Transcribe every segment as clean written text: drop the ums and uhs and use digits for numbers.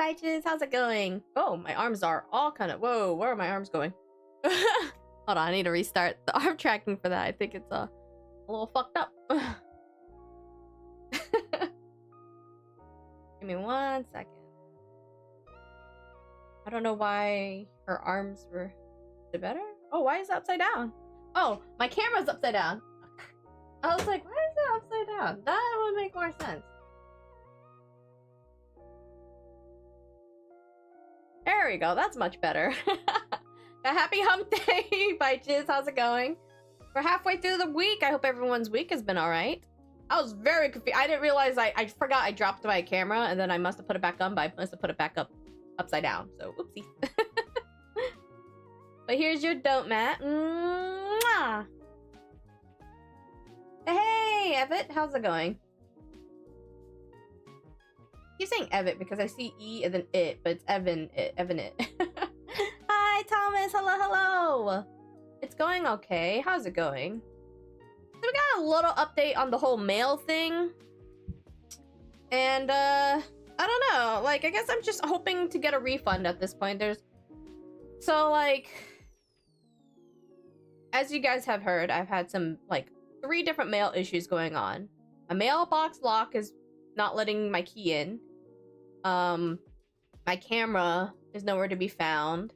bitches, how's it going? Oh, my arms are all kind of... Whoa, where are my arms going? Hold on, I need to restart the arm tracking for that. I think it's a little fucked up. Give me 1 second. I don't know why her arms were... Is it better? Oh, why is it upside down? Oh, my camera's upside down. I was like, why is it upside down? That would make more sense. There we go. That's much better. A happy hump day, bitches. How's it going? We're halfway through the week. I hope everyone's week has been all right. I was very confused. I didn't realize I forgot I dropped my camera, and then I must have put it back on, but I must have put it back up upside down. So, oopsie. But here's your dope mat. Mwah! Hey, Evet. How's it going? I keep saying Evet because I see E and then it, but it's Evan it. Hi, Thomas. Hello, hello. It's going okay. How's it going? So we got a little update on the whole mail thing. And, I don't know. Like, I guess I'm just hoping to get a refund at this point. So, like, as you guys have heard, I've had some, like, 3 different mail issues going on. A mailbox lock is not letting my key in. My camera is nowhere to be found.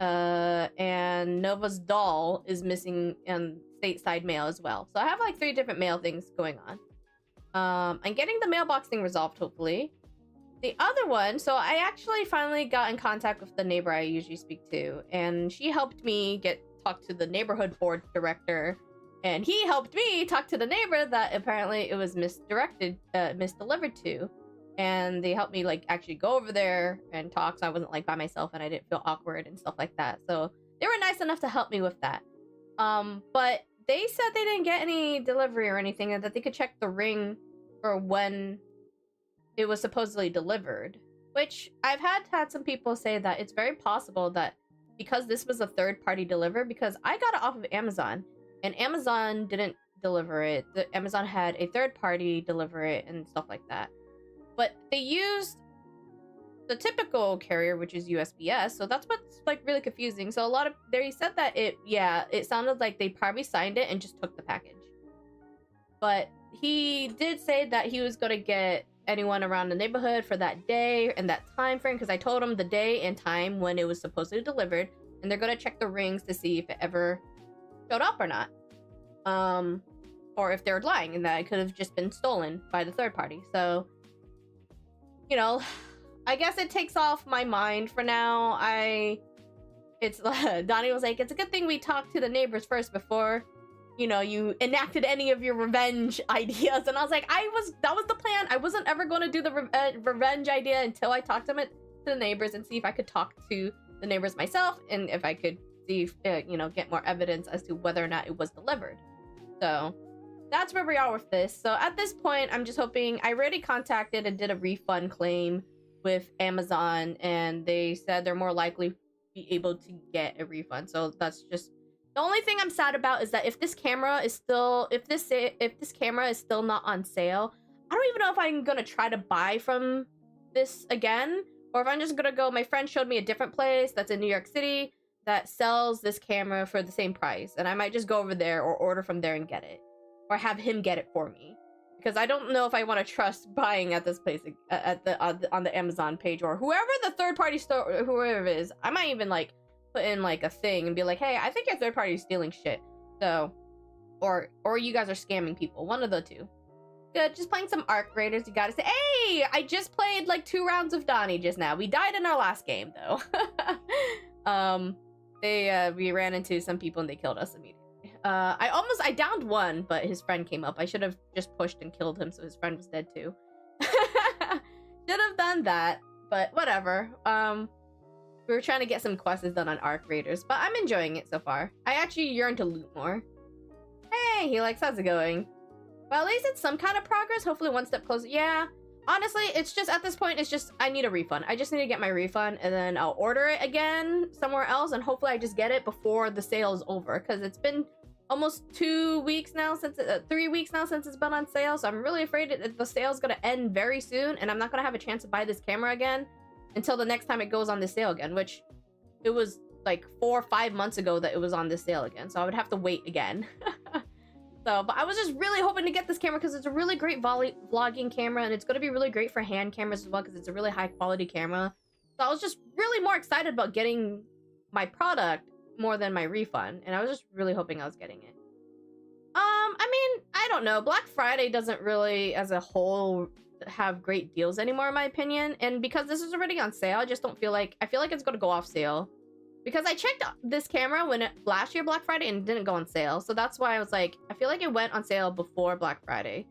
And Nova's doll is missing in stateside mail as well. So I have like 3 different mail things going on. I'm getting the mailbox thing resolved, hopefully. The other one, so I actually finally got in contact with the neighbor I usually speak to, and she helped me talk to the neighborhood board director, and he helped me talk to the neighbor that apparently it was misdelivered to. And they helped me like actually go over there and talk, so I wasn't like by myself and I didn't feel awkward and stuff like that. So they were nice enough to help me with that. But they said they didn't get any delivery or anything, and that they could check the ring for when it was supposedly delivered. Which I've had some people say that it's very possible that because this was a third-party deliver, because I got it off of Amazon and Amazon didn't deliver it. Amazon had a third party deliver it and stuff like that. But they used the typical carrier, which is USPS, so that's what's like really confusing. So they said that it sounded like they probably signed it and just took the package. But he did say that he was gonna get anyone around the neighborhood for that day and that time frame, because I told him the day and time when it was supposedly delivered, and they're gonna check the rings to see if it ever showed up or not. Or if they're lying and that it could have just been stolen by the third party. So, you know, I guess it takes off my mind for now. Donnie was like, it's a good thing we talked to the neighbors first before, you know, you enacted any of your revenge ideas. And I was like, that was the plan. I wasn't ever going to do the revenge idea until I talked to the neighbors and see if I could talk to the neighbors myself, and if I could see if, you know, get more evidence as to whether or not it was delivered. So that's where we are with this. So at this point, I'm just hoping. I already contacted and did a refund claim with Amazon, and they said they're more likely to be able to get a refund. So that's just the only thing I'm sad about, is that if this camera is still not on sale, I don't even know if I'm gonna try to buy from this again, or if I'm just gonna go. My friend showed me a different place that's in New York City that sells this camera for the same price, and I might just go over there or order from there and get it, or have him get it for me, because I don't know if I want to trust buying at this place on the Amazon page, or whoever the third party store, whoever it is. I might even like put in like a thing and be like, hey, I think your third party is stealing shit, so or you guys are scamming people, one of the two. Good, just playing some Arc Raiders. You gotta say, hey, I just played like 2 rounds of Donnie just now. We died in our last game though. We ran into some people and they killed us immediately. I downed one, but his friend came up. I should have just pushed and killed him, so his friend was dead too. Should have done that, but whatever. We were trying to get some quests done on Arc Raiders, but I'm enjoying it so far. I actually yearn to loot more. Hey, Helix, how's it going? Well, at least it's some kind of progress. Hopefully one step closer. Yeah, honestly, it's just, at this point, it's just, I need a refund. I just need to get my refund, and then I'll order it again somewhere else, and hopefully I just get it before the sale is over, because it's been almost 2 weeks now, 3 weeks now since it's been on sale. So I'm really afraid that the sale's gonna end very soon, and I'm not gonna have a chance to buy this camera again until the next time it goes on the sale again, which it was like 4 or 5 months ago that it was on the sale again, so I would have to wait again. So, but I was just really hoping to get this camera because it's a really great vlogging camera, and it's going to be really great for hand cameras as well because it's a really high quality camera. So I was just really more excited about getting my product more than my refund, and I was just really hoping I was getting it. I mean, I don't know. Black Friday doesn't really, as a whole, have great deals anymore, in my opinion. And because this is already on sale, I just don't feel like... I feel like it's going to go off sale. Because I checked this camera last year Black Friday and it didn't go on sale. So that's why I was like, I feel like it went on sale before Black Friday.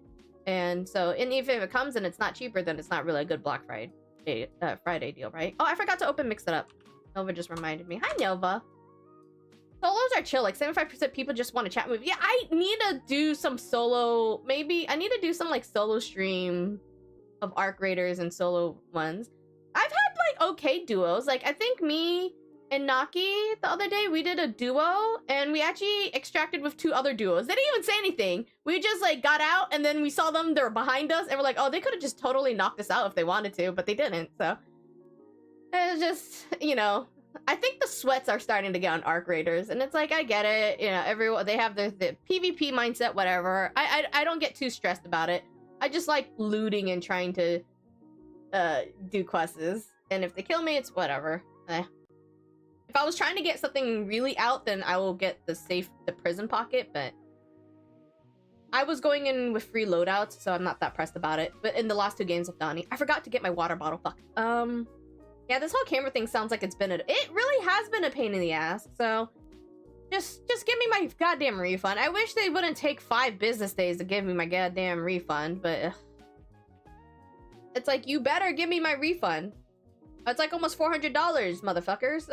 And so, and if it comes and it's not cheaper, then it's not really a good Black Friday deal, right? Oh, I forgot to open Mix It Up. Nova just reminded me. Hi, Nova. Solos are chill. Like 75% people just want to chat with me. Yeah, I need to do some solo. Maybe I need to do some like solo stream of Arc Raiders and solo ones. I've had like okay duos. Like I think me and Naki the other day we did a duo and we actually extracted with 2 other duos. They didn't even say anything. We just like got out and then we saw them. They were behind us and we're like, oh, they could have just totally knocked us out if they wanted to, but they didn't. So it's just, you know. I think the sweats are starting to get on Arc Raiders, and it's like, I get it, you know, everyone, they have the PvP mindset, whatever. I don't get too stressed about it. I just like looting and trying to do quests, and if they kill me, it's whatever. If I was trying to get something really out, then I will get the prison pocket, but I was going in with free loadouts, so I'm not that pressed about it. But in the last 2 games of Donnie, I forgot to get my water bottle, fuck. Yeah, this whole camera thing sounds like it really has been a pain in the ass. So just give me my goddamn refund. I wish they wouldn't take 5 business days to give me my goddamn refund, but it's like, you better give me my refund. It's like almost $400, motherfuckers.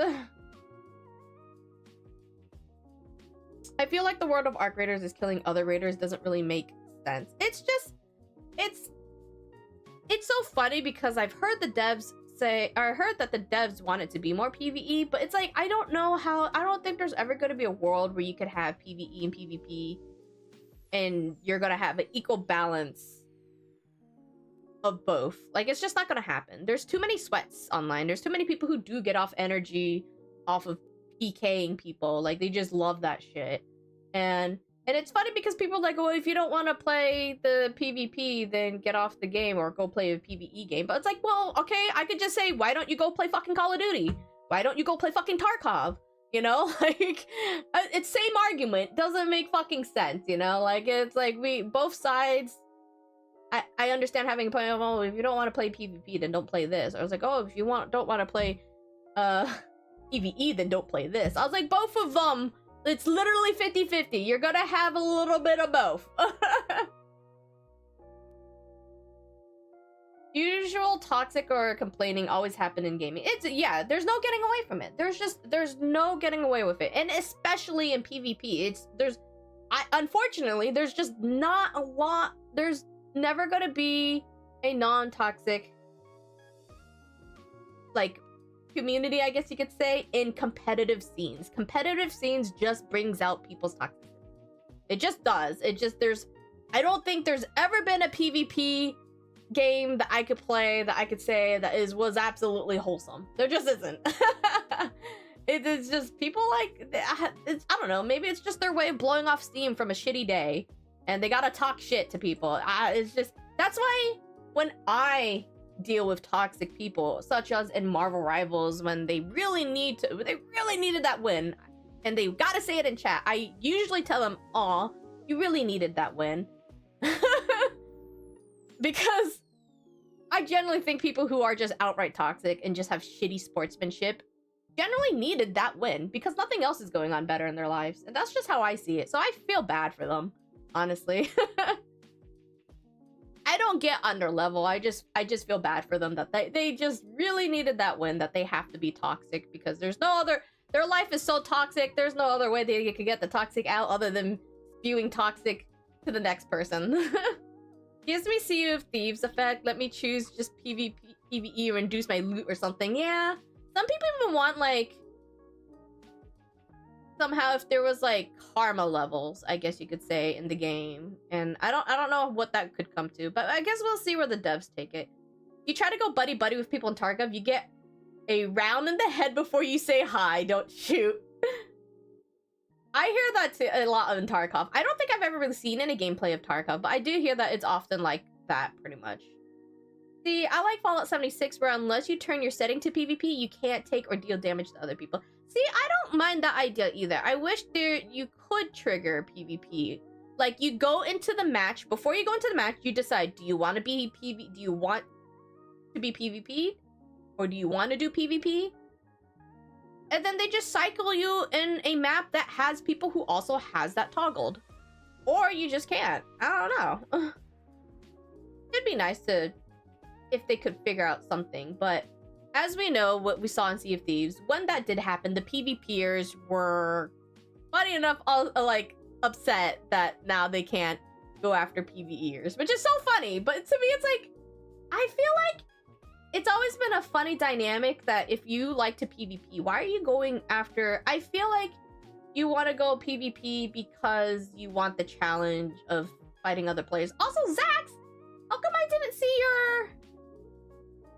I feel like the world of Arc Raiders is killing other raiders doesn't really make sense. It's just, it's so funny because I've heard the devs I heard that the devs want it to be more PvE, but it's like, I don't know how, I don't think there's ever going to be a world where you could have PvE and PvP and you're going to have an equal balance of both. Like, it's just not going to happen. There's too many sweats online. There's too many people who do get off energy off of PKing people. Like, they just love that shit. And it's funny because people are like, well, if you don't want to play the PvP, then get off the game or go play a PvE game. But it's like, well, okay, I could just say, why don't you go play fucking Call of Duty? Why don't you go play fucking Tarkov? You know, like, it's same argument. Doesn't make fucking sense, you know? Like, it's like, both sides, I understand having a point of, oh, if you don't want to play PvP, then don't play this. I was like, oh, if you don't want to play PvE, then don't play this. I was like, both of them. It's literally 50-50. You're gonna have a little bit of both. Usual toxic or complaining always happen in gaming. Yeah, there's no getting away from it. There's no getting away with it. And especially in PvP, unfortunately, there's just not a lot. There's never gonna be a non-toxic, like, community, I guess you could say, in competitive scenes. Competitive scenes just brings out people's toxicity. It just does. I don't think there's ever been a PvP game that I could play that I could say that was absolutely wholesome. There just isn't. It's just people like, I don't know, maybe it's just their way of blowing off steam from a shitty day and they gotta talk shit to people. That's why when I deal with toxic people, such as in Marvel Rivals, when they really needed that win and they gotta say it in chat, I usually tell them, aw, you really needed that win. Because I generally think people who are just outright toxic and just have shitty sportsmanship generally needed that win because nothing else is going on better in their lives, and that's just how I see it. So I feel bad for them, honestly. I don't get under level. I just feel bad for them that they just really needed that win, that they have to be toxic because their life is so toxic. There's no other way they could get the toxic out other than spewing toxic to the next person. Gives me Sea of Thieves effect. Let me choose just PvE or induce my loot or something. Yeah. Some people even want, like, somehow if there was like karma levels, I guess you could say, in the game, and I don't know what that could come to, but I guess we'll see where the devs take it. You try to go buddy with people in Tarkov, you get a round in the head before you say hi. Don't shoot. I hear that too, a lot in Tarkov. I don't think I've ever really seen any gameplay of Tarkov, but I do hear that it's often like that, pretty much. See, I like Fallout 76, where unless you turn your setting to PvP, you can't take or deal damage to other people. See, I don't mind that idea either. I wish you could trigger PvP. Like, you go into the match, before you go into the match, you decide, do you want to be PvP? Do you want to be PvP? Or do you want to do PvP? And then they just cycle you in a map that has people who also has that toggled. Or you just can't. I don't know. It'd be nice to, if they could figure out something. But as we know, what we saw in Sea of Thieves, when that did happen, the PvPers were, funny enough, all like upset that now they can't go after PvEers, which is so funny. But to me, it's like, I feel like it's always been a funny dynamic that if you like to PvP, why are you going after... I feel like you want to go PvP because you want the challenge of fighting other players. Also, Zax, how come I didn't see your...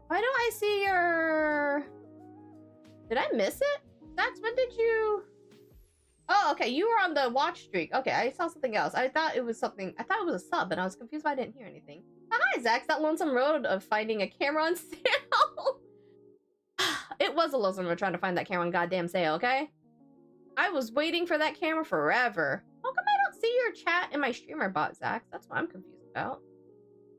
Why don't I see your... Did I miss it? Zax, when did you... Oh, okay, you were on the watch streak. Okay, I saw something else. I thought it was something... I thought it was a sub, and I was confused why I didn't hear anything. Hi, Zax, that lonesome road of finding a camera on sale. It was a lonesome road trying to find that camera on goddamn sale, okay? I was waiting for that camera forever. How come I don't see your chat in my streamer bot, Zax? That's what I'm confused about.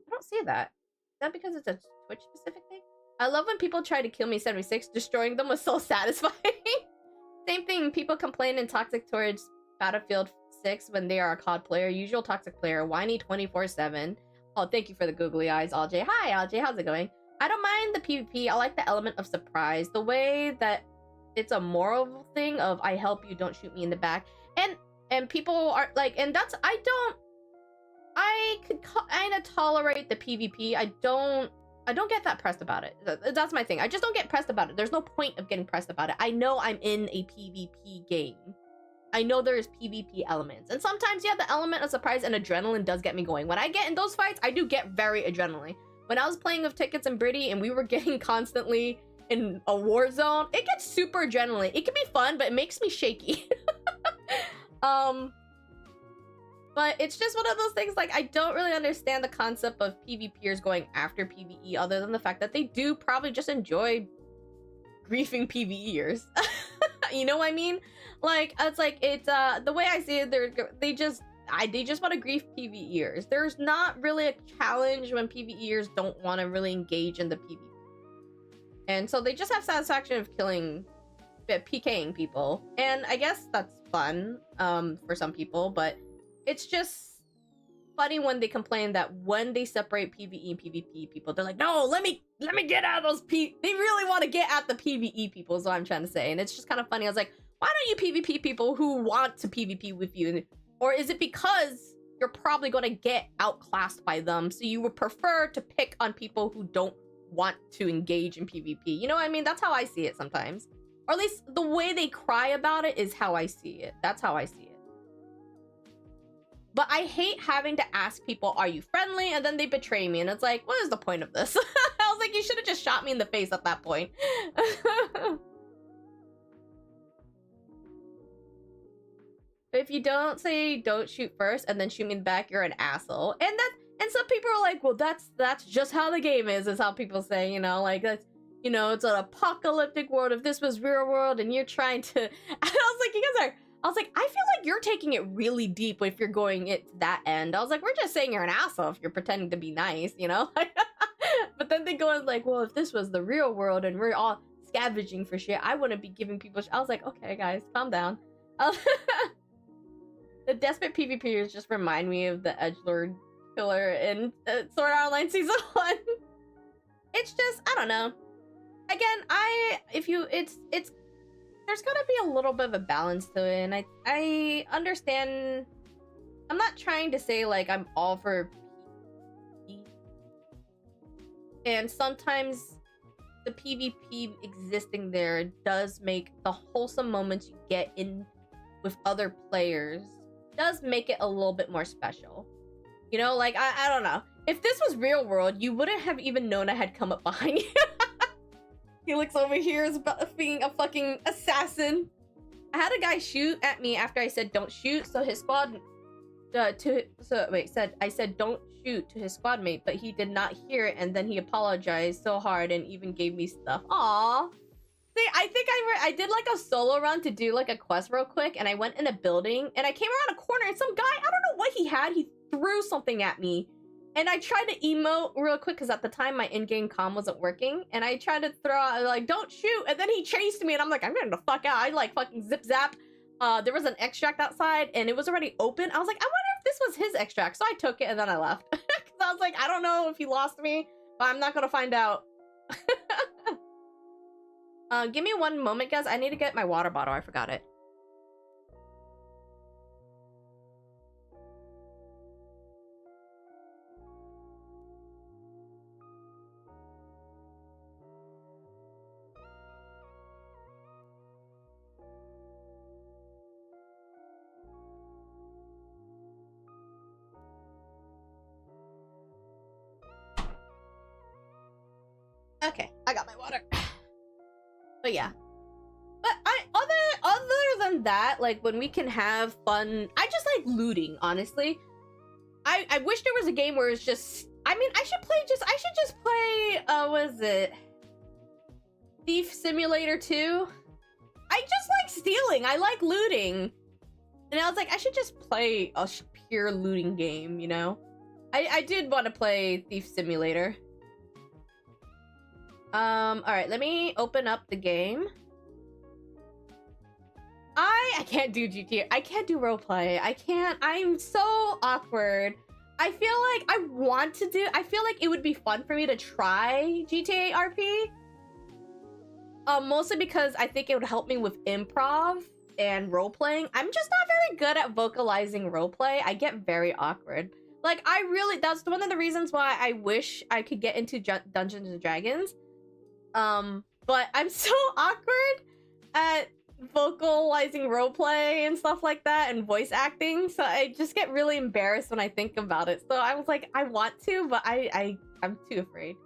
I don't see that. Is that because it's a Twitch-specific thing? I love when people try to kill me 76. Destroying them was so satisfying. Same thing, people complain and toxic towards Battlefield 6 when they are a COD player. Usual toxic player, whiny 24/7. Oh, thank you for the googly eyes, AJ. Hi, AJ. How's it going? I don't mind the PvP. I like the element of surprise. The way that it's a moral thing of I help you, don't shoot me in the back. And people are like, and that's, I could kind of tolerate the PvP. I don't get that pressed about it. That's my thing. I just don't get pressed about it. There's no point of getting pressed about it. I know I'm in a PvP game. I know there's PvP elements. And sometimes, yeah, the element of surprise and adrenaline does get me going. When I get in those fights, I do get very adrenaline. When I was playing with Tickets and Britty and we were getting constantly in a war zone, it gets super adrenaline. It can be fun, but it makes me shaky. But it's just one of those things, like, I don't really understand the concept of PvPers going after PvE other than the fact that they do probably just enjoy griefing PvEers. You know what I mean? Like, it's like, it's, the way I see it, they just want to grief PvEers. There's not really a challenge when PvEers don't want to really engage in the PvP. And so they just have satisfaction of PKing people. And I guess that's fun, for some people, but it's just funny when they complain that when they separate PvE and PvP people, they're like, no, let me get out of those they really want to get at the PvE people is what I'm trying to say. And it's just kind of funny. I was like, why don't you PvP people who want to PvP with you? Or is it because you're probably going to get outclassed by them, so you would prefer to pick on people who don't want to engage in PvP? You know what I mean? That's how I see it sometimes. Or at least the way they cry about it is how I see it. That's how I see it. But I hate having to ask people, are you friendly? And then they betray me. And it's like, what is the point of this? I was like, you should have just shot me in the face at that point. But if you don't say don't shoot first and then shoot me in the back, you're an asshole. And some people are like, well, that's just how the game is how people say, you know, like, that's, you know, it's an apocalyptic world. If this was real world and you're trying to, and I was like, I was like, I feel like you're taking it really deep if you're going it to that end. I was like, we're just saying you're an asshole if you're pretending to be nice, you know? But then they go and like, well, if this was the real world and we're all scavenging for shit, I wouldn't be giving people I was like, okay, guys, calm down. The desperate PvPers just remind me of the edgelord killer in Sword Art Online Season 1. It's just, I don't know. Again, there's gotta be a little bit of a balance to it, and I understand. I'm not trying to say like I'm all for PvP, and sometimes the PvP existing there does make the wholesome moments you get in with other players does make it a little bit more special. You know, like I don't know. If this was real world, you wouldn't have even known I had come up behind you. Felix over here is being a fucking assassin. I had a guy shoot at me after I said don't shoot, so his squad I said don't shoot to his squad mate, but he did not hear it, and then he apologized so hard and even gave me stuff. Aww. See, I think I did like a solo run to do like a quest real quick, and I went in a building and I came around a corner and some guy, I don't know what he had, he threw something at me. And I tried to emote real quick because at the time my in-game comm wasn't working, and I tried to throw out like don't shoot, and then he chased me and I'm like, I'm getting the fuck out. I like fucking zip zap. There was an extract outside and it was already open. I was like, I wonder if this was his extract. So I took it and then I left. Cause I was like, I don't know if he lost me, but I'm not gonna find out. Give me one moment, guys. I need to get my water bottle. I forgot it. Okay, I got my water. But yeah. But other than that, like when we can have fun, I just like looting, honestly. I wish there was a game where it's just, I mean, I should just play what is it? Thief Simulator 2. I just like stealing. I like looting. And I was like, I should just play a pure looting game, you know? I did want to play Thief Simulator. Alright, let me open up the game. I can't do GTA. I can't do roleplay. I can't. I'm so awkward. I feel like I want to do. I feel like it would be fun for me to try GTA RP. Mostly because I think it would help me with improv and roleplaying. I'm just not very good at vocalizing roleplay. I get very awkward. Like, that's one of the reasons why I wish I could get into Dungeons and Dragons. But I'm so awkward at vocalizing roleplay and stuff like that and voice acting, so I just get really embarrassed when I think about it. So I was like, I want to, but I'm too afraid.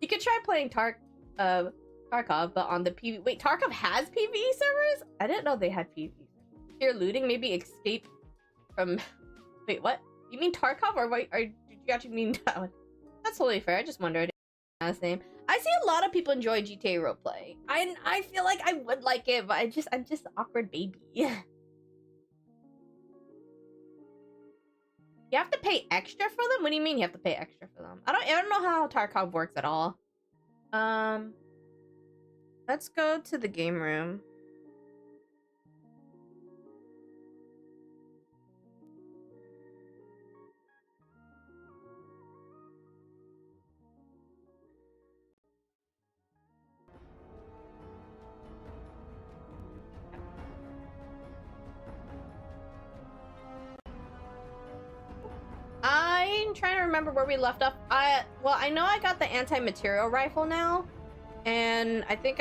You could try playing Tarkov, but on the PvE. Wait, Tarkov has PvE servers? I didn't know they had PvE. Pure looting, maybe escape from. Wait, what? You mean Tarkov, or did you actually mean that one? That's totally fair. I just wondered. Last name. I see a lot of people enjoy GTA roleplay. I feel like I would like it, but I'm just an awkward baby. You have to pay extra for them? What do you mean you have to pay extra for them? I don't know how Tarkov works at all. Let's go to the game room. I'm trying to remember where we left off. Well, I know I got the anti-material rifle now, and I think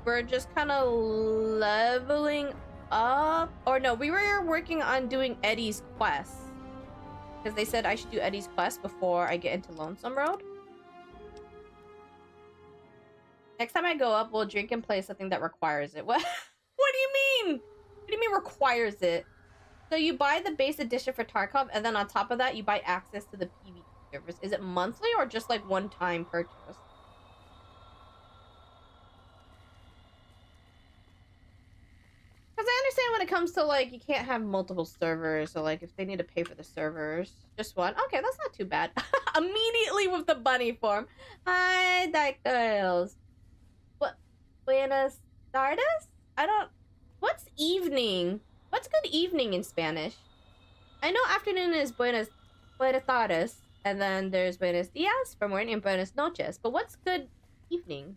we're just kind of leveling up. Or no, we were working on doing Eddie's quest, because they said I should do Eddie's quest before I get into Lonesome Road. Next time I go up, we'll drink and play something that requires it. What do you mean? What do you mean requires it? So you buy the base edition for Tarkov, and then on top of that, you buy access to the PvE servers. Is it monthly or just like one-time purchase? Because I understand when it comes to like, you can't have multiple servers, so like if they need to pay for the servers, just one. Okay, that's not too bad. Immediately with the bunny form. Hi, Dark Girls. What? Buenas tardes? What's evening? What's good evening in Spanish? I know afternoon is buenas tardes, and then there's buenos dias for morning and buenas noches. But what's good evening?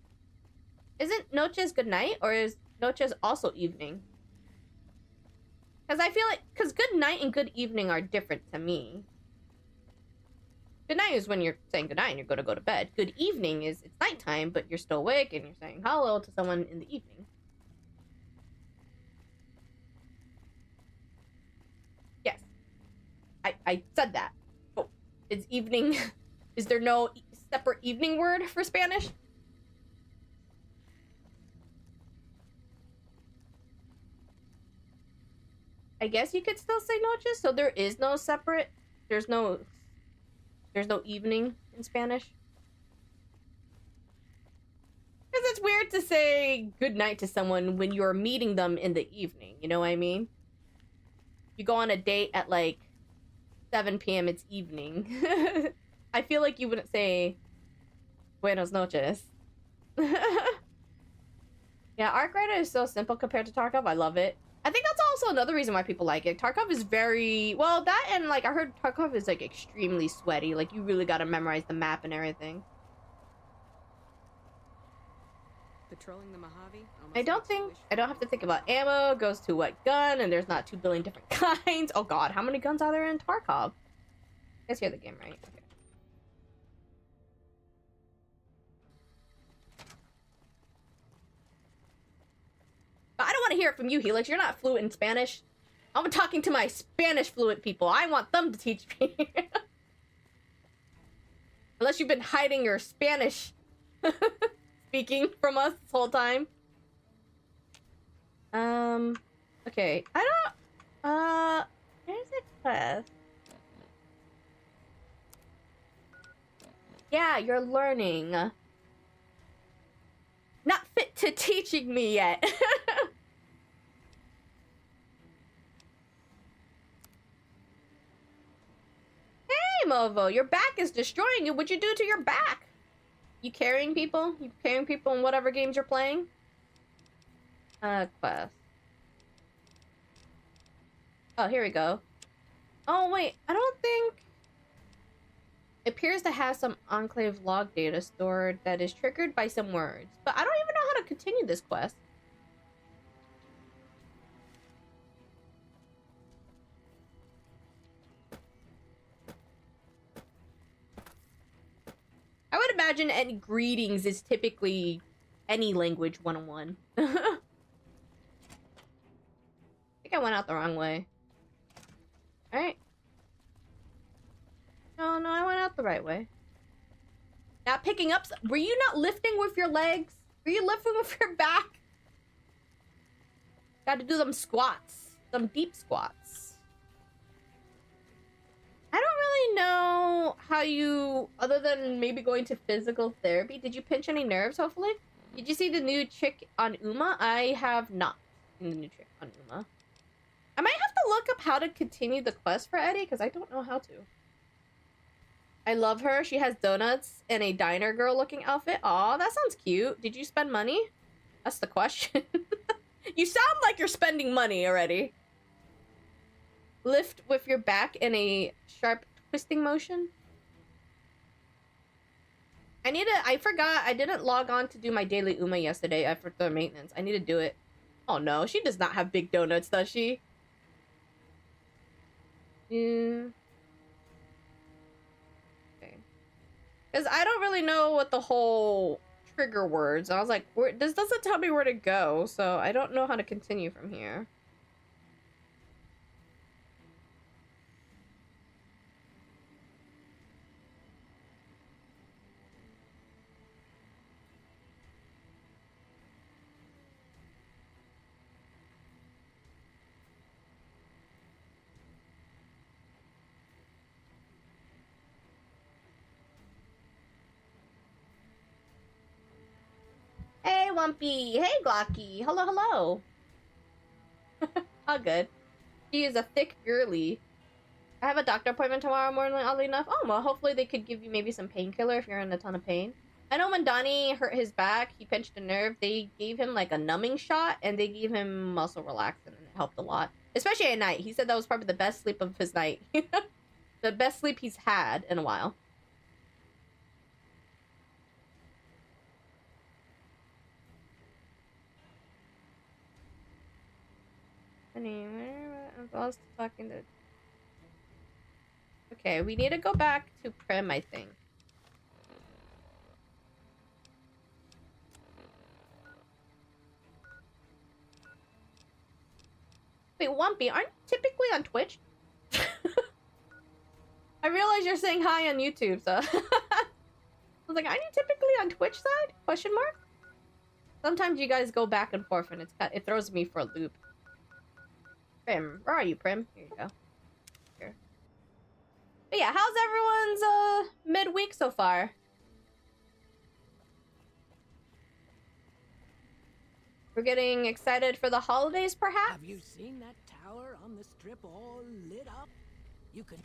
Isn't noches good night, or is noches also evening? Because I feel like, good night and good evening are different to me. Good night is when you're saying good night and you're going to go to bed. Good evening is it's nighttime, but you're still awake and you're saying hello to someone in the evening. Yes. I said that. Oh, is evening... Is there no separate evening word for Spanish? I guess you could still say noches. So there is no separate. There's no evening in Spanish. Because it's weird to say good night to someone when you're meeting them in the evening. You know what I mean? You go on a date at like 7 p.m. It's evening. I feel like you wouldn't say buenos noches. Yeah, Arc Rider is so simple compared to Tarkov. I love it. I think that's also another reason why people like it. Tarkov is very... Well, that and, like, I heard Tarkov is, like, extremely sweaty. Like, you really gotta memorize the map and everything. Patrolling the Mojave? I don't have to think about ammo, goes to what gun, and there's not 2 billion different kinds. Oh, God. How many guns are there in Tarkov? You guys hear the game, right? Okay. But I don't want to hear it from you, Helix. You're not fluent in Spanish. I'm talking to my Spanish fluent people. I want them to teach me. Unless you've been hiding your Spanish speaking from us this whole time. Okay. I don't... There's a quest. Yeah, you're learning. Not fit to teaching me yet. Hey, Movo, your back is destroying you. What'd you do to your back? You carrying people? You carrying people in whatever games you're playing? Quest. Oh, here we go. Oh, wait. I don't think... It appears to have some Enclave log data stored that is triggered by some words. But I don't even know how to continue this quest. I would imagine any greetings is typically any language 101. I think I went out the wrong way. Alright. No, I went out the right way. Now picking up... Were you not lifting with your legs? Were you lifting with your back? Gotta do them squats. Some deep squats. I don't really know how you... Other than maybe going to physical therapy. Did you pinch any nerves, hopefully? Did you see the new trick on Uma? I have not seen the new trick on Uma. I might have to look up how to continue the quest for Eddie, because I don't know how to. I love her. She has donuts and a diner girl looking outfit. Aw, that sounds cute. Did you spend money? That's the question. You sound like you're spending money already. Lift with your back in a sharp twisting motion. I forgot. I didn't log on to do my daily Uma yesterday after the maintenance. I need to do it. Oh no, she does not have big donuts, does she? Because I don't really know what the whole trigger words. I was like, this doesn't tell me where to go, so I don't know how to continue from here. Hey, Wumpy. Hey, Glocky. Hello, hello. All good. She is a thick girly. I have a doctor appointment tomorrow morning, oddly enough. Oh, well, hopefully they could give you maybe some painkiller if you're in a ton of pain. I know when Donnie hurt his back, he pinched a nerve, they gave him, like, a numbing shot, and they gave him muscle relaxant, and it helped a lot. Especially at night. He said that was probably the best sleep of his night. The best sleep he's had in a while. Okay, we need to go back to Prim, I think. Wait, Wumpy, aren't you typically on Twitch? I realize you're saying hi on YouTube, so... I was like, aren't you typically on Twitch side? Question mark? Sometimes you guys go back and forth and it throws me for a loop. Prim, where are you, Prim? Here you go. Here. But yeah, how's everyone's midweek so far? We're getting excited for the holidays, perhaps? Have you seen that tower on the strip all lit up? You could...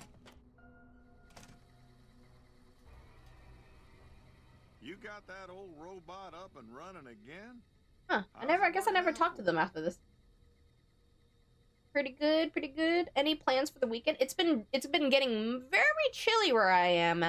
You got that old robot up and running again? Huh. I guess I never talked to them after this. Pretty good, pretty good. Any plans for the weekend? It's been getting very chilly where I am.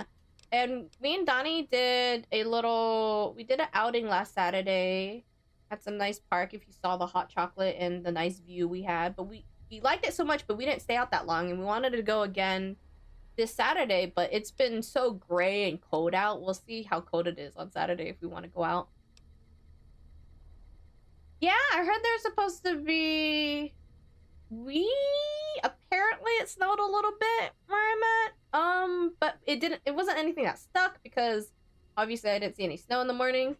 And me and Donnie did an outing last Saturday at some nice park, if you saw the hot chocolate and the nice view we had. But we liked it so much, but we didn't stay out that long, and we wanted to go again this Saturday, but it's been so gray and cold out. We'll see how cold it is on Saturday if we want to go out. Yeah, I heard there's supposed to be... Apparently it snowed a little bit where I'm at. But it wasn't anything that stuck because obviously I didn't see any snow in the morning.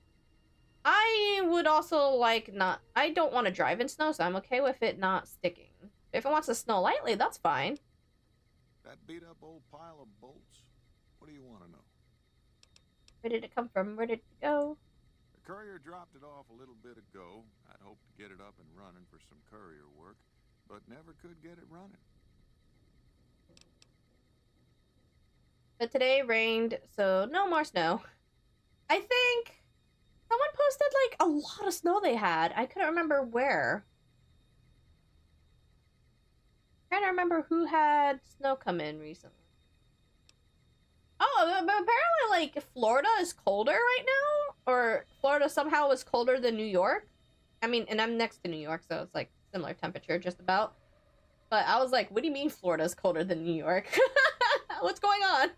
I would also I don't want to drive in snow, so I'm okay with it not sticking. If it wants to snow lightly, that's fine. That beat up old pile of bolts? What do you want to know? Where did it come from? Where did it go? The courier dropped it off a little bit ago. I'd hoped to get it up and running for some courier work, but never could get it running. But today rained, so no more snow. I think someone posted a lot of snow they had. I couldn't remember where. Trying to remember who had snow come in recently. Oh, but apparently Florida is colder right now, or Florida somehow was colder than New York. I mean, and I'm next to New York, so it's similar temperature just about. But I was like, what do you mean Florida is colder than New York? What's going on?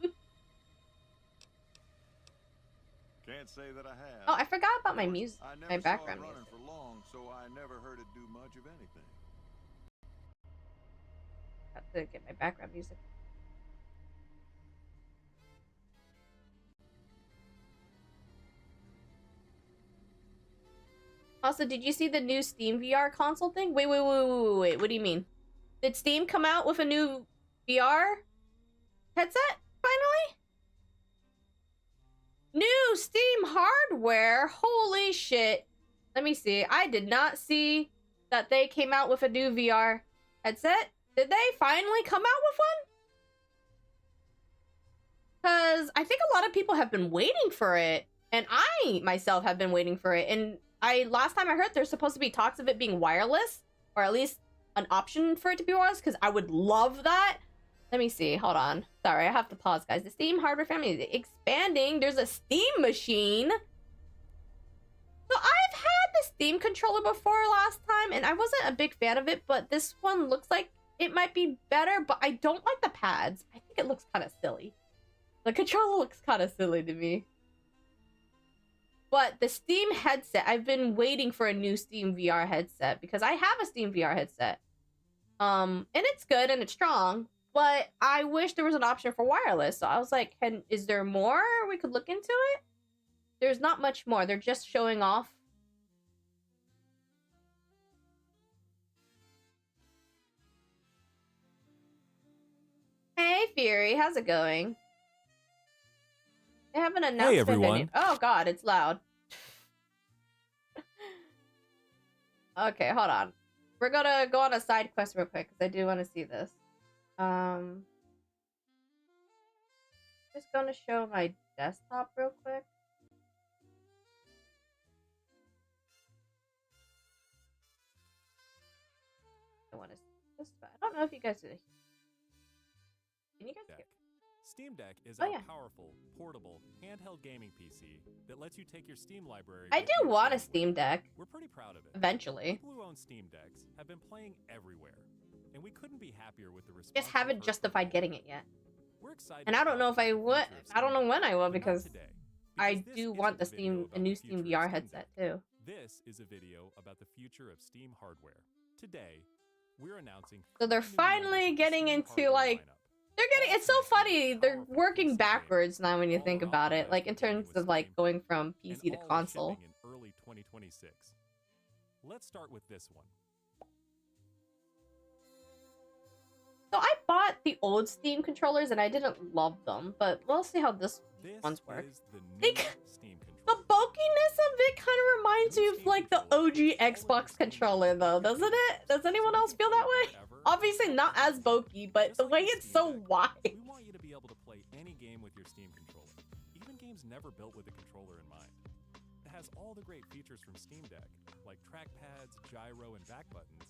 Can't say that I have. Oh, I forgot about my music, my background music. music. For long, so I never heard it do much of anything. Have to get my background music. Also, did you see the new Steam VR console thing? Wait. What do you mean? Did Steam come out with a new VR headset, finally? New Steam hardware? Holy shit. Let me see. I did not see that they came out with a new VR headset. Did they finally come out with one? Because I think a lot of people have been waiting for it. And I, myself, have been waiting for it. And last time I heard, there's supposed to be talks of it being wireless. Or at least an option for it to be wireless. Because I would love that. Let me see. Hold on. Sorry, I have to pause, guys. The Steam hardware family is expanding. There's a Steam machine. So I've had the Steam controller before last time. And I wasn't a big fan of it. But this one looks like it might be better. But I don't like the pads. I think it looks kind of silly. The controller looks kind of silly to me. But the Steam headset, I've been waiting for a new Steam VR headset. Because I have a Steam VR headset. And it's good and it's strong. But I wish there was an option for wireless. So I was like, is there more we could look into it? There's not much more. They're just showing off. Hey, Fury. How's it going? They haven't announced. Hey, everyone. Oh, God. It's loud. Okay, hold on. We're gonna go on a side quest real quick, because I do want to see this. Just gonna show my desktop real quick. I want to see this, but I don't know if you guys can you guys get... Steam Deck is Oh, a yeah. powerful, portable, handheld gaming PC that lets you take your Steam library. I with do you want a anywhere. Steam Deck We're pretty proud of it. eventually. People who own Steam Decks have been playing everywhere, and we couldn't be happier with the response. Just haven't justified getting it yet. We're excited. And I don't know if I would. I don't know when I will, But not because today, I because this do isn't want the a video about a new the Steam future of VR Steam headset Deck. too. This is a video about the future of Steam hardware. Today, we're announcing. So they're 3 new finally members of the getting Steam into, hardware like, lineup. They're getting, it's so funny. They're working backwards now when you think about it. Like in terms of like going from And PC to all are console. shipping in early 2026. Let's start with this one. the old Steam controllers and I didn't love them, but we'll see how this one's work. Is the new Think Steam the controller. bulkiness of it kind of reminds me of like the OG Xbox controller though, doesn't it? Does anyone else feel that way? Obviously not as bulky, but the way it's so wide. We want you to be able to play any game with your Steam controller, even games never built with a controller in mind. It has all the great features from Steam Deck, like trackpads, gyro, and back buttons,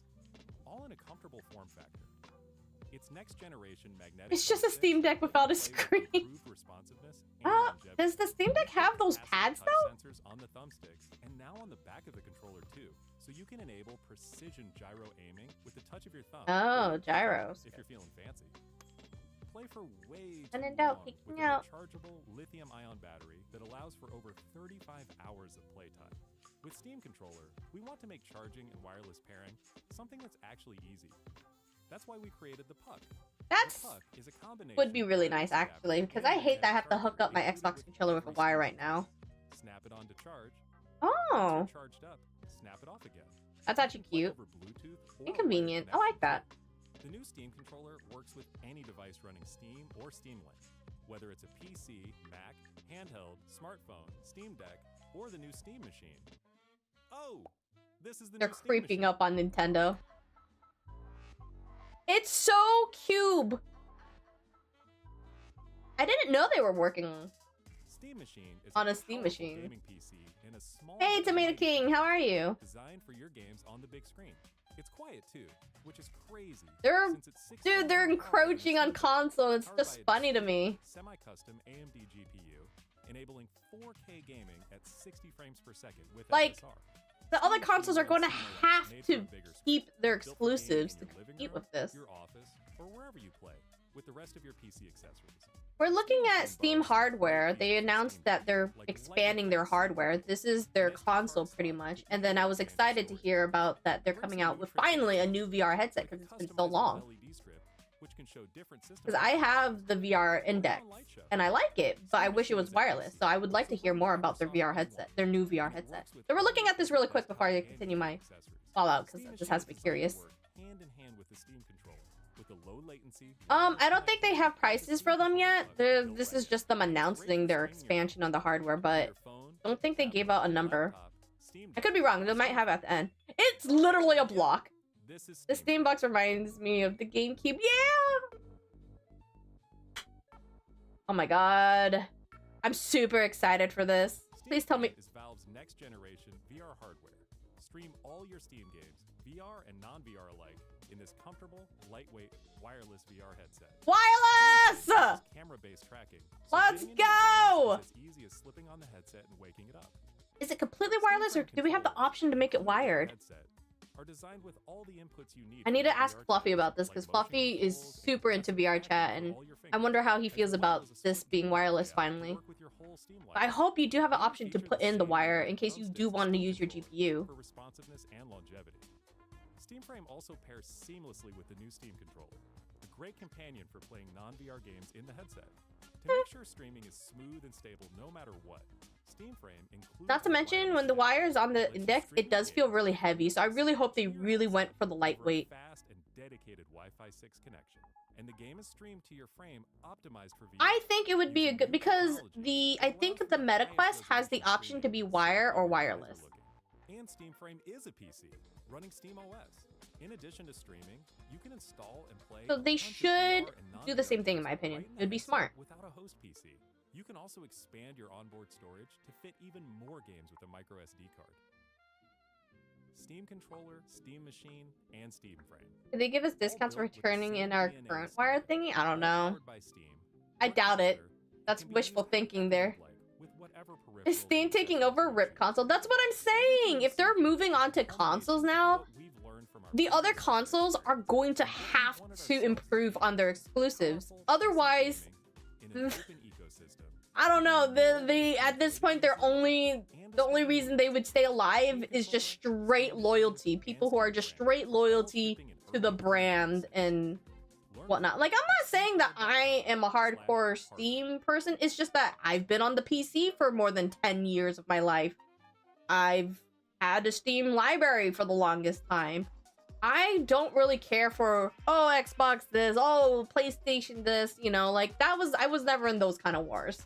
all in a comfortable form factor. Its next generation magnetic. It's just a Steam Deck without a screen. Improved responsiveness and Does the Steam Deck have those pads touch though? sensors on the thumbsticks and now on the back of the controller too, so you can enable precision gyro aiming with the touch of your thumb. Oh, gyros. If you're feeling fancy. Play for way When too in doubt, long kicking with out. a rechargeable lithium-ion battery that allows for over 35 hours of playtime. With Steam Controller, we want to make charging and wireless pairing something that's actually easy. That's why we created the Puck. That's The Puck is a combination would be really of nice adapter actually, because I and hate that I have to charger hook up my included Xbox controller with a wire right now. Snap it on to charge. Oh, Charged up, snap it off again. that's actually Play cute. over Bluetooth or Inconvenient. I wired like that. connection. The new Steam controller works with any device running Steam or Steam Link, whether it's a PC, Mac, handheld, smartphone, Steam Deck, or the new Steam machine. Oh, this is the They're new Steam creeping machine. up on Nintendo. It's so cube. I didn't know they were working. Steam Machine is On a Steam powerful machine. gaming PC in a small Hey, but Tomato mighty King, how are you? designed for your games on the big screen. It's quiet too, which is crazy. They're- since it's 6 Dude, they're times powerful than a encroaching on Steam Deck, console. It's powered just by funny to its me. Semi-custom AMD GPU, enabling 4K gaming at 60 frames per second with Like, SSR. The other consoles are going to Steam OS have made to for bigger screens, keep their built for gaming exclusives to in your living compete room, with this. your office, or wherever you play, with the rest of your PC accessories. We're looking at Steam hardware. They announced that they're expanding their hardware. This is their console pretty much. And then I was excited to hear about that they're coming out with finally a new VR headset because it's been so long. Because I have the VR Index and I like it, but I wish it was wireless. So I would like to hear more about their VR headset, their new VR headset. So we're looking at this really quick before I continue my Fallout because this has me curious. Hand in hand with the Steam controller, with the low latency. I don't think they have prices for them yet. This is just them announcing their expansion on the hardware, but I don't think they gave out a number. I could be wrong. They might have at the end. It's literally a block. The Steam box reminds me of the GameCube. Yeah! Oh my god. I'm super excited for this. Please tell me. Is Valve's next generation VR hardware. Stream all your Steam games, VR and non-VR alike, in this comfortable, lightweight, wireless VR headset. Wireless! Camera-based tracking. Let's getting into the go! games is as easy as slipping on the headset and waking it up. Is it completely wireless or do we have the option to make it wired? Headset are designed with all the inputs you need I need for to ask VR Fluffy about this like because motion Fluffy is controls, super into VR chat and all your I wonder how he fingers, feels as well about as a this smart being keyboard wireless layout to finally. work with your whole Steam But I library. hope you do have an These option to features put in the same wire with in case you do thumbsticks want to use your control GPU. for responsiveness and longevity. Steam Frame also pairs seamlessly with the new Steam controller, a great companion for playing non-VR games in the headset. To make sure streaming is smooth and stable no matter what, Steam Frame includes Not to a mention, wireless when the connection wire is on that the lets you index, stream it does your feel games really heavy. So I really hope they to your really went headset for the over a lightweight. fast and dedicated Wi-Fi 6 connection, and the game is streamed to your frame, optimized for VR. I think it would be a using good new because technology I that think allows the for MetaQuest highest has the resolution option to be streaming wire or wherever your eyes are wireless. looking. And Steam Frame is a PC running Steam OS. In addition to streaming, you can install and play So a they bunch of should VR and do the non-VR same thing in games my opinion. right in It would the be headset smart. without a host PC. You can also expand your onboard storage to fit even more games with a micro SD card. Steam controller, Steam machine, and Steam Frame. Did they give us All discounts for built with the turning same in our DNA current Steam, wire thingy? I don't all know. powered by Steam. I Work doubt it. together, That's can be wishful used thinking wherever there. you'd like, with whatever Is peripherals Steam and taking accessories over you RIP choose. console? That's what I'm saying. If they're moving on to consoles now, the other consoles are going to have to improve on their exclusives. Otherwise, I don't know. The at this point, the only reason they would stay alive is just straight loyalty. People who are just straight loyalty to the brand and whatnot. Like, I'm not saying that I am a hardcore Steam person. It's just that I've been on the PC for more than 10 years of my life. I've had a Steam library for the longest time. I don't really care for, oh, Xbox this, oh, PlayStation this, you know, like I was never in those kind of wars.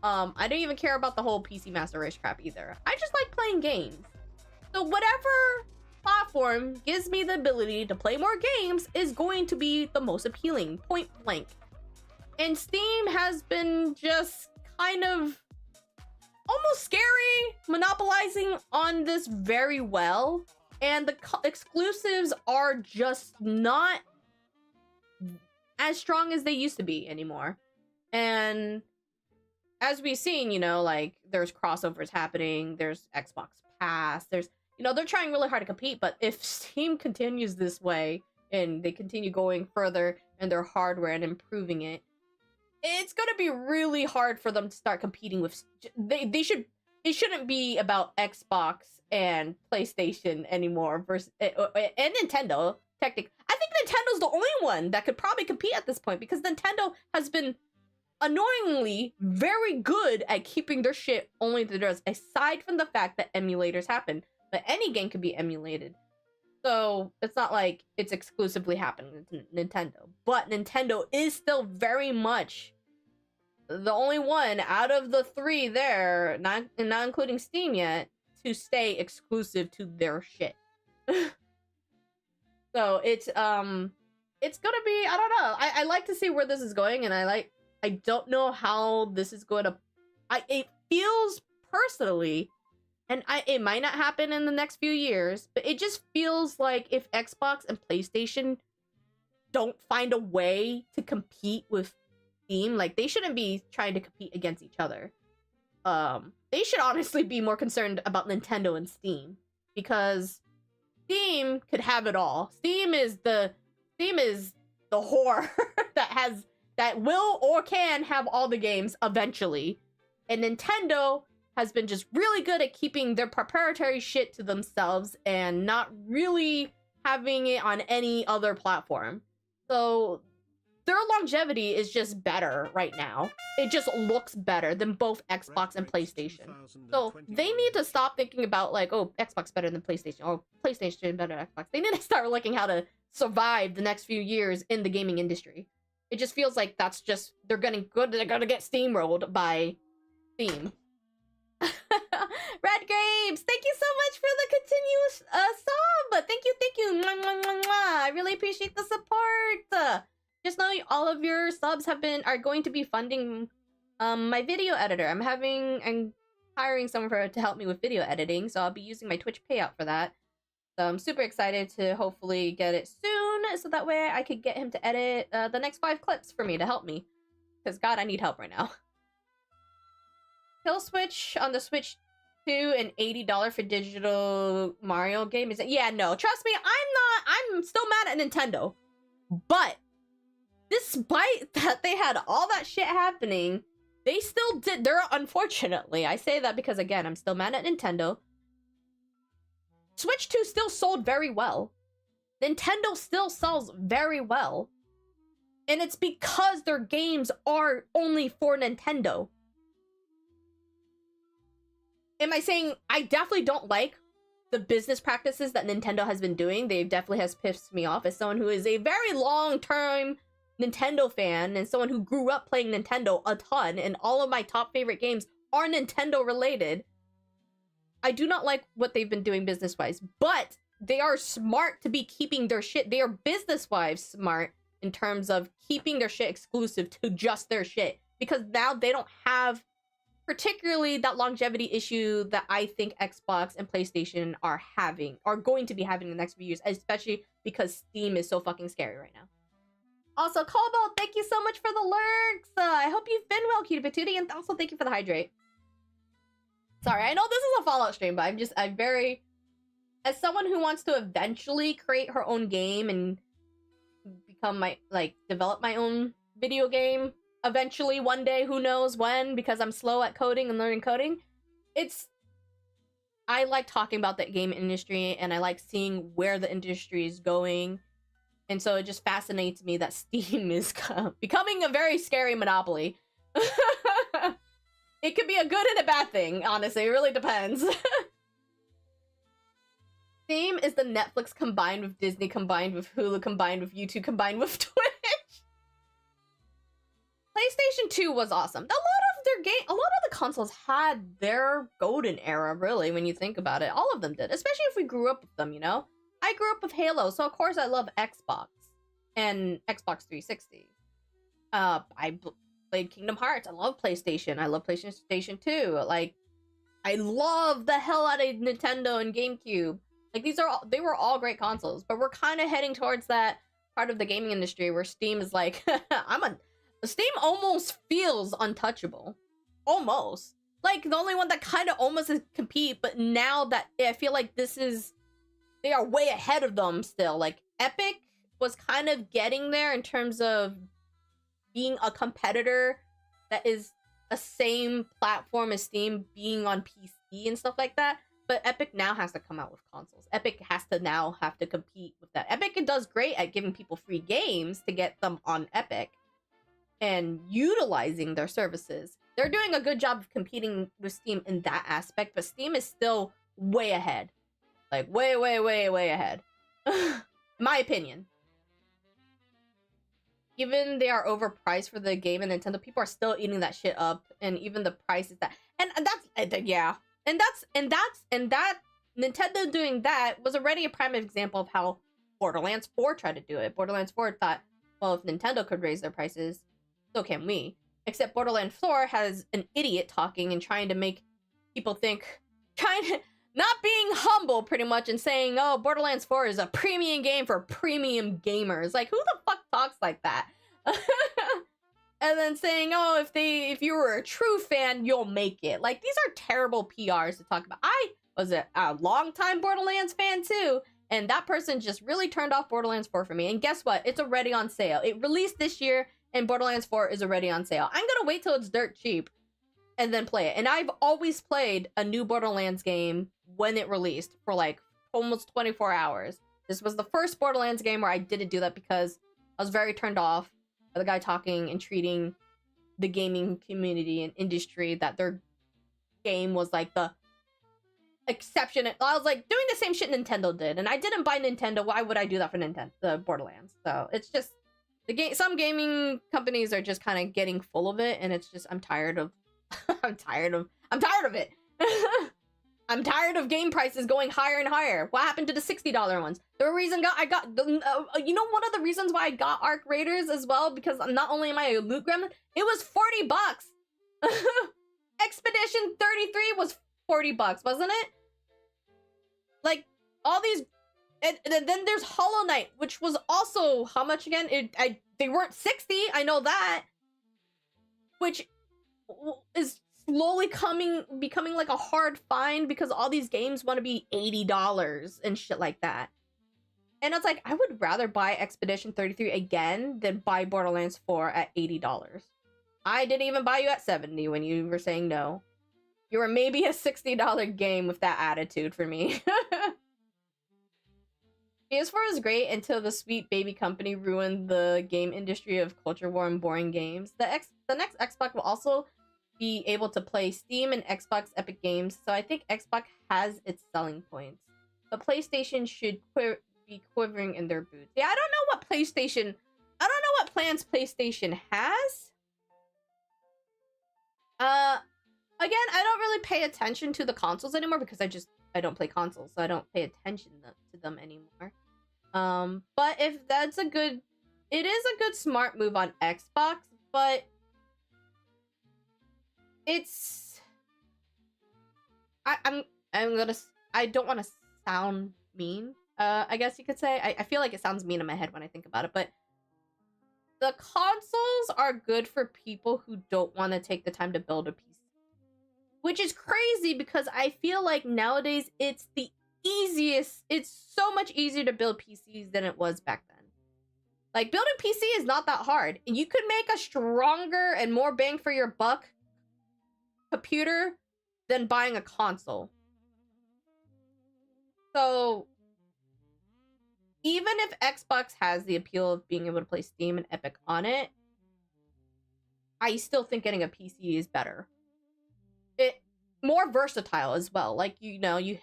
I don't even care about the whole PC Master Race crap either. I just like playing games. So whatever platform gives me the ability to play more games is going to be the most appealing, point blank. And Steam has been just kind of almost scary, monopolizing on this very well. And the exclusives are just not as strong as they used to be anymore. And as we've seen, you know, like there's crossovers happening, there's Xbox Pass, there's, you know, they're trying really hard to compete. But if Steam continues this way and they continue going further in their hardware and improving it, it's going to be really hard for them to start competing with. It shouldn't be about Xbox and PlayStation anymore versus and Nintendo. Technically, I think Nintendo's the only one that could probably compete at this point, because Nintendo has been annoyingly very good at keeping their shit only to theirs, aside from the fact that emulators happen. But any game can be emulated. So it's not like it's exclusively happening to Nintendo. But Nintendo is still very much the only one out of the three there, not including Steam yet, to stay exclusive to their shit. So it's gonna be, I don't know. I like to see where this is going, and I don't know how this is going to. It feels personally, and it might not happen in the next few years, but it just feels like if Xbox and PlayStation don't find a way to compete with Steam, like they shouldn't be trying to compete against each other. They should honestly be more concerned about Nintendo and Steam, because Steam could have it all. Steam is the whore that will or can have all the games eventually. And Nintendo has been just really good at keeping their proprietary shit to themselves and not really having it on any other platform. So their longevity is just better right now. It just looks better than both Xbox and PlayStation. So they need to stop thinking about like, oh, Xbox better than PlayStation, or PlayStation better than Xbox. They need to start looking how to survive the next few years in the gaming industry. It just feels like that's just, they're gonna get steamrolled by Steam. Red Grapes, thank you so much for the continuous sub. Thank you. Mwah, mwah, mwah, mwah. I really appreciate the support. Just know all of your subs are going to be funding my video editor. I'm hiring someone to help me with video editing, so I'll be using my Twitch payout for that. So I'm super excited to hopefully get it soon, so that way I could get him to edit the next 5 clips for me to help me. Because God, I need help right now. Kill Switch on the Switch 2 and $80 for digital Mario game. Is it? Yeah, no. Trust me, I'm still mad at Nintendo. But despite that they had all that shit happening, they still did. Unfortunately, I say that because, again, I'm still mad at Nintendo. Switch 2 still sold very well. Nintendo still sells very well. And it's because their games are only for Nintendo. Am I saying I definitely don't like the business practices that Nintendo has been doing? They definitely has pissed me off as someone who is a very long-term Nintendo fan and someone who grew up playing Nintendo a ton, and all of my top favorite games are Nintendo related. I do not like what they've been doing business-wise, but they are smart to be keeping their shit. They are business-wise smart in terms of keeping their shit exclusive to just their shit, because now they don't have particularly that longevity issue that I think Xbox and PlayStation are going to be having in the next few years, especially because Steam is so fucking scary right now. Also, Cobalt, thank you so much for the lurks. I hope you've been well, Cutie Patootie, and also thank you for the hydrate. Sorry, I know this is a Fallout stream, but I'm very, as someone who wants to eventually create her own game and become develop my own video game, eventually one day, who knows when, because I'm slow at coding and learning coding. I like talking about the game industry, and I like seeing where the industry is going. And so it just fascinates me that Steam is becoming a very scary monopoly. It could be a good and a bad thing, honestly. It really depends. Steam is the Netflix combined with Disney, combined with Hulu, combined with YouTube, combined with Twitch. PlayStation 2 was awesome. A lot of the consoles had their golden era, really, when you think about it. All of them did, especially if we grew up with them, you know? I grew up with Halo, so of course I love Xbox and Xbox 360. Played Kingdom Hearts. I love PlayStation. I love PlayStation 2. Like, I love the hell out of Nintendo and GameCube. Like, they were all great consoles, but we're kind of heading towards that part of the gaming industry where Steam is like, Steam almost feels untouchable. Almost. Like, the only one that kind of almost is compete, but now that I feel like they are way ahead of them still. Like, Epic was kind of getting there in terms of being a competitor that is a same platform as Steam, being on PC and stuff like that. But Epic now has to come out with consoles. Epic has to now have to compete with that. Epic does great at giving people free games to get them on Epic and utilizing their services. They're doing a good job of competing with Steam in that aspect, but Steam is still way ahead. Like, way, way, way, way ahead. My opinion. Even they are overpriced for the game and Nintendo, people are still eating that shit up, and even the price is that, and that's yeah, and that Nintendo doing that was already a prime example of how Borderlands 4 tried to do it. Borderlands 4 thought, well, if Nintendo could raise their prices, so can we. Except Borderlands 4 has an idiot talking and trying to make people think, not being humble pretty much, and saying, oh, Borderlands 4 is a premium game for premium gamers. Like, who the fuck talks like that? And then saying, oh, if you were a true fan, you'll make it. Like, these are terrible PRs to talk about. I was a long-time Borderlands fan too, and that person just really turned off Borderlands 4 for me. And guess what? It's already on sale. It released this year, and Borderlands 4 is already on sale. I'm gonna wait till it's dirt cheap and then play it. And I've always played a new Borderlands game when it released for like almost 24 hours. This was the first Borderlands game where I didn't do that because I was very turned off by the guy talking and treating the gaming community and industry that their game was like the exception. I was like doing the same shit Nintendo did, and I didn't buy Nintendo. Why would I do that for Nintendo, the Borderlands? So it's just some gaming companies are just kind of getting full of it, and it's just I'm tired of it. I'm tired of game prices going higher and higher. What happened to the $60 ones? The reason one of the reasons why I got Arc Raiders as well, because not only am I a loot gremlin, it was $40. Expedition 33 was $40, wasn't it? Like, all these, and then there's Hollow Knight, which was also how much again? They weren't 60. I know that, which is slowly becoming like a hard find because all these games want to be $80 and shit like that. And it's like, I would rather buy Expedition 33 again than buy Borderlands 4 at $80. I didn't even buy you at 70 when you were saying no. You were maybe a $60 game with that attitude for me. PS4 was great until the Sweet Baby Company ruined the game industry of culture war and boring games. The next Xbox will also be able to play Steam and Xbox Epic Games, so I think Xbox has its selling points. But PlayStation should be quivering in their boots. Yeah, I don't know what plans PlayStation has. Again, I don't really pay attention to the consoles anymore because I don't play consoles, so I don't pay attention to them anymore. But if that's it is a good smart move on Xbox, but it's I don't want to sound mean. I guess you could say. I feel like it sounds mean in my head when I think about it, but the consoles are good for people who don't want to take the time to build a PC. Which is crazy because I feel like nowadays it's the easiest. It's so much easier to build PCs than it was back then. Like, building PC is not that hard. And you could make a stronger and more bang for your buck computer than buying a console. So, even if Xbox has the appeal of being able to play Steam and Epic on it, I still think getting a PC is better. It more versatile as well. Like, you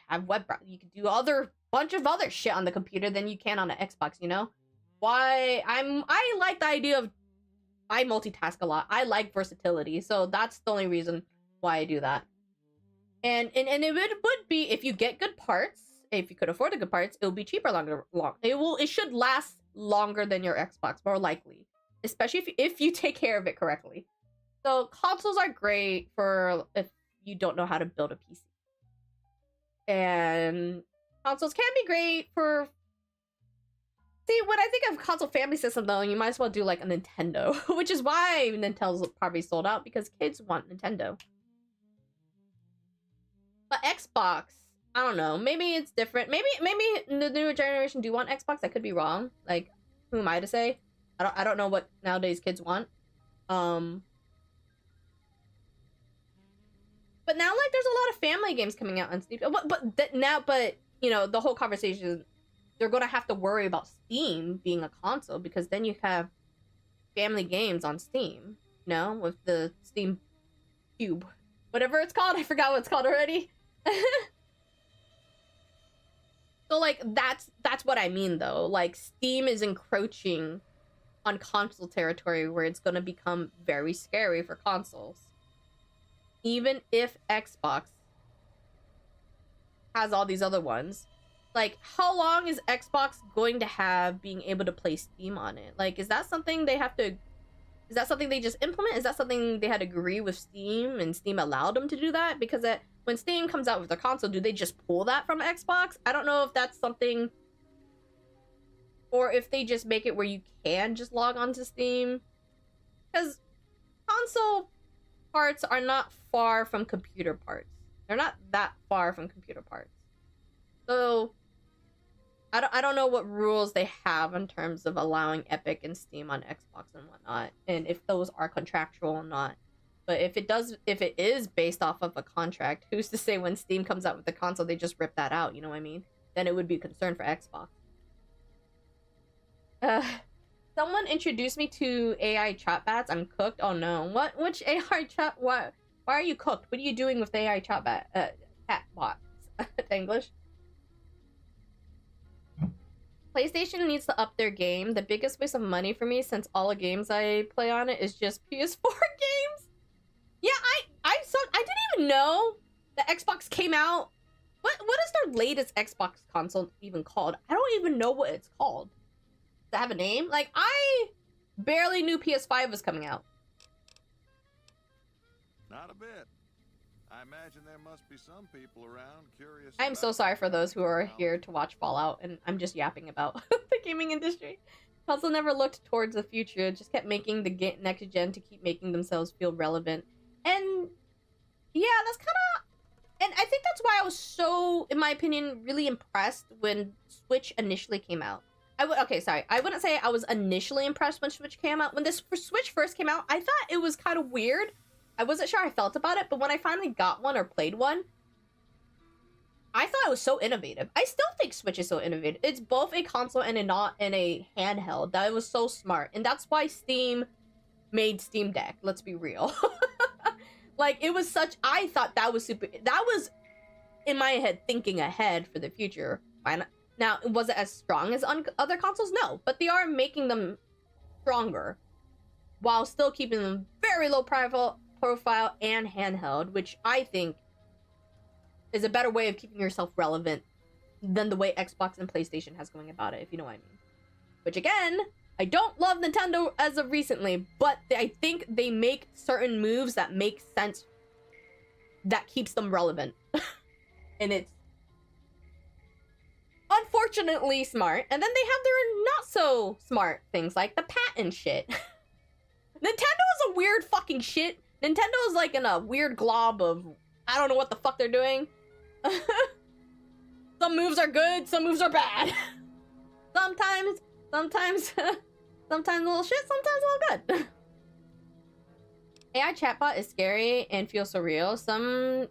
have web browser. You can do other bunch of other shit on the computer than you can on an Xbox, you know? I like the idea of I multitask a lot. I like versatility, so that's the only reason why I do that. And it would be, if you get good parts, if you could afford the good parts, it will be cheaper it should last longer than your Xbox, more likely. Especially if you take care of it correctly. So consoles are great for if you don't know how to build a PC. And consoles can be great for... See, when I think of console family system, though, you might as well do, like, a Nintendo. Which is why Nintendo's probably sold out, because kids want Nintendo. But Xbox, I don't know. Maybe it's different. Maybe the newer generation do want Xbox. I could be wrong. Like, who am I to say? I don't know what nowadays kids want. But now, like, there's a lot of family games coming out on Steam. But you know, the whole conversation, they're gonna have to worry about Steam being a console, because then you have family games on Steam, you know, with the Steam Cube, whatever it's called. I forgot what it's called already. So, like, that's what I mean, though. Like, Steam is encroaching on console territory where it's gonna become very scary for consoles. Even if Xbox has all these other ones. Like, how long is Xbox going to have being able to play Steam on it? Like, is that something they have to... Is that something they just implement? Is that something they had to agree with Steam and Steam allowed them to do that? Because when Steam comes out with their console, do they just pull that from Xbox? I don't know if that's something... Or if they just make it where you can just log on to Steam. Because console parts are not far from computer parts. They're not that far from computer parts. So... I don't know what rules they have in terms of allowing Epic and Steam on Xbox and whatnot, and if those are contractual or not. But if it is based off of a contract, who's to say when Steam comes out with the console, they just rip that out, you know what I mean? Then it would be a concern for Xbox. Someone introduced me to AI chatbots. I'm cooked. Oh no. Which AI chat? Why are you cooked? What are you doing with the AI chatbots? English? PlayStation needs to up their game. The biggest waste of money for me, since all the games I play on it is just PS4 games. Yeah, I didn't even know the Xbox came out. What is their latest Xbox console even called? I don't even know what it's called. Does it have a name? Like, I barely knew PS5 was coming out. Not a bit. I imagine there must be some people around curious. I'm so sorry for those who are here to watch Fallout, and I'm just yapping about the gaming industry. Also never looked towards the future, just kept making the next gen to keep making themselves feel relevant. And yeah, that's kind of... And I think that's why I was so, in my opinion, really impressed when Switch initially came out. Okay, sorry. I wouldn't say I was initially impressed when Switch came out. When this Switch first came out, I thought it was kind of weird. I wasn't sure how I felt about it, but when I finally got one or played one, I thought it was so innovative. I still think Switch is so innovative. It's both a console and a handheld. That was so smart. And that's why Steam made Steam Deck. Let's be real. Like, it was such... I thought that was super... That was, in my head, thinking ahead for the future. Now, was it as strong as other consoles? No. But they are making them stronger, while still keeping them very low profile and handheld, which I think is a better way of keeping yourself relevant than the way Xbox and PlayStation has going about it, if you know what I mean. Which, again, I don't love Nintendo as of recently, but I think they make certain moves that make sense, that keeps them relevant. And it's unfortunately smart. And then they have their not so smart things, like the patent shit. Nintendo is a weird fucking shit. Nintendo is like in a weird glob of... I don't know what the fuck they're doing. Some moves are good, some moves are bad. Sometimes a little shit, sometimes a little good. AI chatbot is scary and feels surreal. Some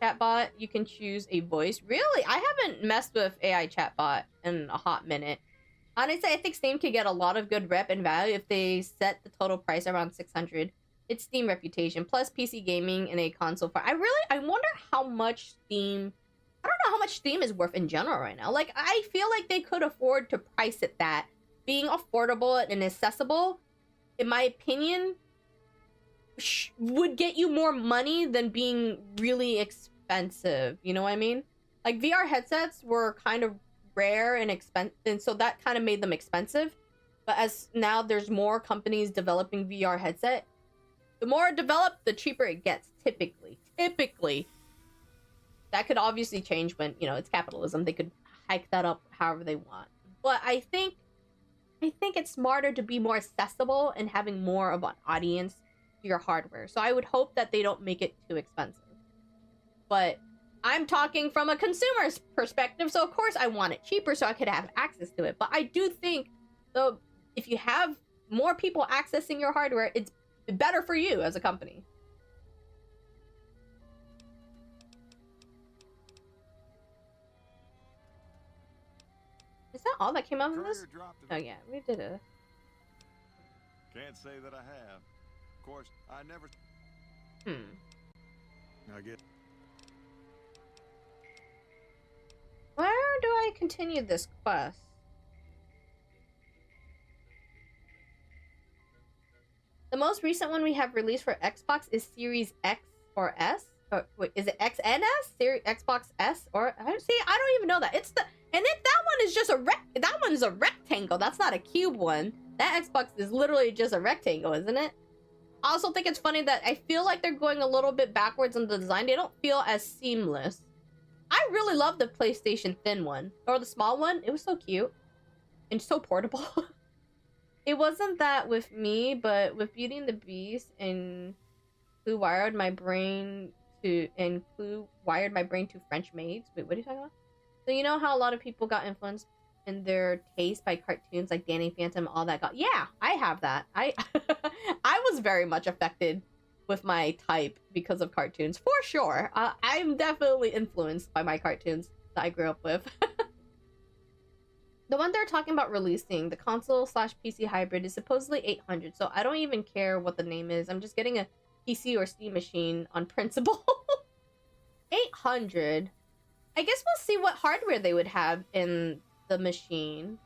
chatbot, you can choose a voice. Really? I haven't messed with AI chatbot in a hot minute. Honestly, I think Steam could get a lot of good rep and value if they set the total price around $600. It's Steam reputation, plus PC gaming and a console. I wonder how much Steam I don't know how much Steam is worth in general right now. Like, I feel like they could afford to price it that. Being affordable and accessible, in my opinion, would get you more money than being really expensive. You know what I mean? Like, VR headsets were kind of rare and expensive, and so that kind of made them expensive. But as now there's more companies developing VR headset, the more developed, the cheaper it gets, typically. That could obviously change when, you know, it's capitalism. They could hike that up however they want. But I think it's smarter to be more accessible and having more of an audience to your hardware. So I would hope that they don't make it too expensive. But I'm talking from a consumer's perspective, so of course I want it cheaper so I could have access to it. But I do think, though, if you have more people accessing your hardware, it's better for you as a company. Is that all that came out of this? Oh yeah, we did a... Can't say that I have. Of course, I never... I get... Where do I continue this quest? The most recent one we have released for Xbox is Series X or S? Or wait, is it X and S? Series Xbox S or... See, I don't even know that. It's the... And if that one is just that one's a rectangle. That's not a cube one. That Xbox is literally just a rectangle, isn't it? I also think it's funny that I feel like they're going a little bit backwards in the design. They don't feel as seamless. I really love the PlayStation thin one. Or the small one. It was so cute. And so portable. It wasn't that with me, but with Beauty and the Beast and Clue wired my brain to French maids. Wait, what are you talking about? So you know how a lot of people got influenced in their taste by cartoons like Danny Phantom, all that got... Yeah, I have that. I was very much affected with my type because of cartoons, for sure. I'm definitely influenced by my cartoons that I grew up with. The one they're talking about releasing, the console/PC hybrid, is supposedly $800, so I don't even care what the name is. I'm just getting a PC or Steam machine on principle. $800. I guess we'll see what hardware they would have in the machine.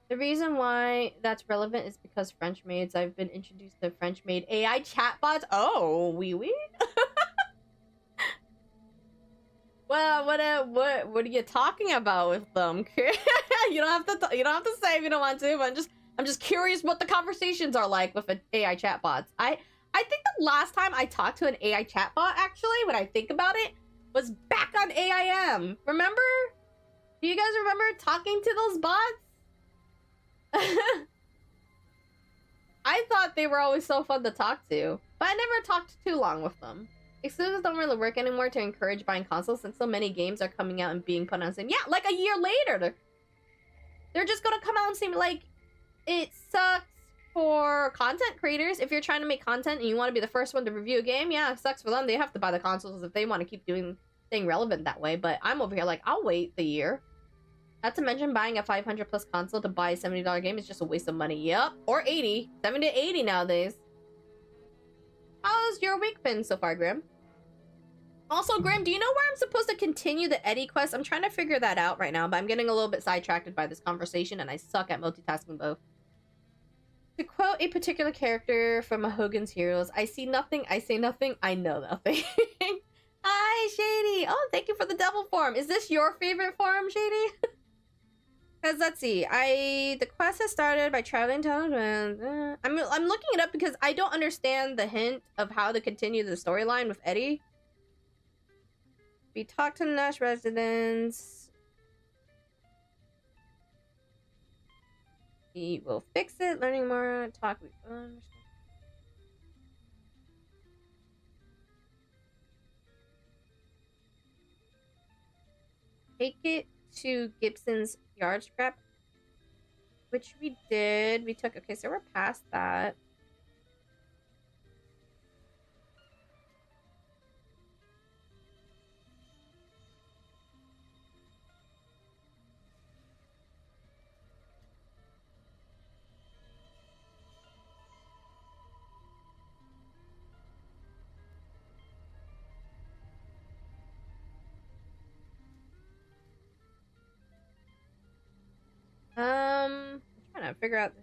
The reason why that's relevant is because French maids. I've been introduced to French maid AI chatbots. Oh, wee wee. Well, what are you talking about with them? You don't have to say if you don't want to. But I'm just curious what the conversations are like with AI chatbots. I think the last time I talked to an AI chatbot, actually, when I think about it, was back on AIM. Remember? Do you guys remember talking to those bots? I thought they were always so fun to talk to, but I never talked too long with them. Exclusives don't really work anymore to encourage buying consoles since so many games are coming out and being put on Steam. Yeah, like a year later. They're just gonna come out and seem like it sucks for content creators. If you're trying to make content and you want to be the first one to review a game, yeah, it sucks for them. They have to buy the consoles if they want to keep staying relevant that way. But I'm over here like, I'll wait the year. Not to mention buying a 500 plus console to buy a $70 game is just a waste of money. Yep, or 80, 70 to 80 nowadays. How's your week been so far, Grim? Also, Grim, do you know where I'm supposed to continue the Eddie quest? I'm trying to figure that out right now, but I'm getting a little bit sidetracked by this conversation, and I suck at multitasking both. To quote a particular character from Hogan's Heroes, I see nothing, I say nothing, I know nothing. Hi, Shady! Oh, thank you for the devil form. Is this your favorite form, Shady? Because, let's see, the quest has started by traveling to... I'm looking it up because I don't understand the hint of how to continue the storyline with Eddie. We talked to the Nash residents. He will fix it. Learning more. Talk. Take it to Gibson's yard scrap, which we did. We took. Okay, so we're past that. trying to figure out.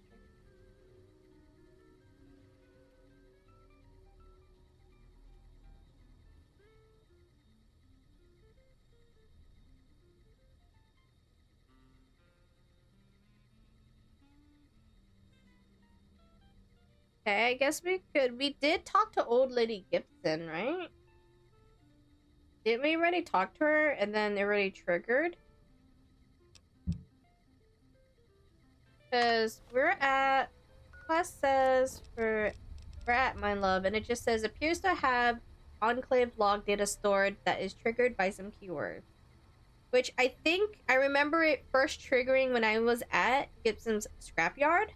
Okay, I guess we could. We did talk to old lady Gibson, right? Didn't we already talk to her and then it already triggered? Because quest says we're at my love, and it just says appears to have enclave log data stored that is triggered by some keyword. Which I think I remember it first triggering when I was at Gibson's scrapyard.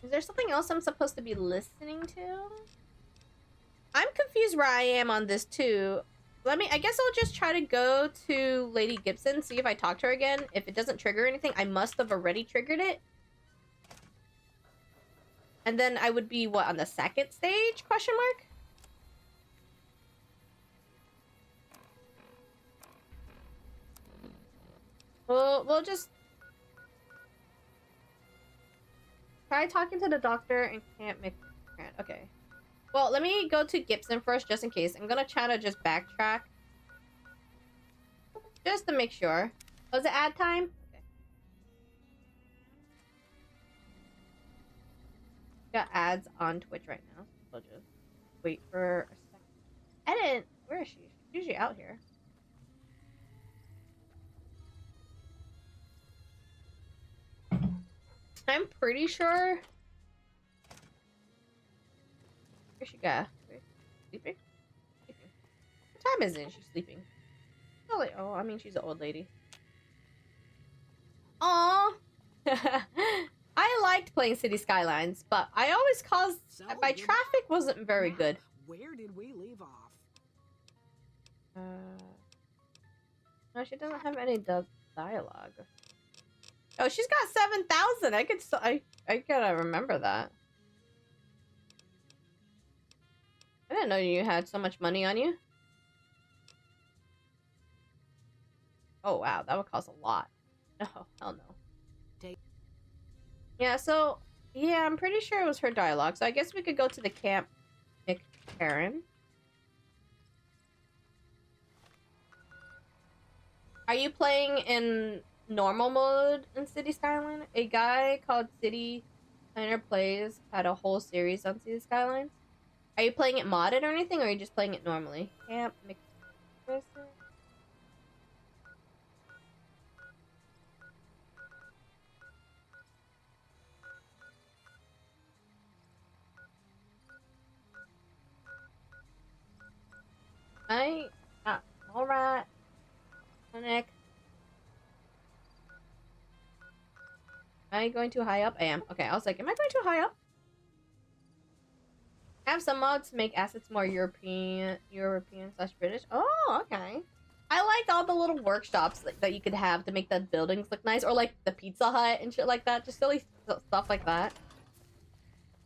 Is there something else I'm supposed to be listening to? I'm confused where I am on this too. I guess I'll just try to go to Lady Gibson, see if I talk to her again. If it doesn't trigger anything, I must have already triggered it. And then I would be, what, on the second stage? Question mark? We'll just try talking to the doctor and can't make... Okay. Well, let me go to Gibson first, just in case. I'm gonna try to just backtrack. Just to make sure. Was it ad time? Okay. Got ads on Twitch right now. So I'll just wait for a second. I didn't... Where is she? She's usually out here. I'm pretty sure... Where'd she go? Sleeping? Sleeping. What time is it? She's sleeping. Oh, I mean, she's an old lady. Aww. I liked playing City Skylines, but I always caused... my traffic wasn't very good. Where did we leave off? No, she doesn't have any dialogue. Oh, she's got 7,000. I gotta remember that. I didn't know you had so much money on you. Oh, wow. That would cost a lot. Oh, hell no. Yeah, so... Yeah, I'm pretty sure it was her dialogue. So I guess we could go to the camp, Nick Karen. Are you playing in normal mode in City Skyline? A guy called City Planner Plays had a whole series on City Skylines. Are you playing it modded or anything, or are you just playing it normally? Camp McPherson. Alright. Nick. Am I going too high up? I am. Okay, I was like, am I going too high up? I have some mods to make assets more European / British. Oh, okay. I liked all the little workshops that you could have to make the buildings look nice, or like the Pizza Hut and shit like that. Just silly stuff like that.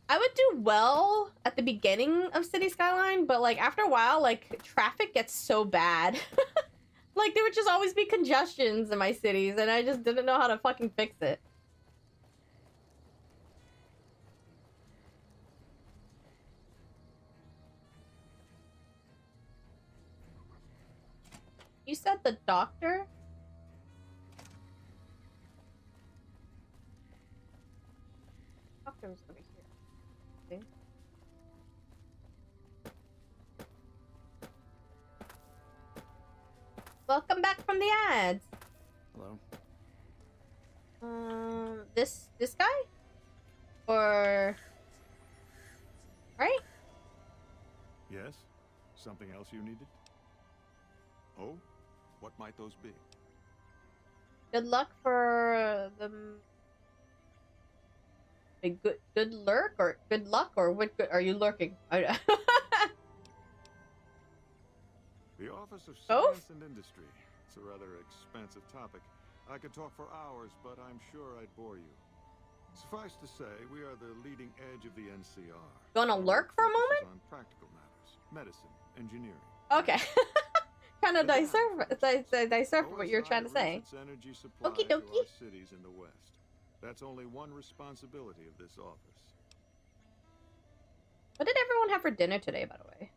I would do well at the beginning of City Skyline, but like after a while, like traffic gets so bad. Like there would just always be congestions in my cities, and I just didn't know how to fucking fix it. You said the doctor? Doctor was over here. Okay. Welcome back from the ads. Hello. This guy? Or... Right? Yes? Something else you needed? Oh? What might those be? Good luck for the A good lurk or good luck or what good are you lurking? The Office of Both? Science and Industry. It's a rather expansive topic. I could talk for hours, but I'm sure I'd bore you. Suffice to say, we are the leading edge of the NCR. Gonna lurk for a moment? On practical matters, medicine, engineering. Okay. Kind of The dissert what you're trying to say. Energy supply Okie to dokie. our cities in the West. That's only one responsibility of this office. What did everyone have for dinner today, by the way?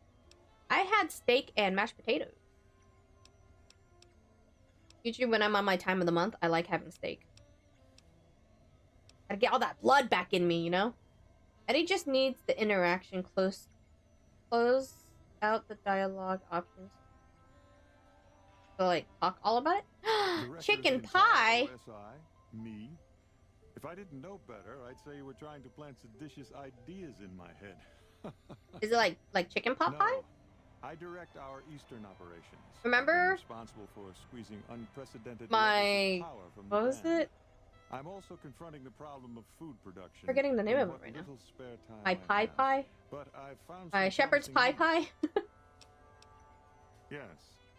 I had steak and mashed potatoes. Usually when I'm on my time of the month, I like having steak. Gotta get all that blood back in me, you know? Eddie just needs the interaction. Close out the dialogue options. So, like, talk all about it? Chicken pie? Me? If I didn't know better, I'd say you were trying to plant seditious ideas in my head. Is it like chicken pot pie? No. I direct our Eastern operations. Remember? I've been responsible for squeezing unprecedented My... levels of power from What the was land. it? I'm also confronting the problem of food production. Forgetting the name in of it what right now. little spare time My I pie have. pie? But I've found My some shepherd's pie promising pie? Yes,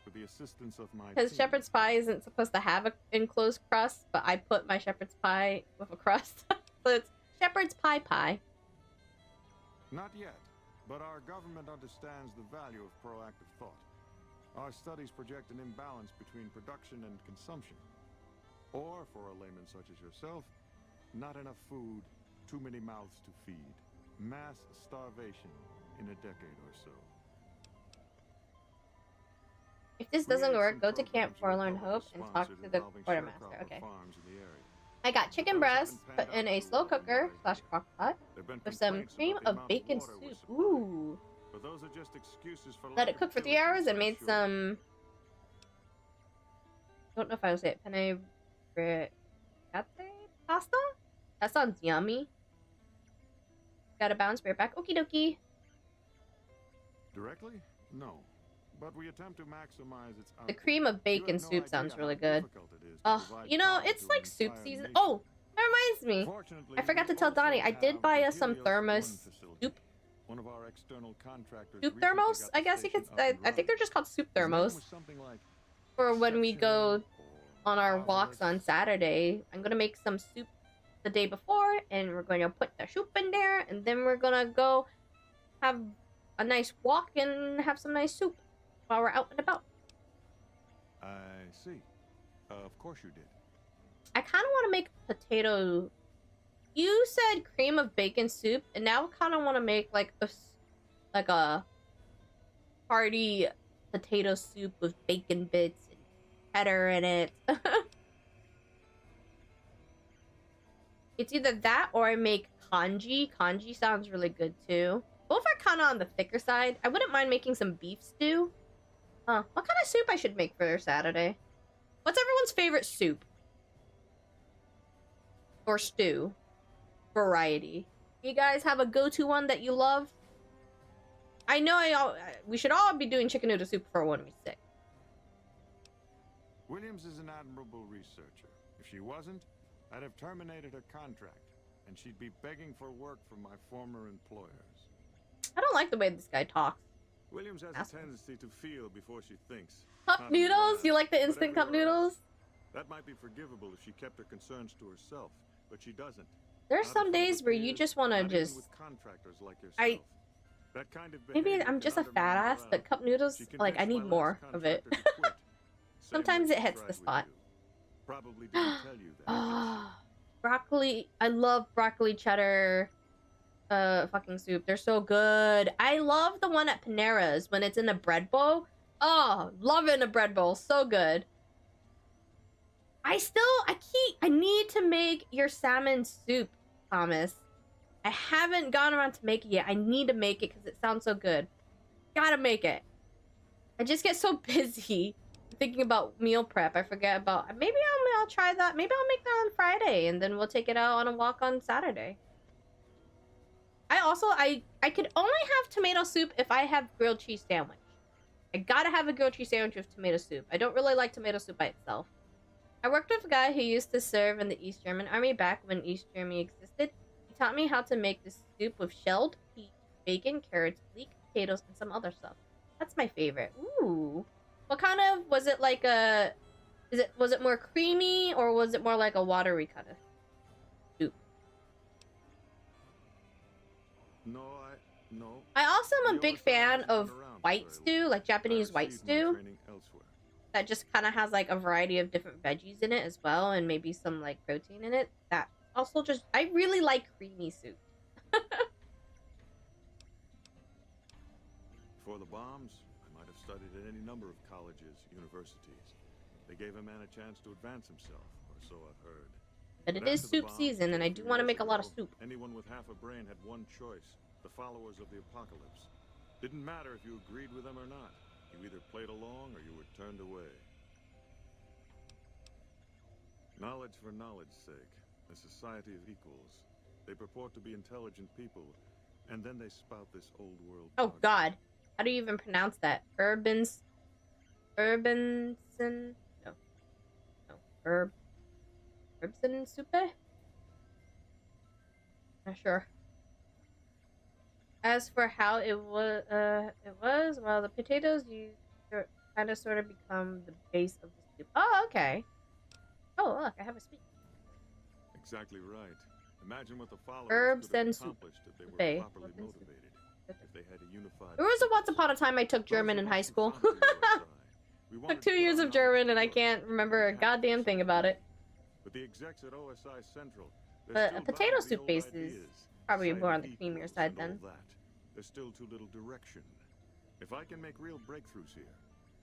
with the assistance of my Because team. shepherd's pie isn't supposed to have an enclosed crust, but I put my shepherd's pie with a crust. So it's shepherd's pie pie. Not yet, but our government understands the value of proactive thought. Our studies project an imbalance between production and consumption. Or, for a layman such as yourself, not enough food, too many mouths to feed. Mass starvation in a decade or so. If this doesn't work, go to Camp Forlorn Hope and talk to the quartermaster. Okay. I got chicken breast put in a slow cooker / crock pot with some cream of bacon soup. Ooh. But those are just excuses for Let it cook for 3 hours and made some... don't know if I would say it. Penne ricotta pasta? That sounds yummy. Got a bounce spirit back. Okie dokie. Directly? No. But we attempt to maximize its The output. cream of bacon soup sounds really good. Oh, you know, it's like soup season. Oh, that reminds me. I forgot to tell Donnie, I did buy us some thermos soup. One of our external contractors Soup recently thermos? got I the guess you could. station up and I think they're just called soup running. His name thermos. was something like For when we go exceptional on our or walks on marvelous. Saturday. I'm gonna make some soup the day before, and we're going to put the soup in there, and then we're gonna go have a nice walk and have some nice soup while we're out and about. I see. Of course you did. I kind of want to make potato. You said cream of bacon soup, and now I kind of want to make like a hearty potato soup with bacon bits and cheddar in it. It's either that or I make congee. Congee sounds really good too. Both are kind of on the thicker side. I wouldn't mind making some beef stew. What kind of soup I should make for Saturday? What's everyone's favorite soup? Or stew? Variety. You guys have a go-to one that you love? I know we should all be doing chicken noodle soup for when we're sick. Williams is an admirable researcher. If she wasn't, I'd have terminated her contract, and she'd be begging for work from my former employers. I don't like the way this guy talks. Williams has Asshole. a tendency to feel before she thinks. Cup Not only noodles? that, You like the but instant cup everywhere else. noodles? That might be forgivable if she kept her concerns to herself, but she doesn't. There's Not some in front of days her where you peers, just want to not even just... with contractors like yourself. That kind of Maybe behavior I'm can just a undermine fat ass, morale. but cup noodles, She like, I convinced need my more last of it. contractor to quit. Same Sometimes way it she hits tried the with spot. you. Probably didn't tell you that. Ah, broccoli. I love broccoli cheddar fucking soup. They're so good. I love the one at Panera's when it's in a bread bowl. Oh, love it in a bread bowl. So good. I need to make your salmon soup, Thomas. I haven't gone around to make it yet. I need to make it because it sounds so good. Gotta make it. I just get so busy thinking about meal prep. I forget about... Maybe I'll try that. Maybe I'll make that on Friday, and then we'll take it out on a walk on Saturday. I could only have tomato soup if I have grilled cheese sandwich. I gotta have a grilled cheese sandwich with tomato soup. I don't really like tomato soup by itself. I worked with a guy who used to serve in the East German army back when East Germany existed. He taught me how to make this soup with shelled peas, bacon, carrots, leek potatoes, and some other stuff. That's my favorite. Ooh. What kind of was it like a was it more creamy or was it more like a watery kind of soup? No. I also am a The big OSI fan hasn't of been around white for very stew, long. like I Japanese white received my stew. training elsewhere. That just kind of has like a variety of different veggies in it as well, and maybe some like protein in it. That also just I really like creamy soup. Before the bombs, I might have studied at any number of colleges, universities. They gave a man a chance to advance himself, or so I've heard. But it After is the soup bombs, season, and I 2 or do 3 want to years make a lot of ago, soup. Anyone with half a brain had one choice: the followers of the apocalypse. Didn't matter if you agreed with them or not. You either played along or you were turned away. Knowledge for knowledge's sake. A society of equals. They purport to be intelligent people, and then they spout this old world. Oh dogma. God, how do you even pronounce that? Urbanson? No, Urbson soupe? Not sure. As for how it was, well, the potatoes kind of sort of become the base of the soup. Oh, okay. Oh, look, I have a speech. Exactly right. Imagine what the followers Herbs could have and soup. accomplished if they were Soupe. properly Herbs and soup. motivated. If they had a unified. There was a once upon a time I took German in high school. Took 2 years of German and I can't remember a goddamn thing about it. But the execs at OSI Central, But a potato soup base is probably more on the creamier side then. There's still too little direction. If I can make real breakthroughs here,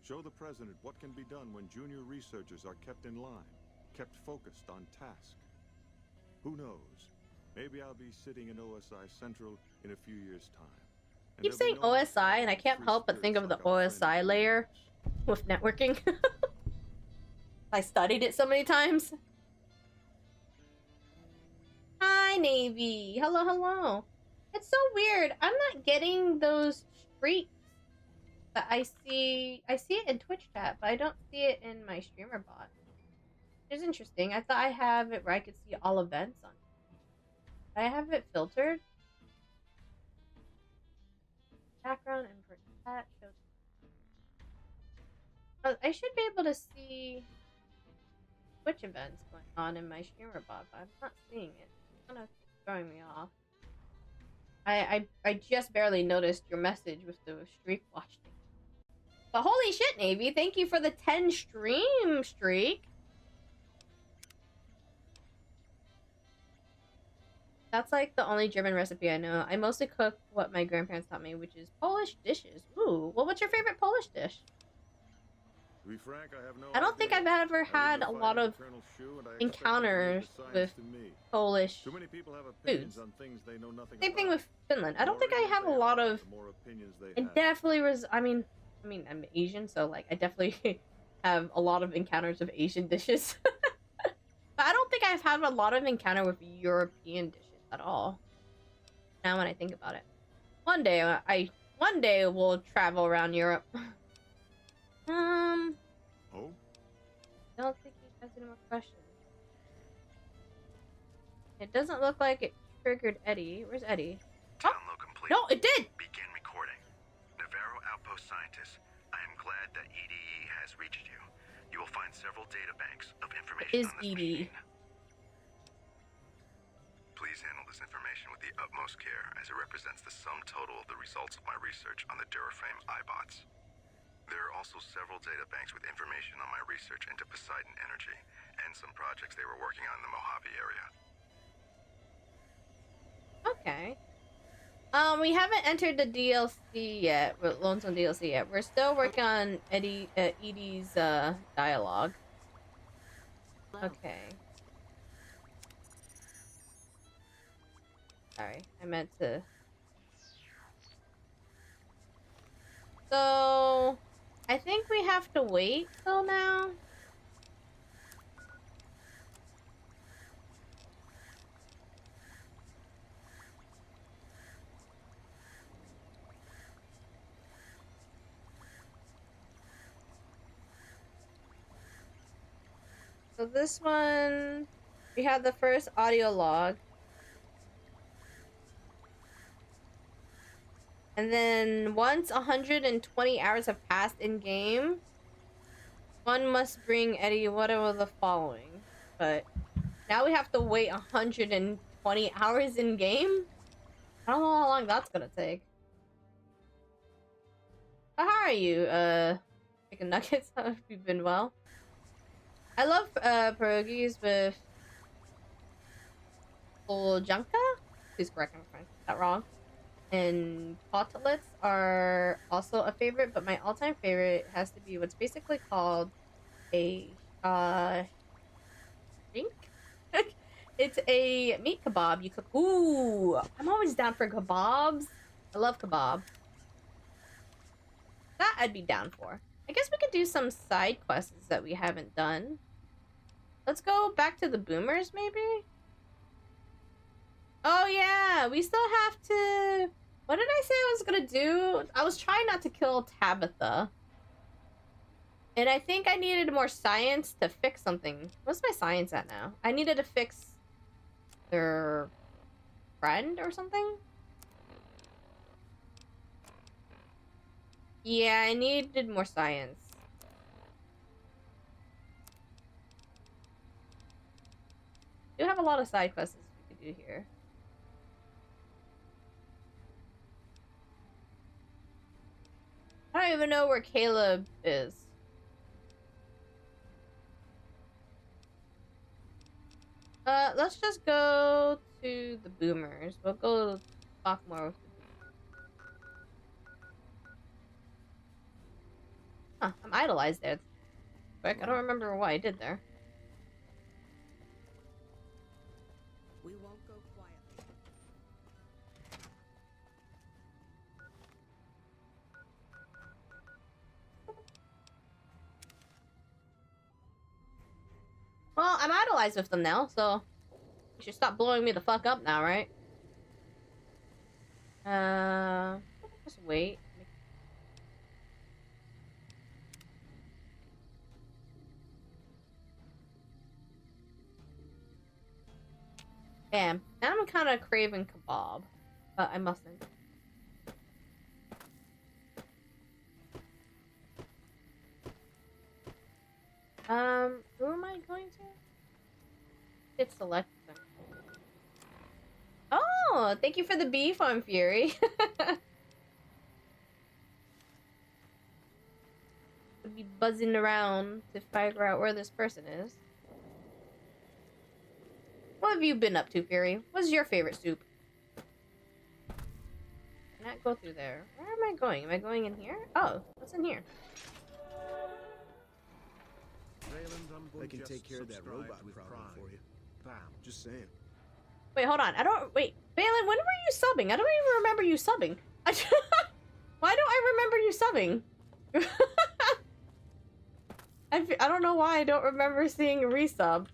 show the president what can be done when junior researchers are kept in line, kept focused on task. Who knows? Maybe I'll be sitting in OSI Central in a few years' time. And Keep there'll saying be no more OSI and I free can't help but think spirits of the like our OSI friend layer with networking. I studied it so many times. Hi, Navy. Hello, hello. It's so weird. I'm not getting those streaks that I see. I see it in Twitch chat, but I don't see it in my streamer bot. It's interesting. I thought I have it where I could see all events on it. I have it filtered. Background and for chat shows. I should be able to see Twitch events going on in my streamer bot, but I'm not seeing it. It's kind of throwing me off. I just barely noticed your message with the streak watch thing. But holy shit, Navy, thank you for the 10 stream streak. That's like the only German recipe I know. I mostly cook what my grandparents taught me, which is Polish dishes. Ooh, well, what's your favorite Polish dish? To be frank, I have no I don't think idea. I've ever I lived had the a fight lot under of Colonel Shu, and I expect them to leave encounters the science with to me. Polish Too many people have opinions foods. on things they know nothing Same about. thing with Finland. I The don't more think I ignorant have a they lot are, of. the more opinions they It have. definitely was. I mean, I'm Asian, so like I definitely have a lot of encounters of Asian dishes. But I don't think I've had a lot of encounter with European dishes at all. Now when I think about it, one day we'll travel around Europe. Oh? I don't think he has any more questions. It doesn't look like it triggered Eddie. Where's Eddie? Download complete. No, it did! Begin recording. Navarro Outpost scientists, I am glad that EDE has reached you. You will find several data banks of information Is on this EDE. machine. Please handle this information with the utmost care, as it represents the sum total of the results of my research on the Duraframe iBots. There are also several data banks with information on my research into Poseidon Energy and some projects they were working on in the Mojave area. Okay. We haven't entered the DLC yet, Lonesome DLC yet. We're still working on Edie's dialogue. Okay. Sorry, I meant to. So, I think we have to wait till now. So this one, we have the first audio log. And then once 120 hours have passed in game, one must bring Eddie whatever the following. But now we have to wait 120 hours in game? I don't know how long that's gonna take. How are you, chicken nuggets? How have you been well? I love pierogies with Oljanka. Please correct me if I got that wrong. And kotlets are also a favorite, but my all-time favorite has to be what's basically called a shrink. It's a meat kebab you cook. Ooh, I'm always down for kebabs. I love kebab. That I'd be down for. I guess we could do some side quests that we haven't done. Let's go back to the boomers, maybe? Oh, yeah. We still have to... What did I say I was gonna do? I was trying not to kill Tabitha. And I think I needed more science to fix something. What's my science at now? I needed to fix their friend or something? Yeah, I needed more science. We do have a lot of side quests we could do here. I don't even know where Caleb is. Let's just go to the boomers. We'll go talk more with the boomers. Huh, I'm idolized there. Quick, I don't remember what I did there. We won't go quietly. Well, I'm idolized with them now, so you should stop blowing me the fuck up now, right? Just wait. Bam. Now I'm kind of craving kebab, but I mustn't. Who am I going to? Hit select them. Oh, thank you for the beef on Fury. I'll be buzzing around to figure out where this person is. What have you been up to, Fury? What's your favorite soup? Can I go through there? Where am I going? Am I going in here? Oh, what's in here? I can take care of that robot problem for you. Bam. Just saying. Wait, hold on. Wait. Balin, when were you subbing? I don't even remember you subbing. Why don't I remember you subbing? I don't know why I don't remember seeing a resub.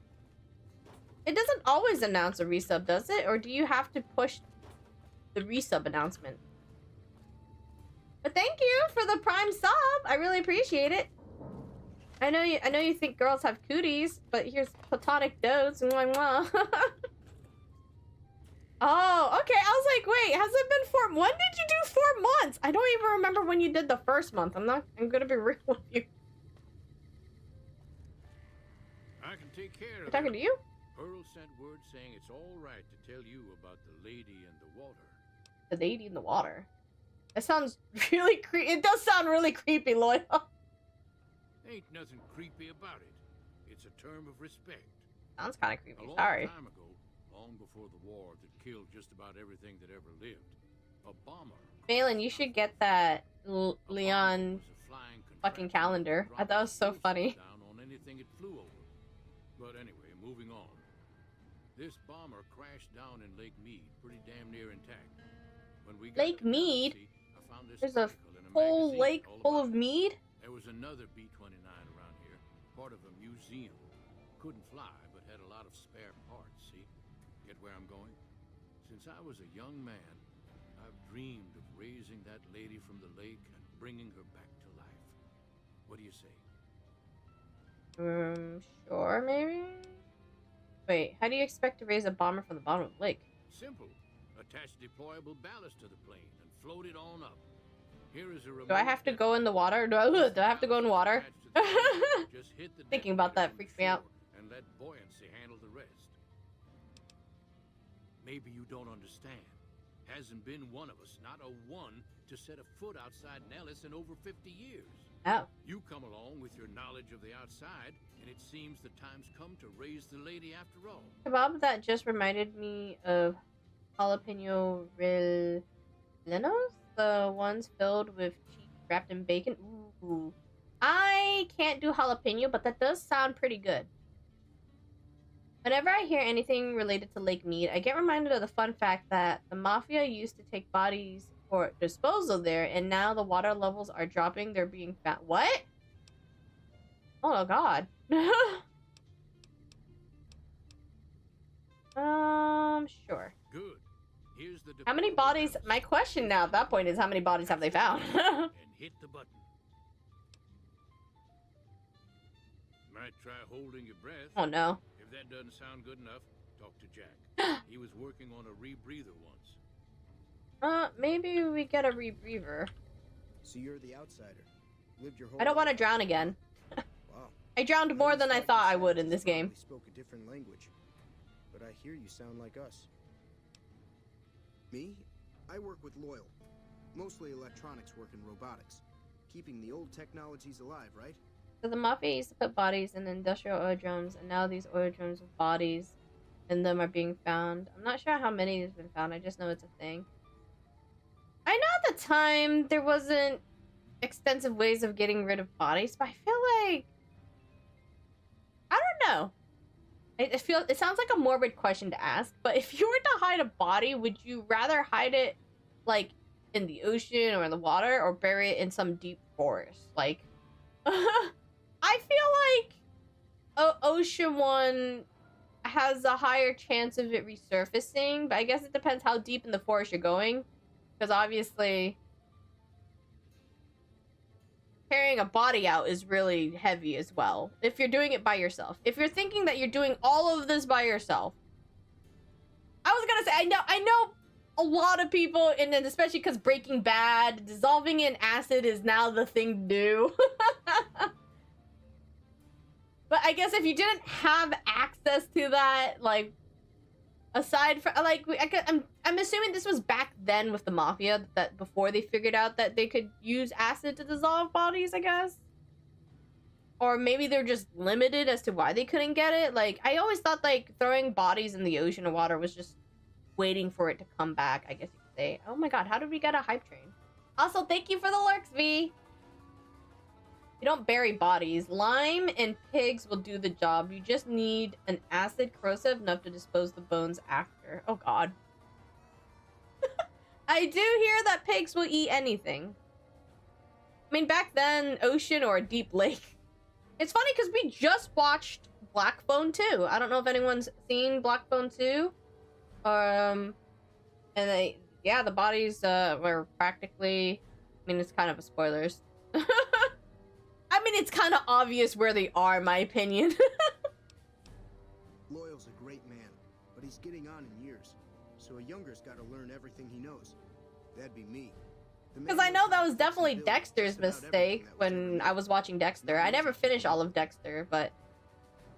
It doesn't always announce a resub, does it? Or do you have to push the resub announcement? But thank you for the Prime sub. I really appreciate it. I know you think girls have cooties, but here's platonic dotes. Mwah, mwah. Oh, okay. I was like, wait, has it been 4? When did you do 4 months? I don't even remember when you did the first month. I'm gonna be real with you. I can take care I'm of talking it. to you? Earl sent word saying it's all right to tell you about the lady in the water. The lady in the water. That sounds really creepy. It does sound really creepy, Loyal. Ain't nothing creepy about it. It's a term of respect. Sounds kind of creepy. A long Sorry. time ago, long before the war that killed just about everything that ever lived, a bomber. Balin, you should get that A Leon bomber was a flying fucking contraption calendar. I thought that was so dropped funny. explosives down on anything it flew over. But anyway, moving on. This bomber crashed down in Lake Mead, pretty damn near intact. When we got Lake to Mead? Tennessee, I found this There's a article in whole magazine lake all full about of it. mead? There was another B-29 around here, part of a museum. Couldn't fly, but had a lot of spare parts, see? Get where I'm going? Since I was a young man, I've dreamed of raising that lady from the lake and bringing her back to life. What do you say? Sure, maybe? Wait, how do you expect to raise a bomber from the bottom of the lake? Simple. Attach deployable ballast to the plane and float it on up. Here is a remote. Do I have to go in the water? Do I have to go in water? Just hit the Thinking about that detonator freaks from me out. shore and let buoyancy handle the rest. Maybe you don't understand. Hasn't been one of us, not a one, to set a foot outside Nellis in over 50 years. Oh. You come along with your knowledge of the outside, and it seems the time's come to raise the lady after all. Kebab that just reminded me of jalapeno rellenos, the ones filled with cheese wrapped in bacon. Ooh. I can't do jalapeno, but that does sound pretty good. Whenever I hear anything related to Lake Mead, I get reminded of the fun fact that the mafia used to take bodies for disposal there, and now the water levels are dropping. They're being found. What? Oh god. Sure. Good. Here's the How many bodies? My question now at that point is, how many bodies have they found? And hit the button. Might try holding your breath. Oh no. If that doesn't sound good enough, talk to Jack. He was working on a rebreather once. Maybe we get a rebreather. So you're the outsider. Lived your whole I don't want to life. drown again. Wow. I drowned more than I thought I would in this game. We spoke a different language, but I hear you sound like us. Me? I work with Loyal. Mostly electronics work in robotics. Keeping the old technologies alive, right? So the mafia used to put bodies in industrial oil drums, and now these oil drums with bodies in them are being found. I'm not sure how many has been found. I just know it's a thing. I know at the time there wasn't extensive ways of getting rid of bodies, but I feel like, I don't know. It sounds like a morbid question to ask, but if you were to hide a body, would you rather hide it like in the ocean or in the water, or bury it in some deep forest? Like, I feel like ocean one has a higher chance of it resurfacing, but I guess it depends how deep in the forest you're going, because obviously carrying a body out is really heavy as well if you're doing it by yourself. If you're thinking that you're doing all of this by yourself, I was gonna say, I know a lot of people, and then especially because Breaking Bad, dissolving in acid is now the thing to do. But I guess if you didn't have access to that, like, aside from, like, I'm assuming this was back then with the mafia, that before they figured out that they could use acid to dissolve bodies, I guess. Or maybe they're just limited as to why they couldn't get it. Like, I always thought, like, throwing bodies in the ocean or water was just waiting for it to come back, I guess you could say. Oh my god, how did we get a hype train? Also, thank you for the lurks, V! You don't bury bodies. Lime and pigs will do the job. You just need an acid corrosive enough to dispose the bones after. Oh god. I do hear that pigs will eat anything. I mean, back then, ocean or a deep lake. It's funny because we just watched Black Phone 2. I don't know if anyone's seen Black Phone 2. And yeah, the bodies were practically, I mean, it's kind of a spoilers. I mean, it's kind of obvious where they are, in my opinion. Loyal's a great man, but he's getting on in years. So a younger's got to learn everything he knows. That'd be me. Because I know that was definitely Dexter's mistake when I was watching Dexter. I never finished all of Dexter, but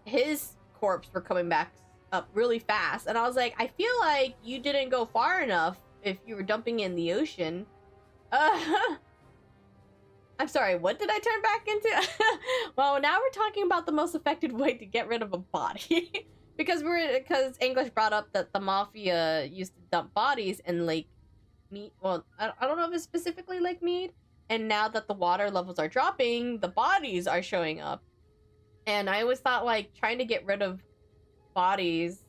his corpse were coming back up really fast. And I was like, I feel like you didn't go far enough if you were dumping in the ocean. I'm sorry, what did I turn back into? Well, now we're talking about the most effective way to get rid of a body. because English brought up that the mafia used to dump bodies in Lake Mead. Well, I don't know if it's specifically Lake Mead. And now that the water levels are dropping, the bodies are showing up. And I always thought, like, trying to get rid of bodies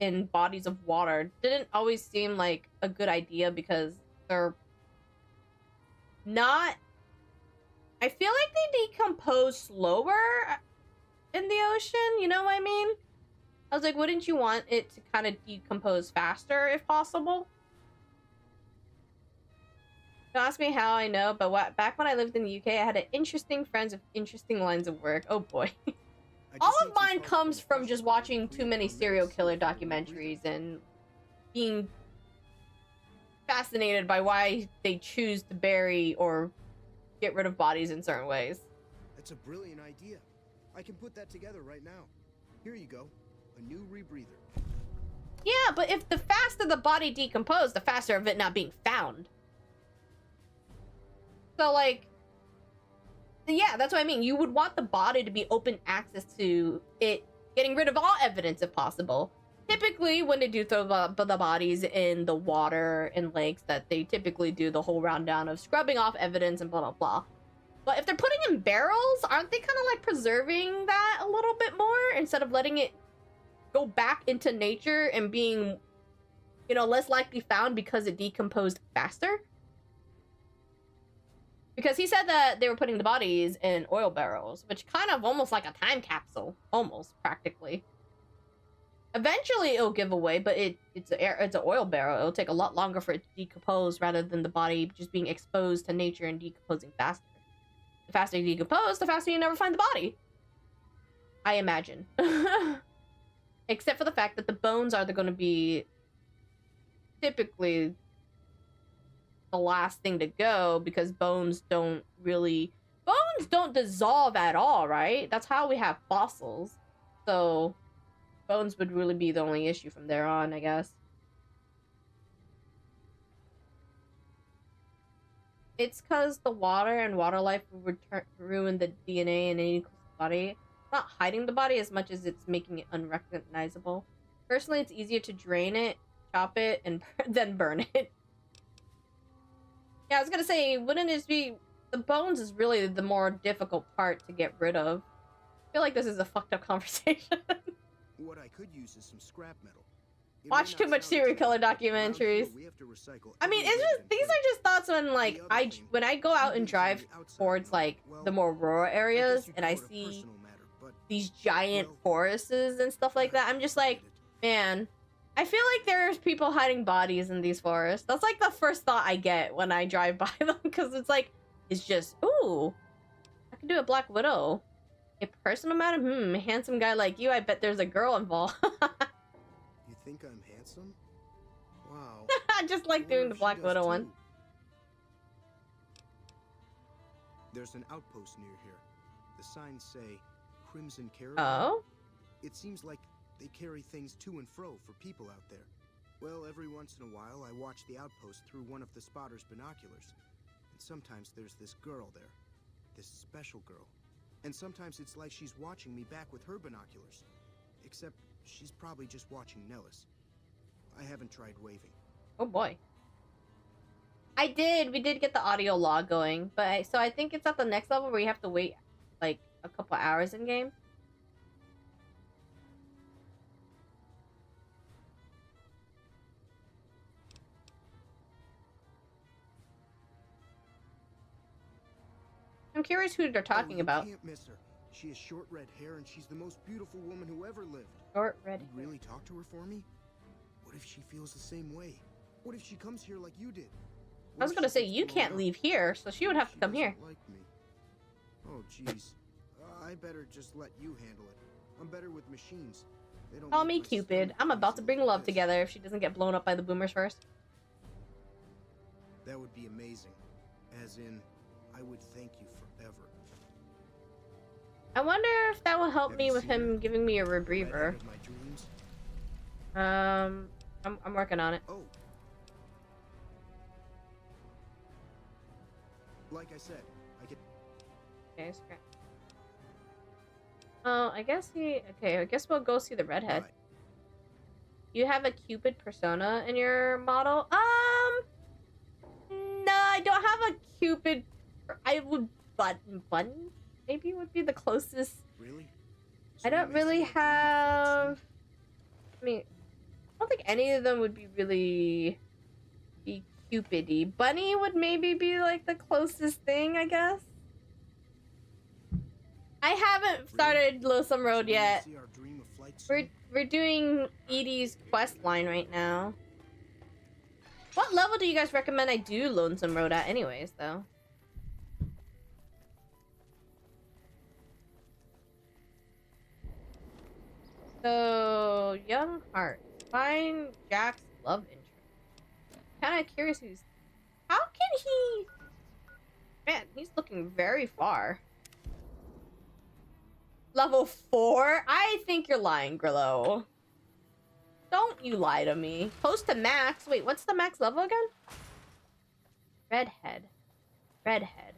in bodies of water didn't always seem like a good idea because they're not... I feel like they decompose slower in the ocean, you know what I mean? I was like, wouldn't you want it to kind of decompose faster if possible? Don't ask me how I know, but back when I lived in the UK, I had interesting friends with interesting lines of work. Oh boy. All of mine comes from just watching too many serial killer documentaries and being fascinated by why they choose to bury or get rid of bodies in certain ways. That's a brilliant idea. I can put that together right now. Here you go. A new rebreather. Yeah, but if the faster the body decomposed, the faster of it not being found. So, like, yeah, that's what I mean. You would want the body to be open access to it, getting rid of all evidence if possible. Typically, when they do throw the bodies in the water and lakes, that they typically do the whole rundown of scrubbing off evidence and blah, blah, blah. But if they're putting in barrels, aren't they kind of like preserving that a little bit more instead of letting it go back into nature and being, you know, less likely found because it decomposed faster? Because he said that they were putting the bodies in oil barrels, which kind of almost like a time capsule, almost practically. Eventually it'll give away, but it's an oil barrel. It'll take a lot longer for it to decompose rather than the body just being exposed to nature and decomposing faster. The faster you decompose, the faster you never find the body. I imagine. Except for the fact that the bones are going to be typically the last thing to go, because bones don't dissolve at all, right? That's how we have fossils. So bones would really be the only issue from there on, I guess. It's because the water and water life will ruin the DNA in any body. It's not hiding the body as much as it's making it unrecognizable. Personally, it's easier to drain it, chop it, and then burn it. Yeah, I was gonna say, wouldn't it be... The bones is really the more difficult part to get rid of. I feel like this is a fucked up conversation. What I could use is some scrap metal. Watch too much serial killer documentaries. I mean, it's just, these are just thoughts when, like, when I go out and drive towards, like, the more rural areas and I see these giant forests and stuff like that, I'm just like, man, I feel like there's people hiding bodies in these forests. That's like the first thought I get when I drive by them, because it's like, it's just, ooh, I can do a Black Widow. A personal matter? Handsome guy like you, I bet there's a girl involved. You think I'm handsome? Wow. I just like doing the Black Widow one. There's an outpost near here. The signs say Crimson Caravan. Oh? It seems like they carry things to and fro for people out there. Well, every once in a while I watch the outpost through one of the spotter's binoculars. And sometimes there's this girl there. This special girl. And sometimes it's like she's watching me back with her binoculars. Except she's probably just watching Nellis. I haven't tried waving. Oh boy. We did get the audio log going, but so I think it's at the next level where you have to wait like a couple hours in game. I'm curious who they're talking about. You can't miss her. She has short red hair and she's the most beautiful woman who ever lived. Short red hair. You really talk to her for me? What if she feels the same way? What if she comes here like you did? I was gonna say, you can't leave here, so she would have to come here. Like me. Oh, jeez. I better just let you handle it. I'm better with machines. They don't Call make me my Cupid. stomach I'm about to crazy bring like love this. together if she doesn't get blown up by the boomers first. That would be amazing. As in, I would thank you forever. I wonder if that will help Have me you with seen her? him giving me a Right rebreather. out of my dreams? I'm working on it. Oh. Like I said, I get... Okay, scrap. Oh, I guess I guess we'll go see the redhead. Right. You have a Cupid persona in your model? No, I don't have a Cupid. I would button maybe would be the closest. Really? I don't really have. I mean, I don't think any of them would be really be Cupid-y. Bunny would maybe be like the closest thing, I guess. I haven't started Lonesome Road yet. We're doing Edie's quest line right now. What level do you guys recommend I do Lonesome Road at anyways, though? So, young heart. Find Jack's love interest. kind of curious who's... How can he... Man, he's looking very far. Level 4? I think you're lying, Grillo. Don't you lie to me. Close to max. Wait, what's the max level again? Redhead. Redhead.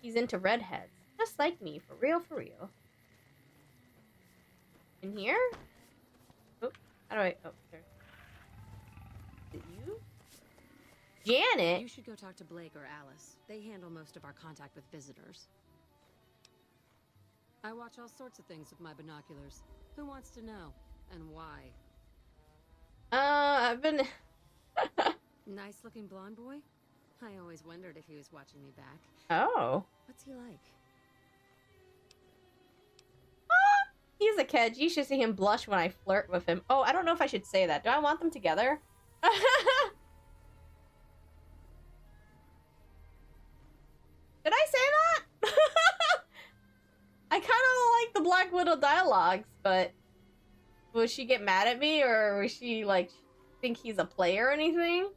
He's into redheads. Just like me, for real, for real. In here? Oh, how do I... Oh, there. Is it you? Janet? You should go talk to Blake or Alice. They handle most of our contact with visitors. I watch all sorts of things with my binoculars. Who wants to know? And why? I've been... Nice-looking blonde boy? I always wondered if he was watching me back. Oh. What's he like? He's a kid. You should see him blush when I flirt with him. Oh, I don't know if I should say that. Do I want them together? Did I say that? I kind of like the Black Widow dialogues, but will she get mad at me, or will she, like, think he's a player or anything?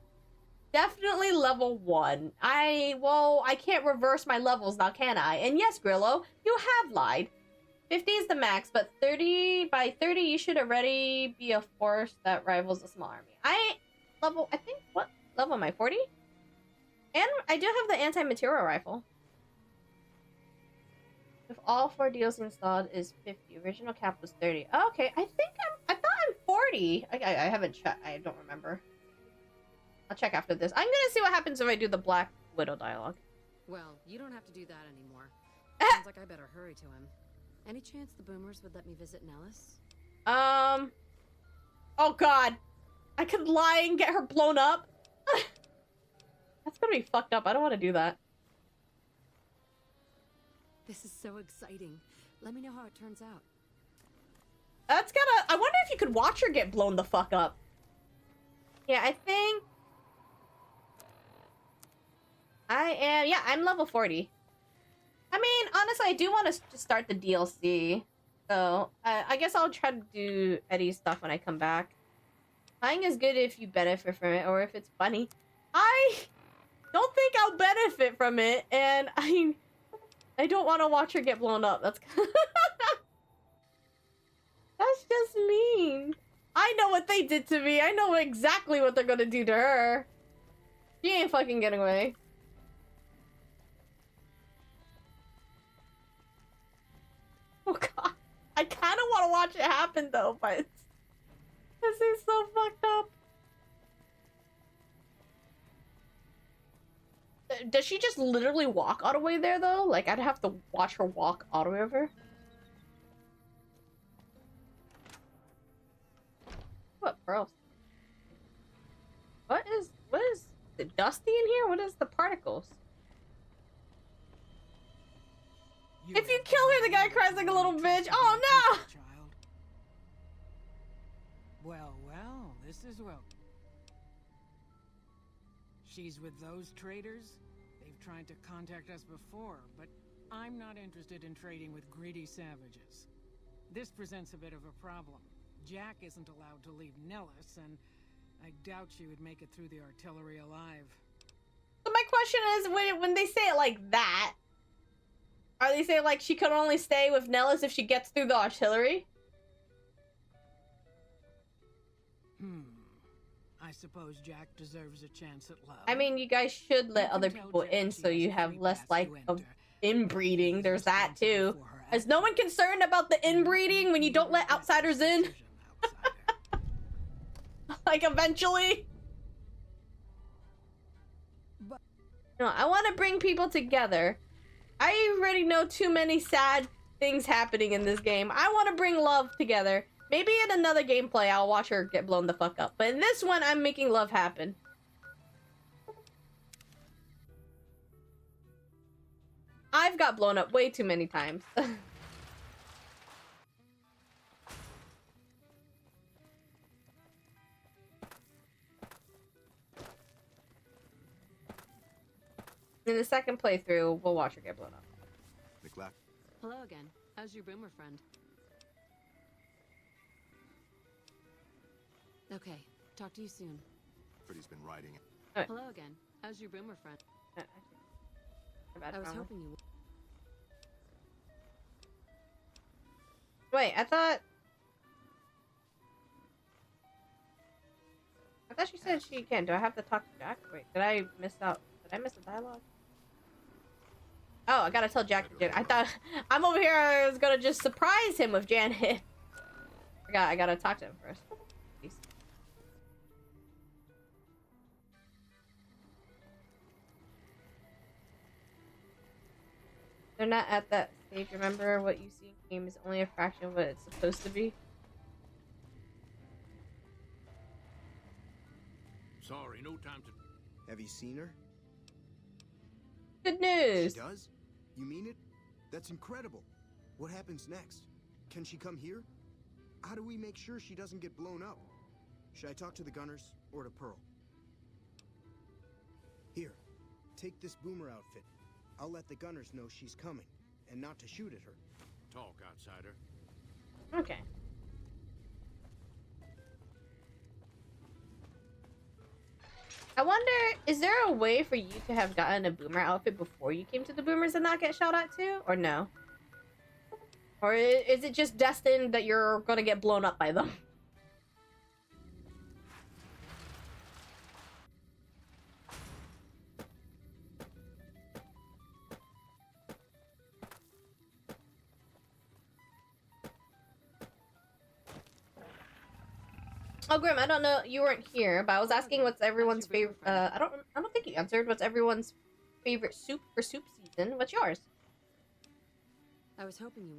Definitely level 1. I can't reverse my levels now, can I? And yes, Grillo, you have lied. 50 is the max, but 30, by 30, you should already be a force that rivals a small army. I think, what level am I, 40? And I do have the anti-material rifle. If all 4 deals installed is 50, original cap was 30. Oh, okay, I thought I'm 40. I haven't checked, I don't remember. I'll check after this. I'm gonna see what happens if I do the Black Widow dialogue. Well, you don't have to do that anymore. Sounds like I better hurry to him. Any chance the boomers would let me visit Nellis? Oh god. I could lie and get her blown up. That's gonna be fucked up. I don't want to do that. This is so exciting. Let me know how it turns out. That's gotta... I wonder if you could watch her get blown the fuck up. Yeah, I think... I'm level 40. I mean, honestly, I do want to start the DLC. So, I guess I'll try to do Eddie's stuff when I come back. Playing is good if you benefit from it, or if it's funny. I don't think I'll benefit from it, and I don't want to watch her get blown up. That's that's just mean. I know what they did to me. I know exactly what they're gonna do to her. She ain't fucking getting away. Oh god. I kind of want to watch it happen though, but this is so fucked up. Does she just literally walk all the way there though? Like, I'd have to watch her walk all the way over. What pearls? What is it dusty in here? What is the particles? If you kill her, the guy cries like a little bitch. Oh no! Child. Well, this is welcome. She's with those traders? They've tried to contact us before, but I'm not interested in trading with greedy savages. This presents a bit of a problem. Jack isn't allowed to leave Nellis, and I doubt she would make it through the artillery alive. So my question is, when they say it like that, are they saying like she could only stay with Nellis if she gets through the artillery? I suppose Jack deserves a chance at love. I mean, you guys should let other people in so you have less like of inbreeding. There's that too. Is no one concerned about the inbreeding when you don't let outsiders in? Like eventually? No, I want to bring people together. I already know too many sad things happening in this game. I want to bring love together. Maybe in another gameplay, I'll watch her get blown the fuck up. But in this one, I'm making love happen. I've got blown up way too many times. In the second playthrough, we'll watch her get blown up. McLaughlin. Hello again. How's your boomer friend? Okay, talk to you soon. McLafferty's been riding it. Hello again. How's your boomer friend? I was hoping you would. Wait, I thought she said she can. Do I have to talk to Jack? Wait, did I miss out? Did I miss a dialogue? Oh, I gotta tell Jack. I thought I'm over here. I was gonna just surprise him with Janet. I gotta talk to him first. Please. They're not at that stage. Remember, what you see in game is only a fraction of what it's supposed to be. Sorry, no time to... Have you seen her? Good news. She does? You mean it? That's incredible. What happens next? Can she come here? How do we make sure she doesn't get blown up? Should I talk to the gunners or to Pearl? Here, take this boomer outfit. I'll let the gunners know she's coming, and not to shoot at her. Talk, outsider. Okay. I wonder, is there a way for you to have gotten a boomer outfit before you came to the boomers and not get shot at too? Or no? Or is it just destined that you're gonna get blown up by them? Oh, Grim, I don't know, you weren't here, but I was asking what's everyone's favorite, I don't think you answered. What's everyone's favorite soup for soup season? What's yours? I was hoping you...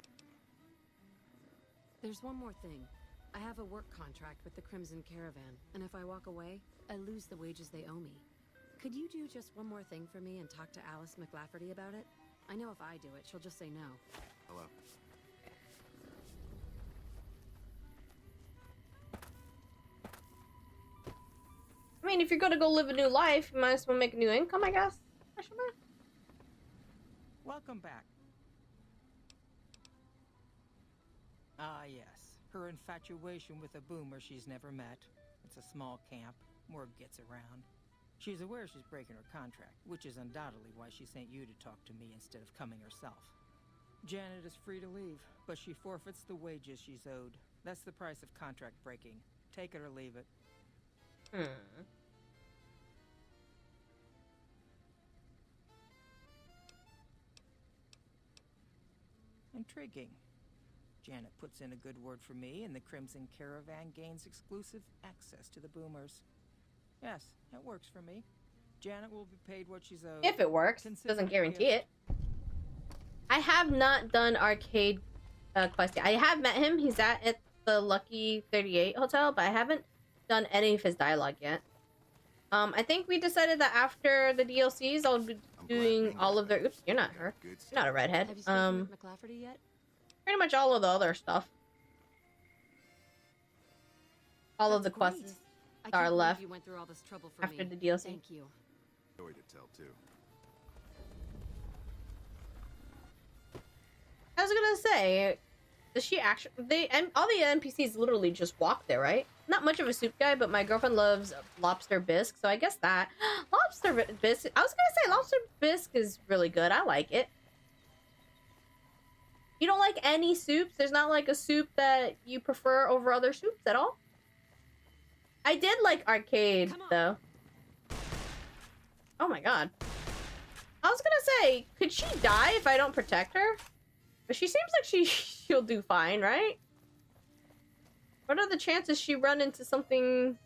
There's one more thing. I have a work contract with the Crimson Caravan, and if I walk away, I lose the wages they owe me. Could you do just one more thing for me and talk to Alice McLafferty about it? I know if I do it, she'll just say no. Hello. I mean, if you're gonna go live a new life, you might as well make a new income, I guess. Welcome back. Ah, yes. Her infatuation with a boomer she's never met. It's a small camp. Word gets around. She's aware she's breaking her contract, which is undoubtedly why she sent you to talk to me instead of coming herself. Janet is free to leave, but she forfeits the wages she's owed. That's the price of contract breaking. Take it or leave it. Intriguing. Janet puts in a good word for me, and the Crimson Caravan gains exclusive access to the boomers. Yes, it works for me. Janet will be paid what she's owed. If it works, doesn't guarantee it. I have not done Arcade quest yet. I have met him. He's at the Lucky 38 hotel, but I haven't done any of his dialogue yet. I think we decided that after the DLCs, I'll be doing all of their... Oops, you're not her. You're not a redhead. Have you spoken with McLafferty yet? Pretty much all of the other stuff. All of the quests are left you went through all this trouble for after me. the DLC. Thank you. Story to tell too. I was gonna say, does she actually? All the NPCs literally just walk there, right? Not much of a soup guy, but my girlfriend loves lobster bisque, so I guess that lobster bisque. I was gonna say lobster bisque is really good. I like it. You don't like any soups? There's not like a soup that you prefer over other soups at all? I did like Arcade though. Oh my god. I was gonna say, could she die if I don't protect her? But she seems like she'll do fine, right? What are the chances she run into something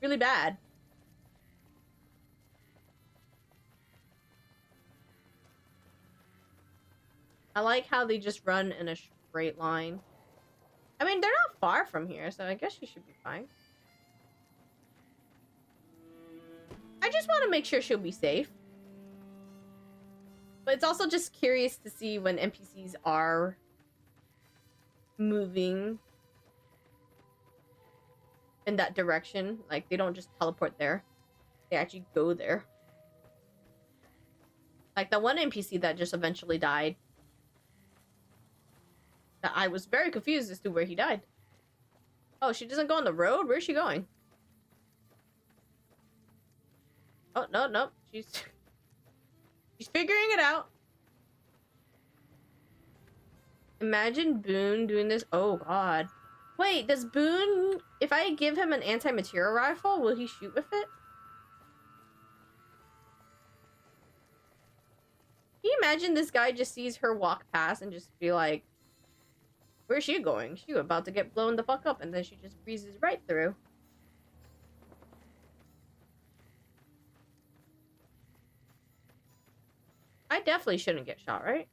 really bad? I like how they just run in a straight line. I mean, they're not far from here, so I guess she should be fine. I just want to make sure she'll be safe. But it's also just curious to see when NPCs are moving in that direction. Like, they don't just teleport there. They actually go there. Like, the one NPC that just eventually died. I was very confused as to where he died. Oh, she doesn't go on the road? Where's she going? Oh, no, no. She's figuring it out. Imagine Boone doing this. Oh, God. Wait, does Boone... If I give him an anti-material rifle, will he shoot with it? Can you imagine this guy just sees her walk past and just be like, where's she going? She about to get blown the fuck up, and then she just breezes right through. I definitely shouldn't get shot, right?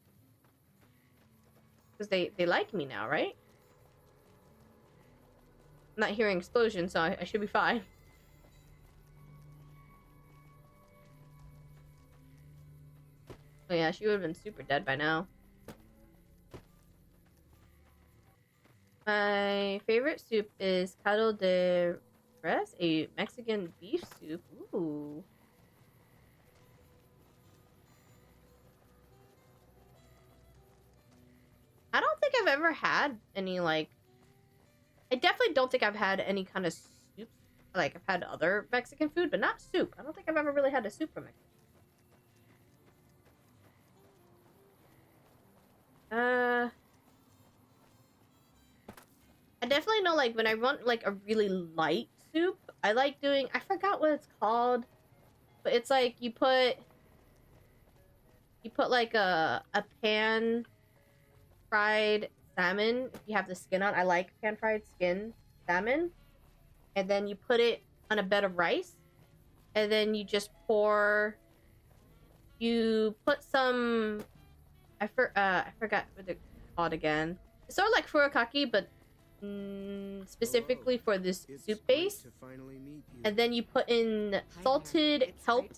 Because they like me now, right? I'm not hearing explosions, so I should be fine. Oh yeah, she would have been super dead by now. My favorite soup is caldo de res, a Mexican beef soup. Ooh. I don't think I've ever had any, like... I definitely don't think I've had any kind of soup. Like, I've had other Mexican food, but not soup. I don't think I've ever really had a soup from Mexico. I definitely know, like, when I want, like, a really light soup, I like doing... I forgot what it's called. But it's like, you put, like, a pan... fried salmon. If you have the skin on, I like pan fried skin salmon, and then you put it on a bed of rice, and then you just put some I forgot what they're called again. It's sort of like furikake, but specifically for this soup base, and then you put in salted kelp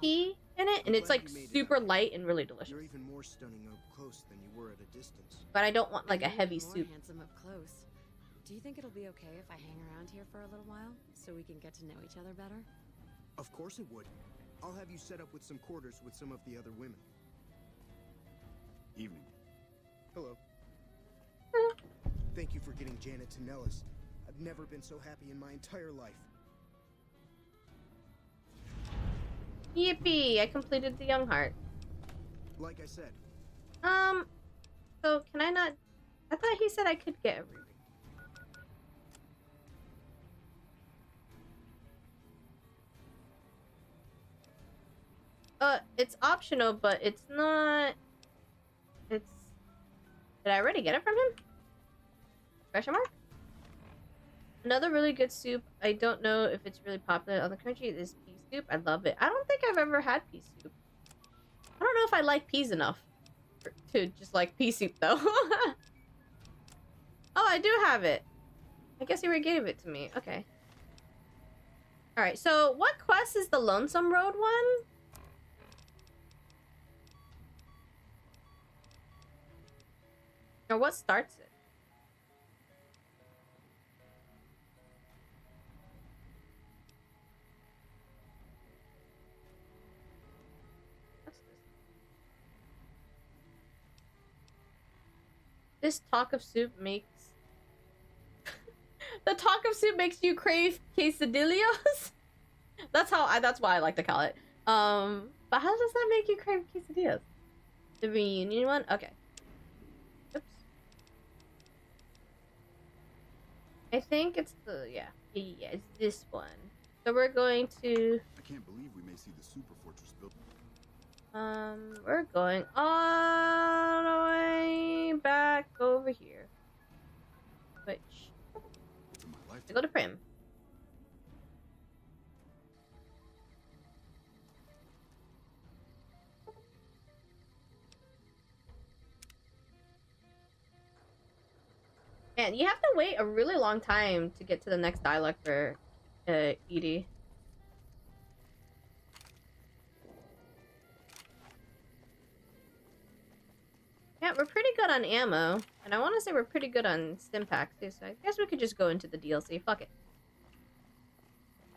tea in it, and it's like super light and really delicious. You're even more stunning up close than you were at a distance. But I don't want like a heavy soup. Handsome up close. Do you think it'll be okay if I hang around here for a little while so we can get to know each other better? Of course it would. I'll have you set up with some quarters with some of the other women. Evening. Hello. Thank you for getting Janet to Nellis. I've never been so happy in my entire life. Yippee! I completed the Young Heart. Like I said. So can I not... I thought he said I could get a ruby. It's optional, but it's not... It's... Did I already get it from him? Question mark? Another really good soup. I don't know if it's really popular in other countries. Is pea soup. I love it. I don't think I've ever had pea soup. I don't know if I like peas enough to just like pea soup though. Oh, I do have it. I guess he already gave it to me. Okay. Alright, so what quest is the Lonesome Road one? Or what starts it? This talk of soup makes... The talk of soup makes you crave quesadillas? That's why I like to call it. But how does that make you crave quesadillas? The reunion one? Okay. Oops. I think it's the... Yeah, it's this one. So we're going to... I can't believe we may see the super fortress built. We're going all the way back over here. Which... To go to Prim. Man, you have to wait a really long time to get to the next dialogue for Edie. Yeah, we're pretty good on ammo, and I want to say we're pretty good on stim packs too, so I guess we could just go into the DLC. Fuck it.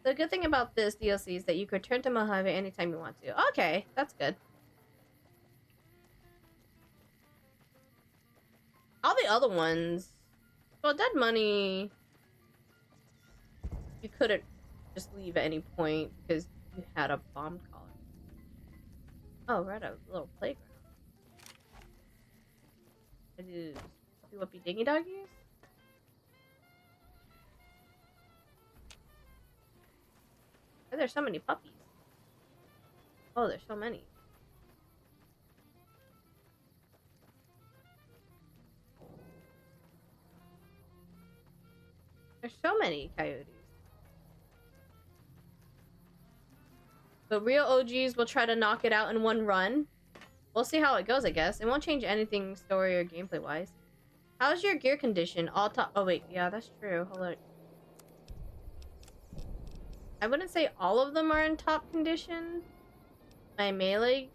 The good thing about this DLC is that you could turn to Mojave anytime you want to. Okay, that's good. All the other ones... Well, Dead Money... You couldn't just leave at any point, because You had a bomb collar. Oh, we're at a little playground. I do whoopie dingy doggies? Oh, there's so many puppies. Oh, there's so many. There's so many coyotes. But real OGs will try to knock it out in one run. We'll see how it goes, I guess. It won't change anything story or gameplay wise. How's your gear condition? All top. Oh wait, yeah, that's true. Hold on. I wouldn't say all of them are in top condition. My melee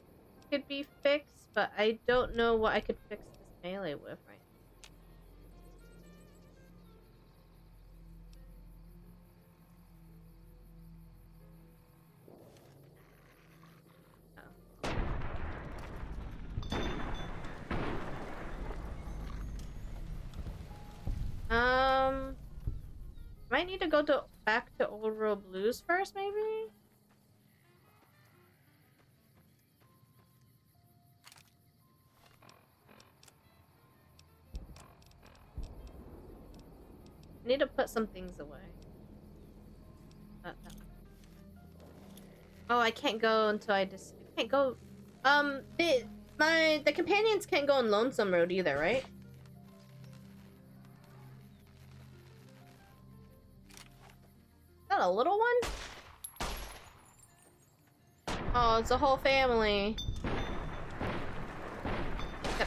could be fixed, but I don't know what I could fix this melee with right now. Might need to go back to Old World Blues first, maybe? I need to put some things away. Oh, I can't go until I can't go. The companions can't go on Lonesome Road either, right? Is that a little one? Oh, it's a whole family.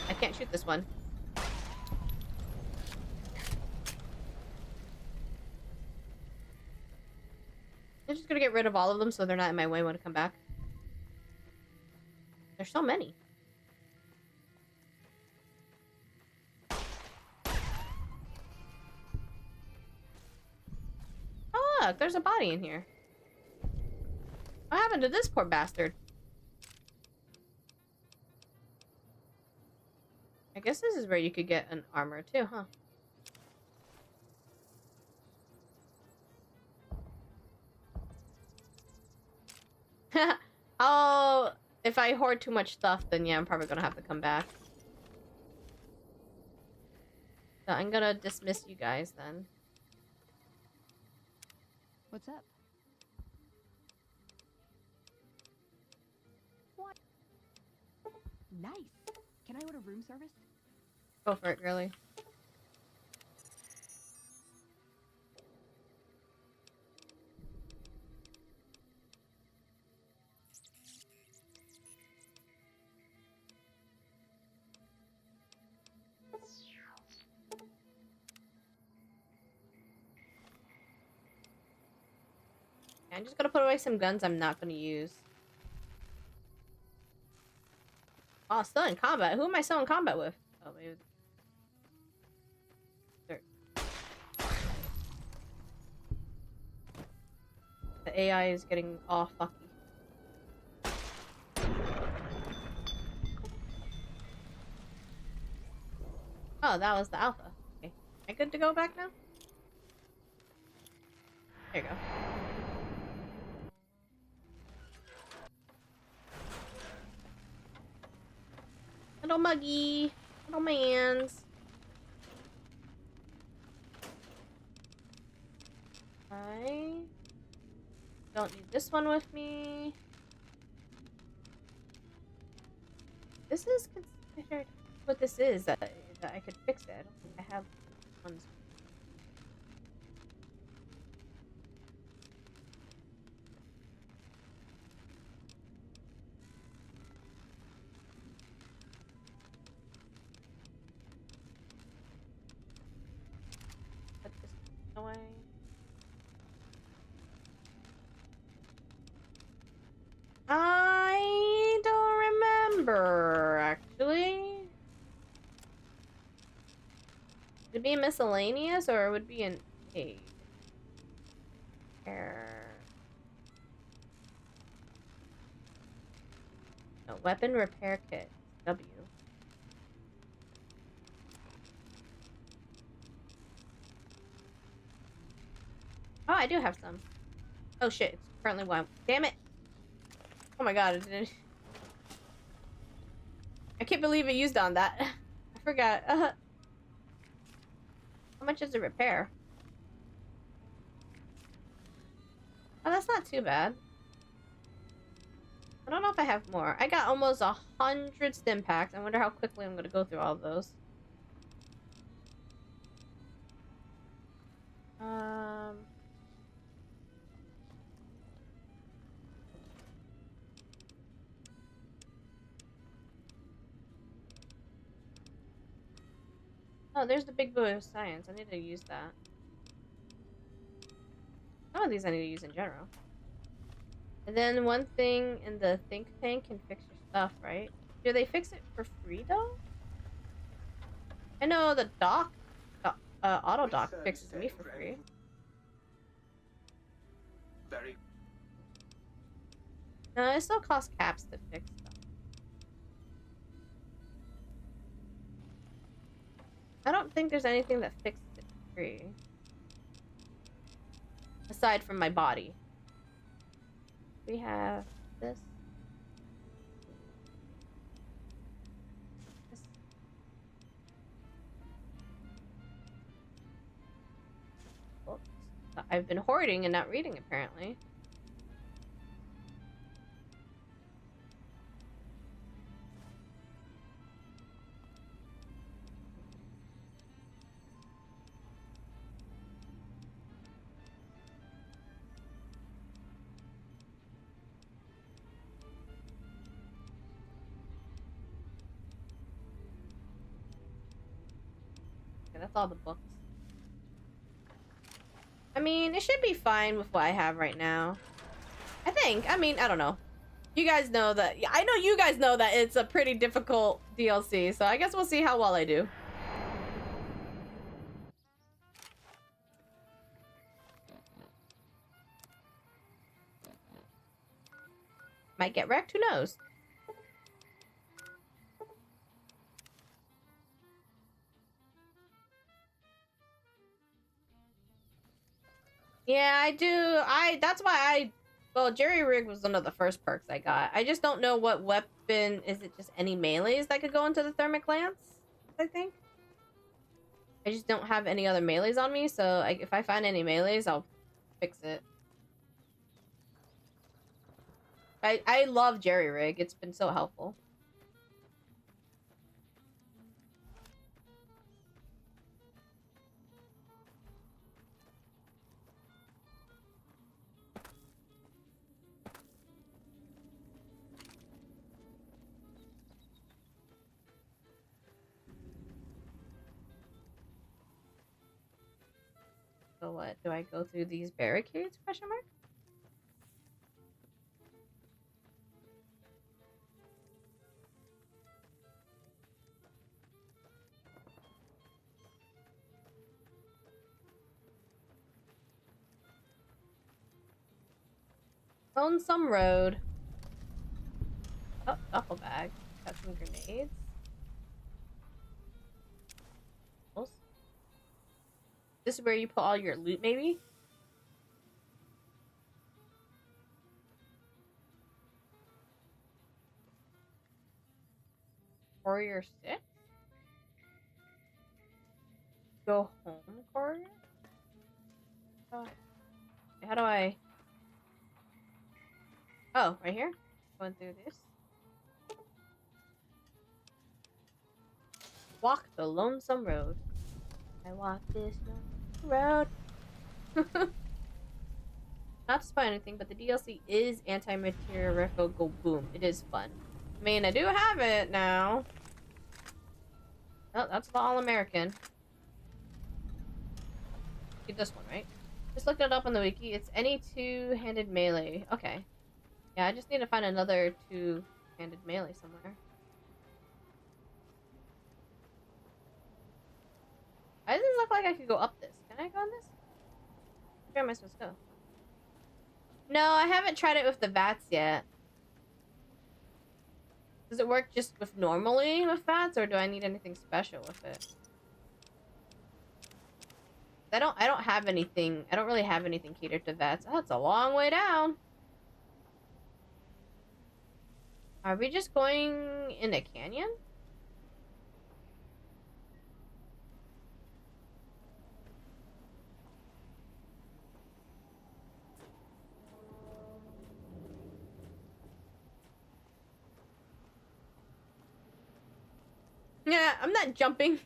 I can't shoot this one. I'm just gonna get rid of all of them so they're not in my way when I come back. There's so many. Oh look, there's a body in here. What happened to this poor bastard? I guess this is where you could get an armor too, huh? Oh, if I hoard too much stuff, then yeah, I'm probably gonna have to come back. So I'm gonna dismiss you guys then. What's up? What? Nice. Can I order room service? Go for it, girly. I'm just gonna put away some guns I'm not gonna use. Oh, still in combat. Who am I still in combat with? Oh, maybe. The AI is getting all fucky. Oh, that was the alpha. Okay. Am I good to go back now? There you go. Little muggy. Little mans. I don't need this one with me. This is considered what this is, that I could fix it. I don't think I have ones. Put this away. I don't remember, actually. Would it be miscellaneous or it would be an aid? No, weapon repair kit. W. Oh, I do have some. Oh shit, it's currently one. Damn it! Oh my god, it didn't... I can't believe it used on that. I forgot. How much is a repair? Oh, that's not too bad. I don't know if I have more. I got almost 100 stim packs. I wonder how quickly I'm gonna go through all of those. Oh, there's the big book of science. I need to use that. Some of these I need to use in general. And then one thing in the think tank can fix your stuff, right? Do they fix it for free though? I know the auto dock fixes me for free. No, it still costs caps to fix stuff. I don't think there's anything that fixes it for free. Aside from my body. We have this. Books. I've been hoarding and not reading, apparently. Okay, that's all the books. I mean, it should be fine with what I have right now. I think. I mean, I don't know. You guys know that. I know you guys know that it's a pretty difficult DLC, so I guess we'll see how well I do. Might get wrecked, who knows? Yeah, I do. That's why well, Jerry Rig was one of the first perks I got. I just don't know what weapon. Is it just any melees that could go into the thermic lance? I think. I just don't have any other melees on me, so if I find any melees, I'll fix it. I love Jerry Rig. It's been so helpful. So what? Do I go through these barricades? Question mark? Lonesome Road. Oh, duffel bag. Got some grenades. This is where you put all your loot, maybe? Courier 6? Go home, courier? Oh. How do I... Oh, right here? Going through this. Walk the Lonesome Road. I walk this road. Not to spoil anything, but the DLC is anti-material go boom. It is fun. I mean, I do have it now. Oh, that's the All-American. Get this one, right? Just looked it up on the wiki. It's any two-handed melee. Okay. Yeah, I just need to find another two-handed melee somewhere. Why does it look like I could go up this? Can I go on this? Where am I supposed to go? No, I haven't tried it with the VATS yet. Does it work just with normally with VATS, or do I need anything special with it? I don't have anything. I don't really have anything catered to VATS. Oh, it's a long way down. Are we just going in a canyon? Yeah, I'm not jumping.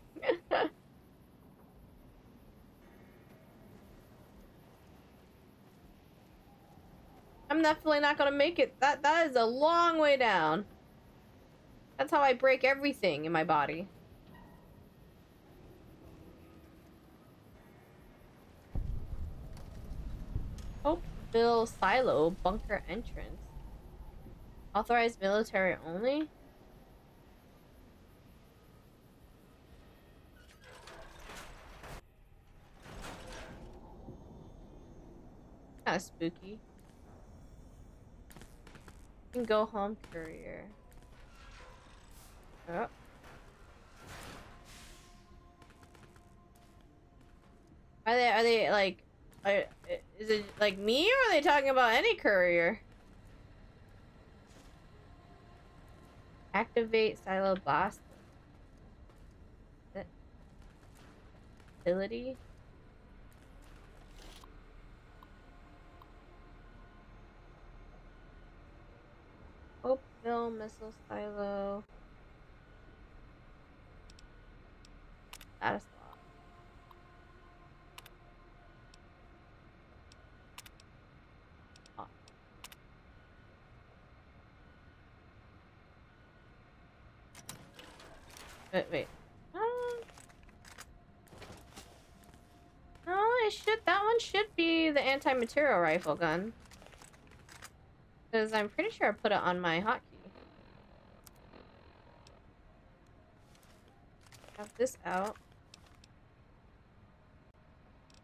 I'm definitely not gonna make it. That is a long way down. That's how I break everything in my body. Hopeville Silo bunker entrance. Authorized military only? Kind of spooky. You can go home courier. Oh. Are they like, is it like me, or are they talking about any courier? Activate silo blast ability. Hopeville missile silo. Status log. Oh. Wait. No, it should. That one should be the anti-material rifle gun. Because I'm pretty sure I put it on my hotkey. Have this out.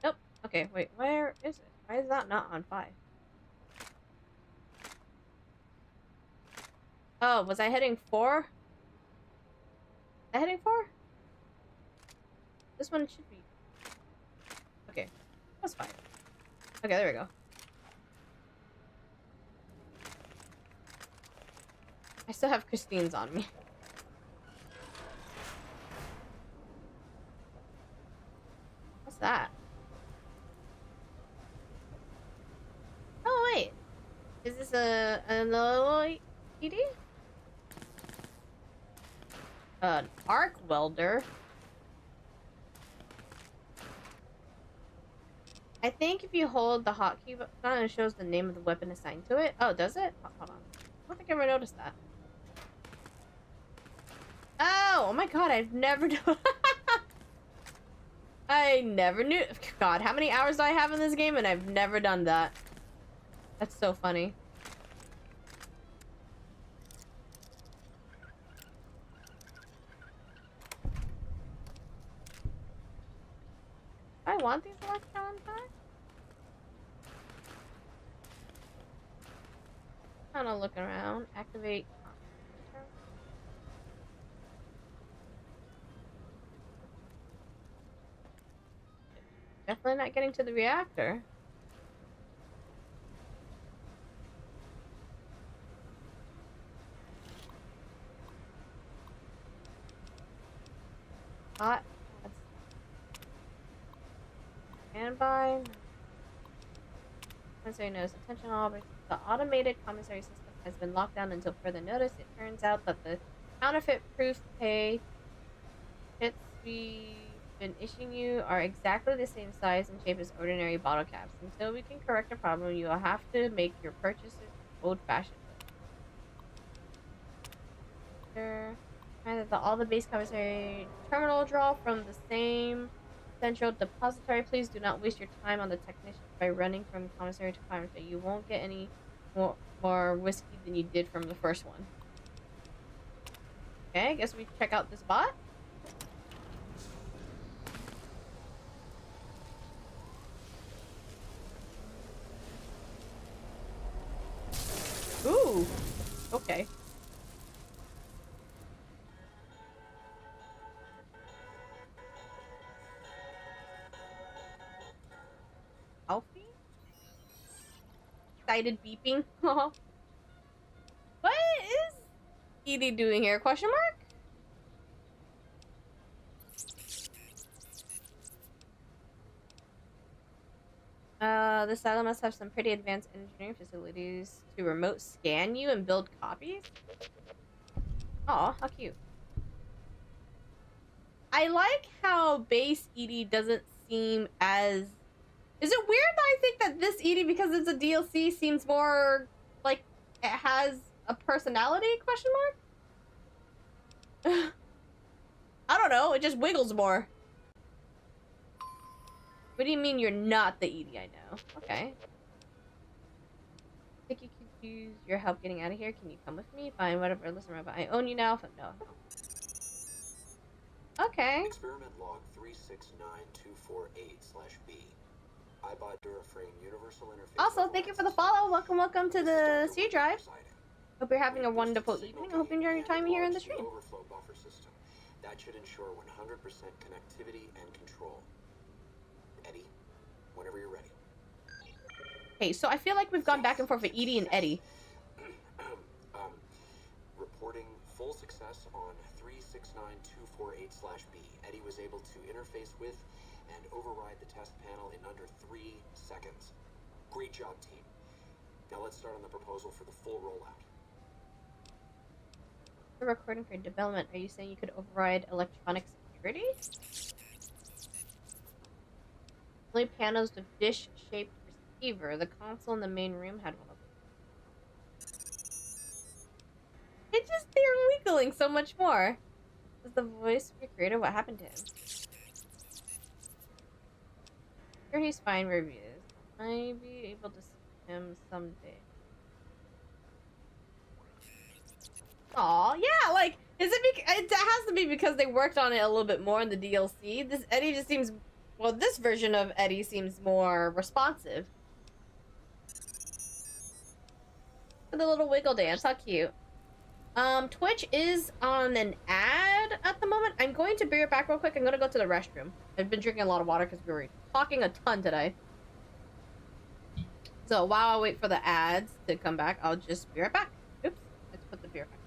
Nope. Okay, wait. Where is it? Why is that not on 5? Oh, was I hitting 4? Was I hitting 4? This one should be. Okay, that's 5. Okay, there we go. I still have Christine's on me. What's that? Oh, wait. Is this an ED? An arc welder. I think if you hold the hotkey button, it shows the name of the weapon assigned to it. Oh, does it? Oh, hold on. I don't think I ever noticed that. Oh my god, I've never done. I never knew. God, how many hours do I have in this game, and I've never done that. That's so funny. I want these electron packs. Kind of looking around. Activate. Definitely not getting to the reactor. Hot. Standby. Commissary notice. Attention all. The automated commissary system has been locked down until further notice. It turns out that the counterfeit-proof pay kits we've been issuing you are exactly the same size and shape as ordinary bottle caps. Until we can correct the problem, you will have to make your purchases old-fashioned. All the base commissary terminal draw from the same central depository. Please do not waste your time on the technicians by running from commissary to commissary. You won't get any more whiskey than you did from the first one. Okay, I guess we check out this bot. Ooh, okay. Alfie? Excited beeping. What is Edie doing here? Question mark? This silo must have some pretty advanced engineering facilities to remote scan you and build copies. Aw, how cute. I like how base Edie doesn't seem as... Is it weird that I think that this Edie, because it's a DLC, seems more like it has a personality? Question mark? I don't know. It just wiggles more. What do you mean you're not the Edie I know? Okay. Think you could use your help getting out of here? Can you come with me? Fine, whatever. Listen, Robot. I own you now. No. Okay. Experiment log 369248/B. iBot Duraframe Universal Interface. Also, thank you for the follow. Welcome to the C Drive. Hope you're having a wonderful evening. I hope you enjoy your time here in the stream. Overflow buffer system. That should ensure 100% connectivity and control. Eddie, whenever you're ready. Okay, so I feel like we've gone back and forth with Edie and Eddie. Reporting full success on 369248/B. Eddie was able to interface with and override the test panel in under 3 seconds. Great job, team. Now let's start on the proposal for the full rollout. The recording for development. Are you saying you could override electronic security? Only panels with dish-shaped receiver. The console in the main room had one of them. It's just they're wiggling so much more. Is the voice of your creator? What happened to him? Sure, he's fine. Reviews. Might be able to see him someday. Aw, yeah, like, is it it has to be because they worked on it a little bit more in the DLC. This Eddie just seems, well, this version of Eddie seems more responsive. For the little wiggle dance, how cute. Twitch is on an ad at the moment. I'm going to be right back real quick. I'm gonna go to the restroom. I've been drinking a lot of water because we were talking a ton today. So while I wait for the ads to come back, I'll just be right back. Oops, let's put the beer back.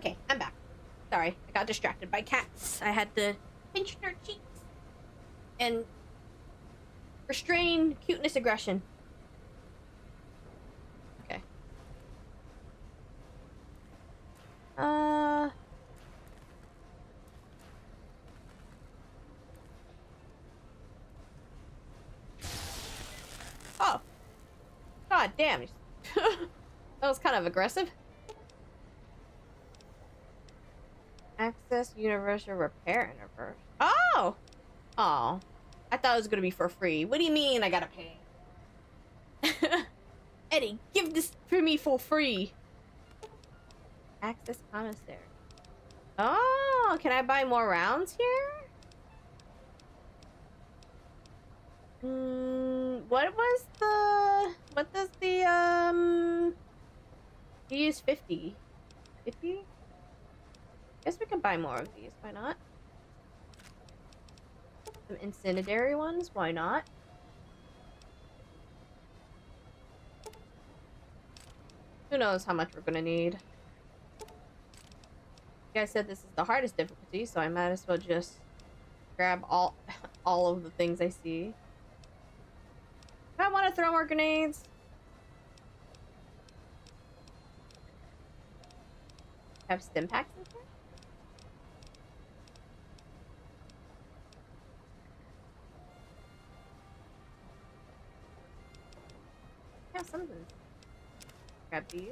Okay, I'm back. Sorry, I got distracted by cats. I had to pinch their cheeks and restrain cuteness aggression. Okay. Oh. God damn. That was kind of aggressive. Access universal repair interface. Oh! Oh. I thought it was gonna be for free. What do you mean I gotta pay? Eddie, give this for me for free. Access commissary. Oh, can I buy more rounds here? What was the... What does the, you use 50? 50? Guess we can buy more of these. Why not? Some incendiary ones. Why not? Who knows how much we're gonna need. You guys said this is the hardest difficulty, so I might as well just grab all of the things I see. I want to throw more grenades. Have stim packs in here? Yeah, some of them. Grab these.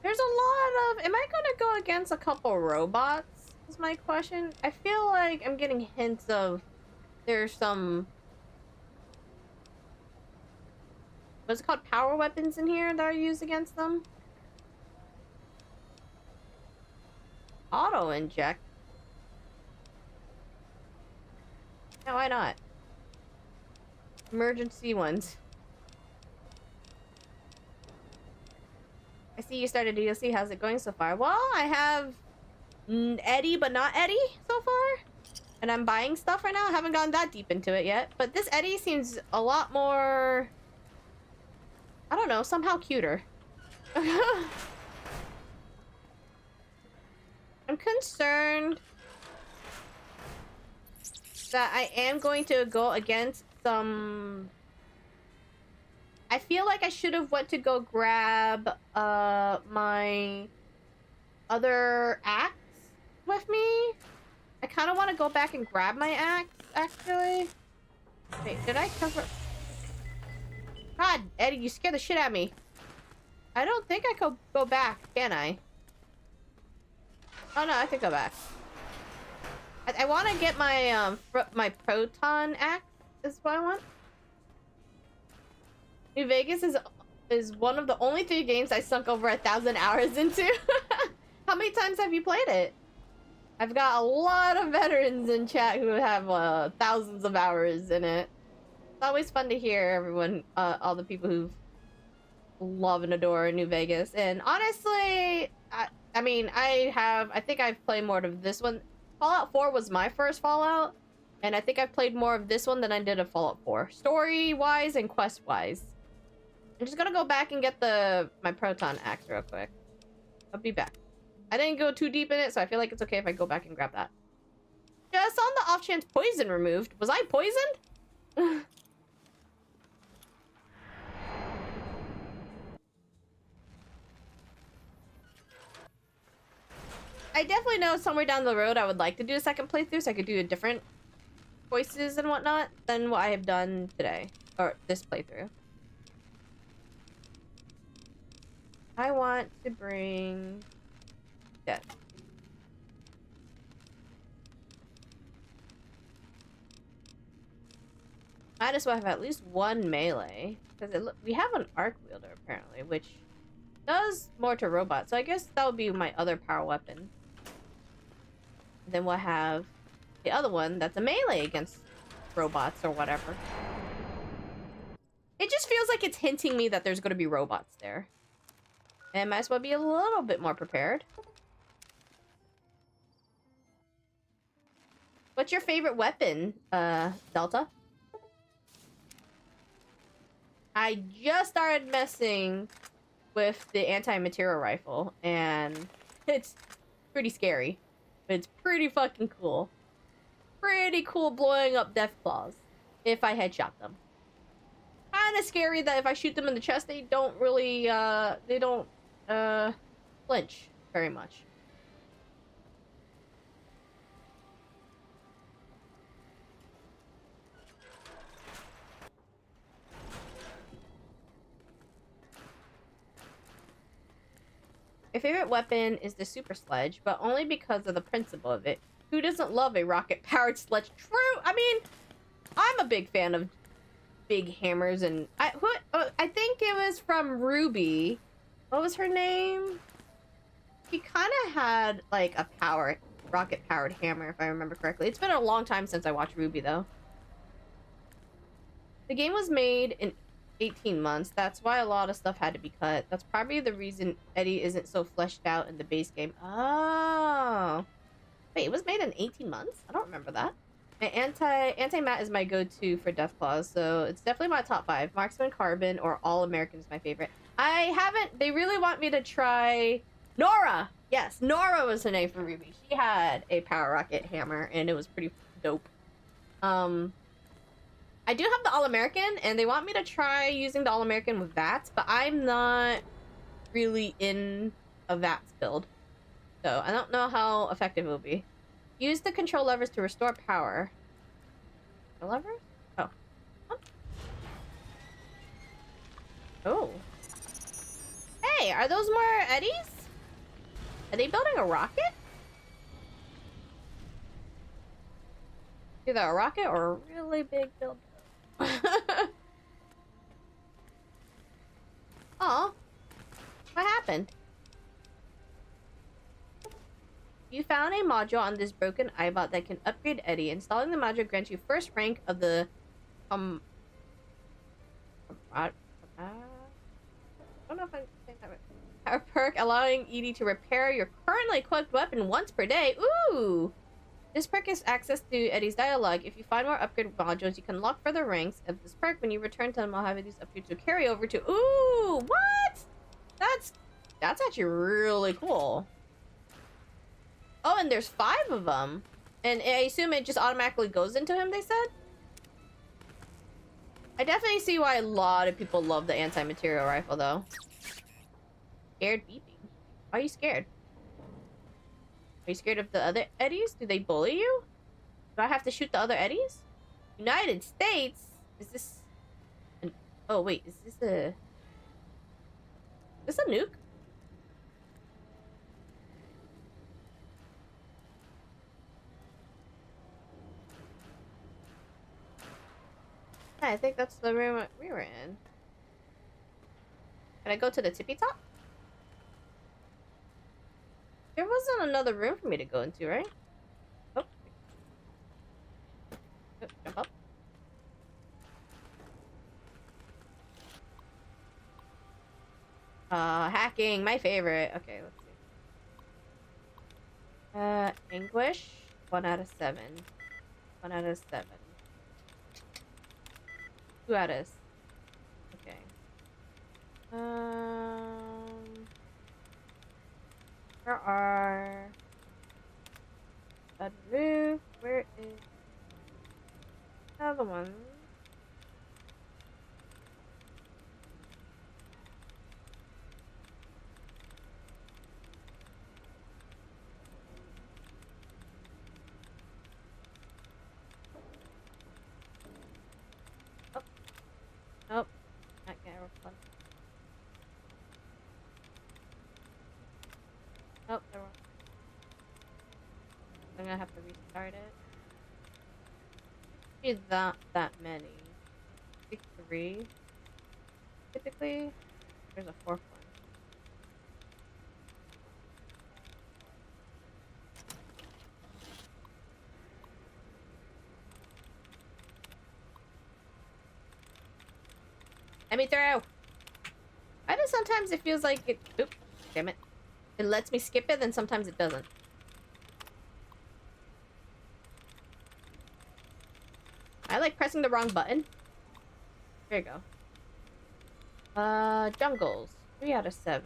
There's a lot of... Am I gonna go against a couple robots? Is my question. I feel like I'm getting hints of there's some... What's it called? Power weapons in here that are used against them? Auto inject? No, why not? Emergency ones. I see you started DLC. How's it going so far? Well, I have Eddie, but not Eddie so far. And I'm buying stuff right now. I haven't gone that deep into it yet. But this Eddie seems a lot more... I don't know, somehow cuter. I'm concerned that I am going to go against some... I feel like I should have went to go grab my other axe with me. I kind of want to go back and grab my axe, actually. Wait, did I cover... God, Eddie, you scared the shit out of me. I don't think I could go back, can I? Oh no, I could go back. I want to get my my proton axe is what I want. New Vegas is one of the only 3 games I sunk over 1,000 hours into. How many times have you played it? I've got a lot of veterans in chat who have thousands of hours in it. It's always fun to hear everyone, all the people who love and adore New Vegas. And honestly, I mean, I think I've played more of this one. Fallout 4 was my first Fallout, and I think I've played more of this one than I did of Fallout 4. Story-wise and quest-wise. I'm just gonna go back and get my proton axe real quick. I'll be back. I didn't go too deep in it, so I feel like it's okay if I go back and grab that. Just on the off chance poison removed. Was I poisoned? I definitely know somewhere down the road I would like to do a second playthrough so I could do different choices and whatnot than what I have done today. Or this playthrough. I want to bring... Death. Might as well have at least one melee. Because we have an arc wielder apparently, which does more to robots. So I guess that would be my other power weapon. And then we'll have the other one that's a melee against robots or whatever. It just feels like it's hinting me that there's going to be robots there. And might as well be a little bit more prepared. What's your favorite weapon, Delta? I just started messing with the anti-material rifle, and it's pretty scary. But it's pretty fucking cool. Pretty cool blowing up death claws if I headshot them. Kind of scary that if I shoot them in the chest, they don't really, flinch very much. My favorite weapon is the super sledge, but only because of the principle of it. Who doesn't love a rocket-powered sledge? True! I mean, I'm a big fan of big hammers, and I think it was from Ruby. What was her name? She kind of had, like, a rocket-powered hammer, if I remember correctly. It's been a long time since I watched Ruby, though. The game was made in 18 months. That's why a lot of stuff had to be cut. That's probably the reason Eddie isn't so fleshed out in the base game. Oh. Wait, it was made in 18 months? I don't remember that. My anti-mat is my go-to for Deathclaws, so it's definitely my top 5. Marksman, Carbon, or All American is my favorite. They really want me to try Nora! Yes, Nora was her name for Ruby. She had a power rocket hammer, and it was pretty dope. I do have the All-American, and they want me to try using the All-American with VATS, but I'm not really in a VATS build. So, I don't know how effective it will be. Use the control levers to restore power. The levers? Oh. Huh? Oh. Hey, are those more Eddies? Are they building a rocket? Either a rocket or a really big build. Oh, what happened? You found a module on this broken iBot that can upgrade Eddie. Installing the module grants you first rank of the I don't know if I'm saying that right. A perk allowing Edie to repair your currently equipped weapon once per day. Ooh! This perk gives access to Eddie's dialogue. If you find more upgrade modules, you can unlock further ranks of this perk. When you return to them, I'll have these upgrades to carry over to. Ooh, what? That's actually really cool. Oh, and there's 5 of them, and I assume it just automatically goes into him. They said. I definitely see why a lot of people love the anti-material rifle, though. Scared beeping. Why are you scared? Are you scared of the other Eddies? Do they bully you? Do I have to shoot the other Eddies? United States? Is this... Oh, wait. Is this a... Is this a nuke? I think that's the room we were in. Can I go to the tippy top? There wasn't another room for me to go into, right? Oh. Oh, jump up. Hacking, my favorite. Okay, let's see. Anguish, 1 out of 7. 1 out of 7. 2 out of... Okay. Where are... That roof? Where is... Another one? Nope. Not gonna refund. Nope, there won't. I'm gonna have to restart it. It's not that many. 3. Typically, there's a 4th one. Let me through! Why do sometimes it feels like it... Oop, damn it. It lets me skip it, then sometimes it doesn't. I like pressing the wrong button. There you go. Jungles. 3 out of 7.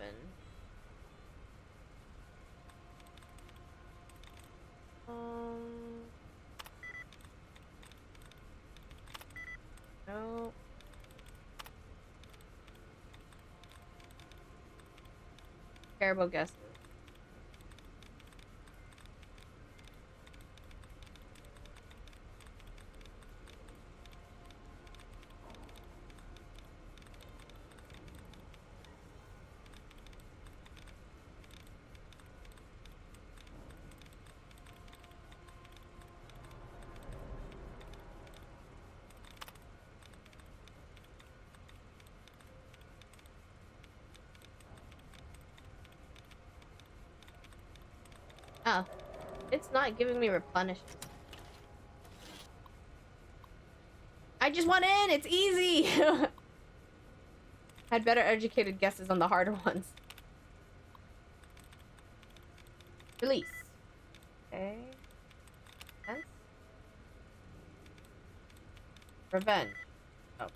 No. Terrible guesses. Oh, it's not giving me replenishes. I just want in! It's easy! Had better educated guesses on the harder ones. Release. Okay. Sense. Revenge. Oh god.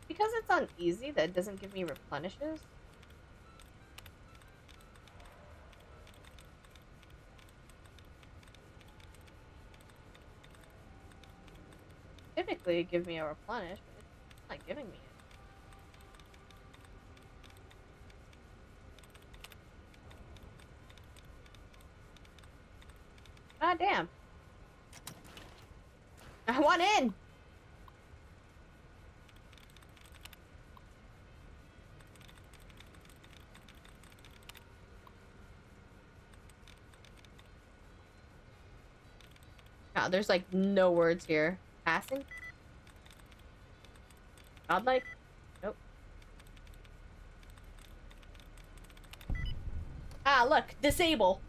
Because it's on easy, that doesn't give me replenishes. Typically give me a replenish, but it's not giving me it. God damn. I want in! Wow, there's like no words here. Passing? Godlike? Nope. Ah, look, disable.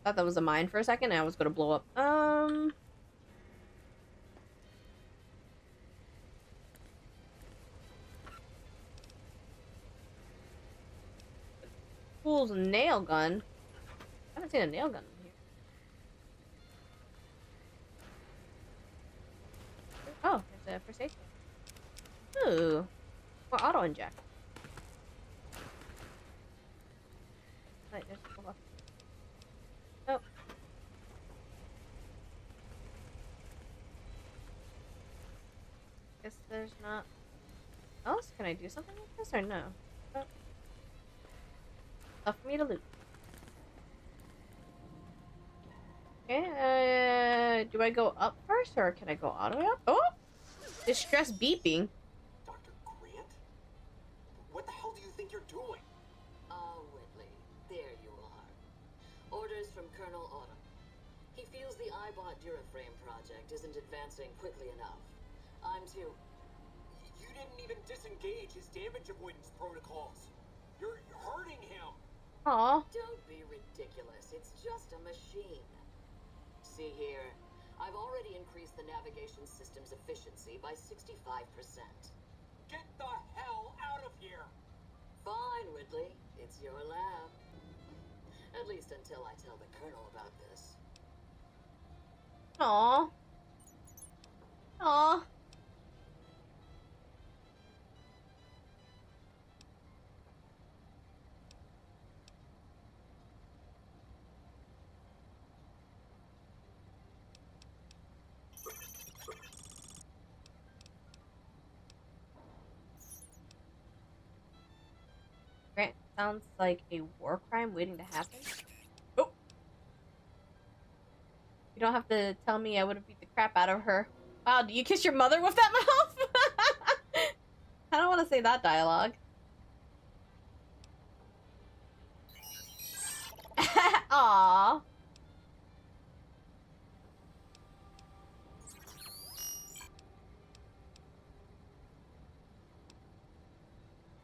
Thought that was a mine for a second and I was gonna blow up. Fool's nail gun. I haven't seen a nail gun in here. Oh, there's a first aid kit. Ooh. Or auto inject. Wait, there's a couple. Oh. Guess there's not else. Can I do something with this or no? Oh. Left for me to loot. Okay, do I go up first or can I go all the way up? Oh! Distress beeping. Dr. Grant? What the hell do you think you're doing? Oh, Whitley, there you are. Orders from Colonel Autumn. He feels the iBot Duraframe project isn't advancing quickly enough. I'm too. You didn't even disengage his damage avoidance protocols. You're hurting him. Aw. Don't be ridiculous. It's just a machine. See here, I've already increased the navigation system's efficiency by 65%. Get the hell out of here! Fine, Whitley. It's your lab. At least until I tell the Colonel about this. Aw. Aw. Grant sounds like a war crime waiting to happen. Oh! You don't have to tell me I would have beat the crap out of her. Wow, do you kiss your mother with that mouth? I don't want to say that dialogue. Aww.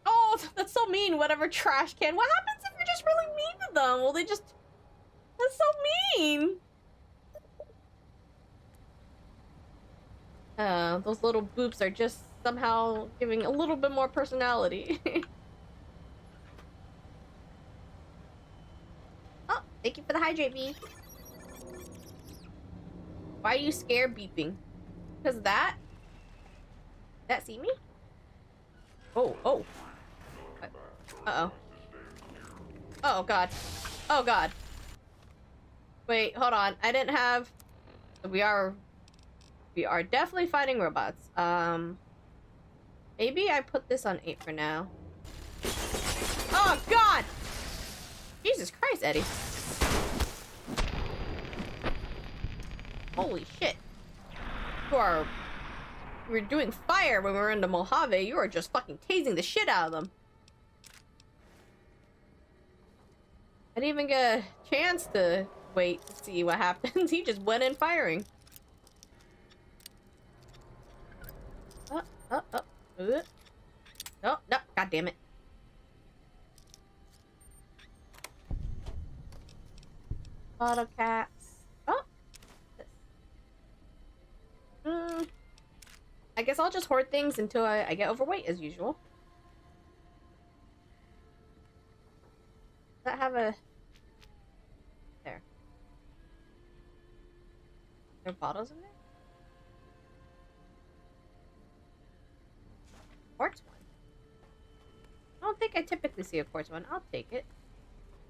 Oh, that's so mean. Whatever, trash can. What happens if you're just really mean to them? Well, they just... That's so mean. Those little boops are just somehow giving a little bit more personality. Oh, thank you for the hydrate, bee. Why are you scared beeping? Because of that? That see me? Oh, oh. Uh-oh. Oh, God. Oh, God. Wait, hold on. I didn't have... We are definitely fighting robots. Maybe I put this on 8 for now. Oh, God! Jesus Christ, Eddie. Holy shit. We were doing fire when we were into Mojave. You were just fucking tasing the shit out of them. I didn't even get a chance to wait to see what happens. He just went in firing. No, no, god damn it. Auto caps. Oh. I guess I'll just hoard things until I get overweight as usual. Does that have a... There. There are bottles in there? Quartz one. I don't think I typically see a quartz one. I'll take it.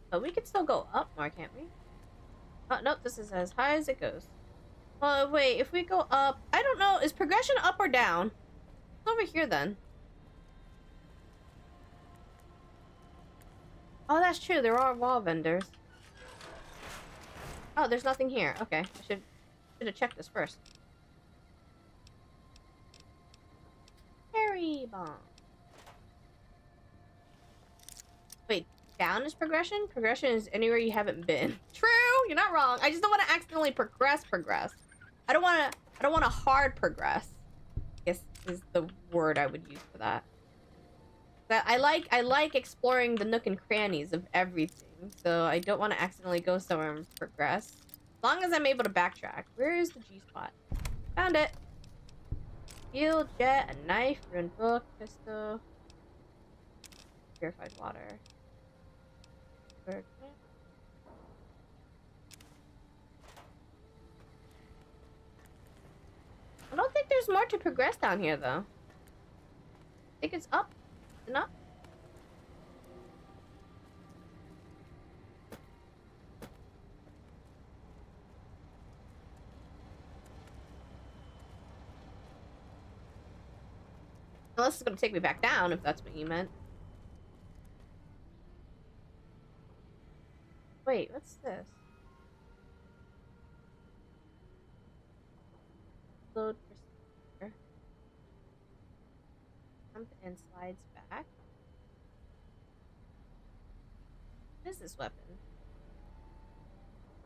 But we can still go up more, can't we? Oh, nope, this is as high as it goes. Well, wait, if we go up... I don't know, is progression up or down? It's over here, then. Oh, that's true. There are wall vendors. Oh, there's nothing here. Okay, I should have checked this first. Cherry bomb. Wait, down is progression? Progression is anywhere you haven't been. True, you're not wrong. I just don't want to accidentally progress. I don't want to hard progress. I guess is the word I would use for that. But I like exploring the nook and crannies of everything, so I don't want to accidentally go somewhere and progress. As long as I'm able to backtrack. Where is the G spot? Found it. Shield, jet, a knife, rune book, pistol, purified water. I don't think there's more to progress down here, though. I think it's up. Is it up? Unless it's gonna take me back down, if that's what you meant. Wait, what's this? Load procedure. Jump and slides back. What is this weapon?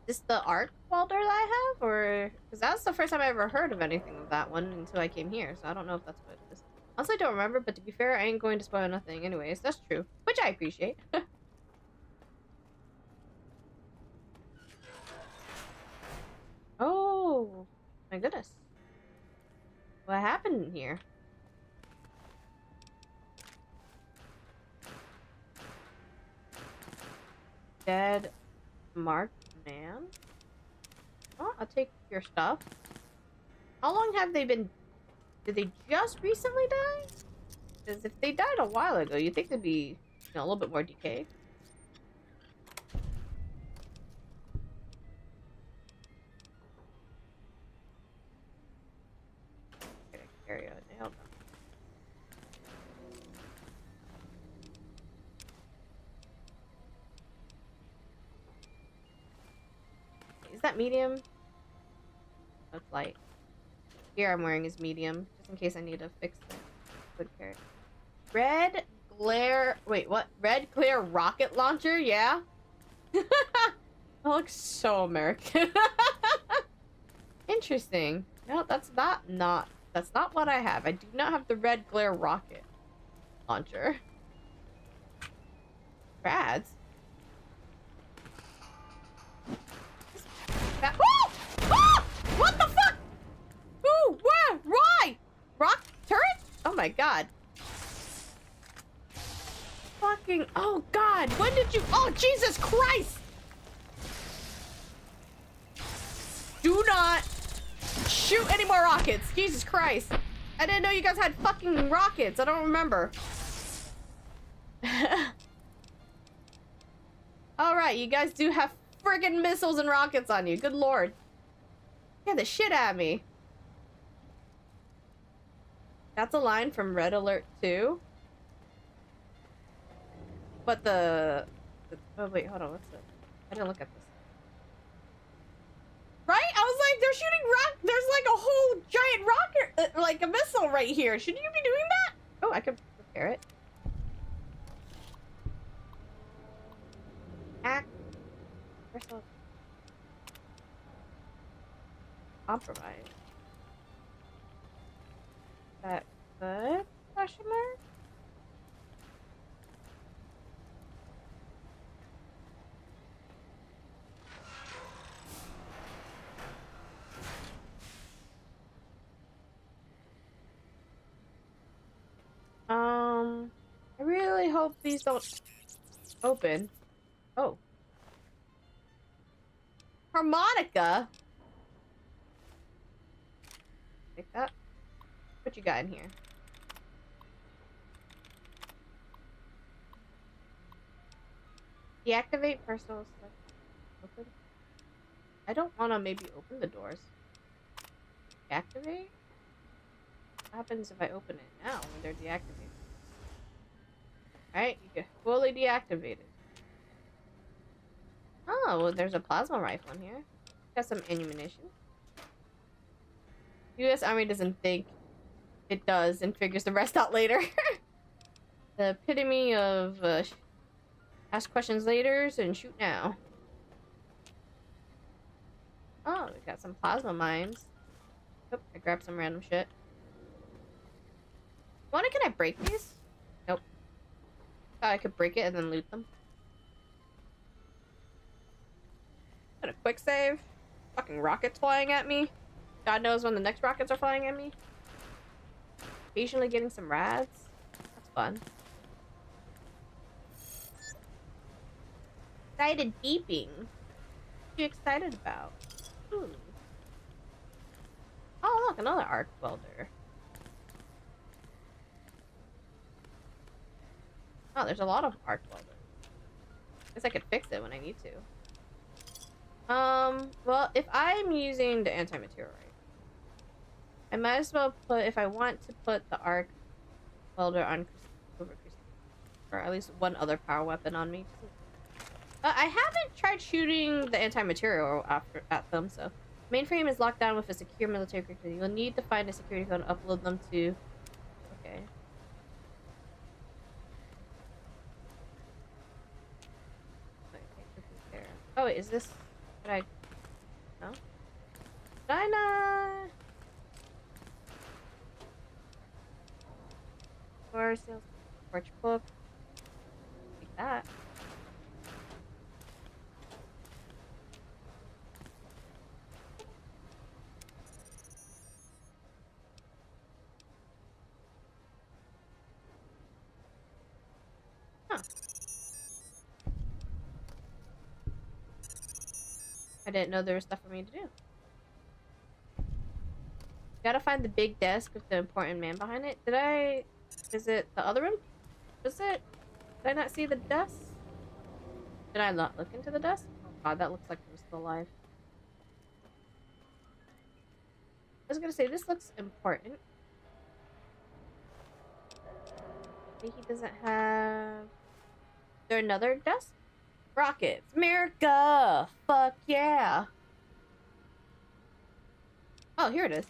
Is this the arc welder that I have? Or... Because that's the first time I ever heard of anything of that one until I came here, so I don't know if that's what it is. Honestly, I don't remember, but to be fair, I ain't going to spoil nothing anyways. That's true. Which I appreciate. Oh, my goodness. What happened in here? Dead marked man? Oh, I'll take your stuff. How long have they been... Did they just recently die? Because if they died a while ago, you'd think they'd be, you know, a little bit more decayed. Area nailed them. Is that medium? That's light. Here I'm wearing is medium, just in case I need to fix the good carrot. Red glare. Wait, what? Red glare rocket launcher? Yeah. That looks so American. Interesting. No, that's not. That's not what I have. I do not have the red glare rocket launcher. Rads. That... Oh! Oh! What the fuck? Who? Where? Why? my god. Fucking, oh god, when did you, oh Jesus Christ! Do not shoot any more rockets, Jesus Christ. I didn't know you guys had fucking rockets, I don't remember. Alright, you guys do have friggin' missiles and rockets on you, good lord. Get the shit out of me. That's a line from Red Alert 2. But oh wait, hold on, what's it? I didn't look at this. Right? I was like, they're shooting there's like a whole giant rocket, like a missile right here. Shouldn't you be doing that? Oh, I could repair it. Compromise. That good? Question mark? I really hope these don't open. Oh. Harmonica? Take that. What you got in here? Deactivate personal stuff. Open. I don't want to maybe open the doors. Deactivate? What happens if I open it now when they're deactivated? Alright, you get fully deactivated. Oh, well, there's a plasma rifle in here. Got some ammunition. U.S. Army doesn't think it does and figures the rest out later. The epitome of ask questions later and shoot now. Oh, we got some plasma mines. Oh, I grabbed some random shit. Can I break these? Nope. Thought I could break it and then loot them. Got a quick save. Fucking rockets flying at me. God knows when the next rockets are flying at me. Occasionally getting some rads. That's fun. Excited beeping. What are you excited about? Ooh. Oh, look, another arc welder. Oh, there's a lot of arc welders. Guess I could fix it when I need to. Well, if I'm using the anti-material right, I might as well put, if I want to put the arc welder on or at least one other power weapon on me. I haven't tried shooting the anti-material at them, so mainframe is locked down with a secure military curriculum. You'll need to find a security code and upload them to. Okay. Oh wait, is this? Did I? No. Did I not? Or sales, porch book. Like that. Huh. I didn't know there was stuff for me to do. Gotta find the big desk with the important man behind it. Did I? Is it the other room? Was it? Did I not see the desk? Did I not look into the desk? Oh god, that looks like it was still alive. I was gonna say, this looks important. Maybe he doesn't have... Is there another desk? Rockets. America! Fuck yeah! Oh, here it is.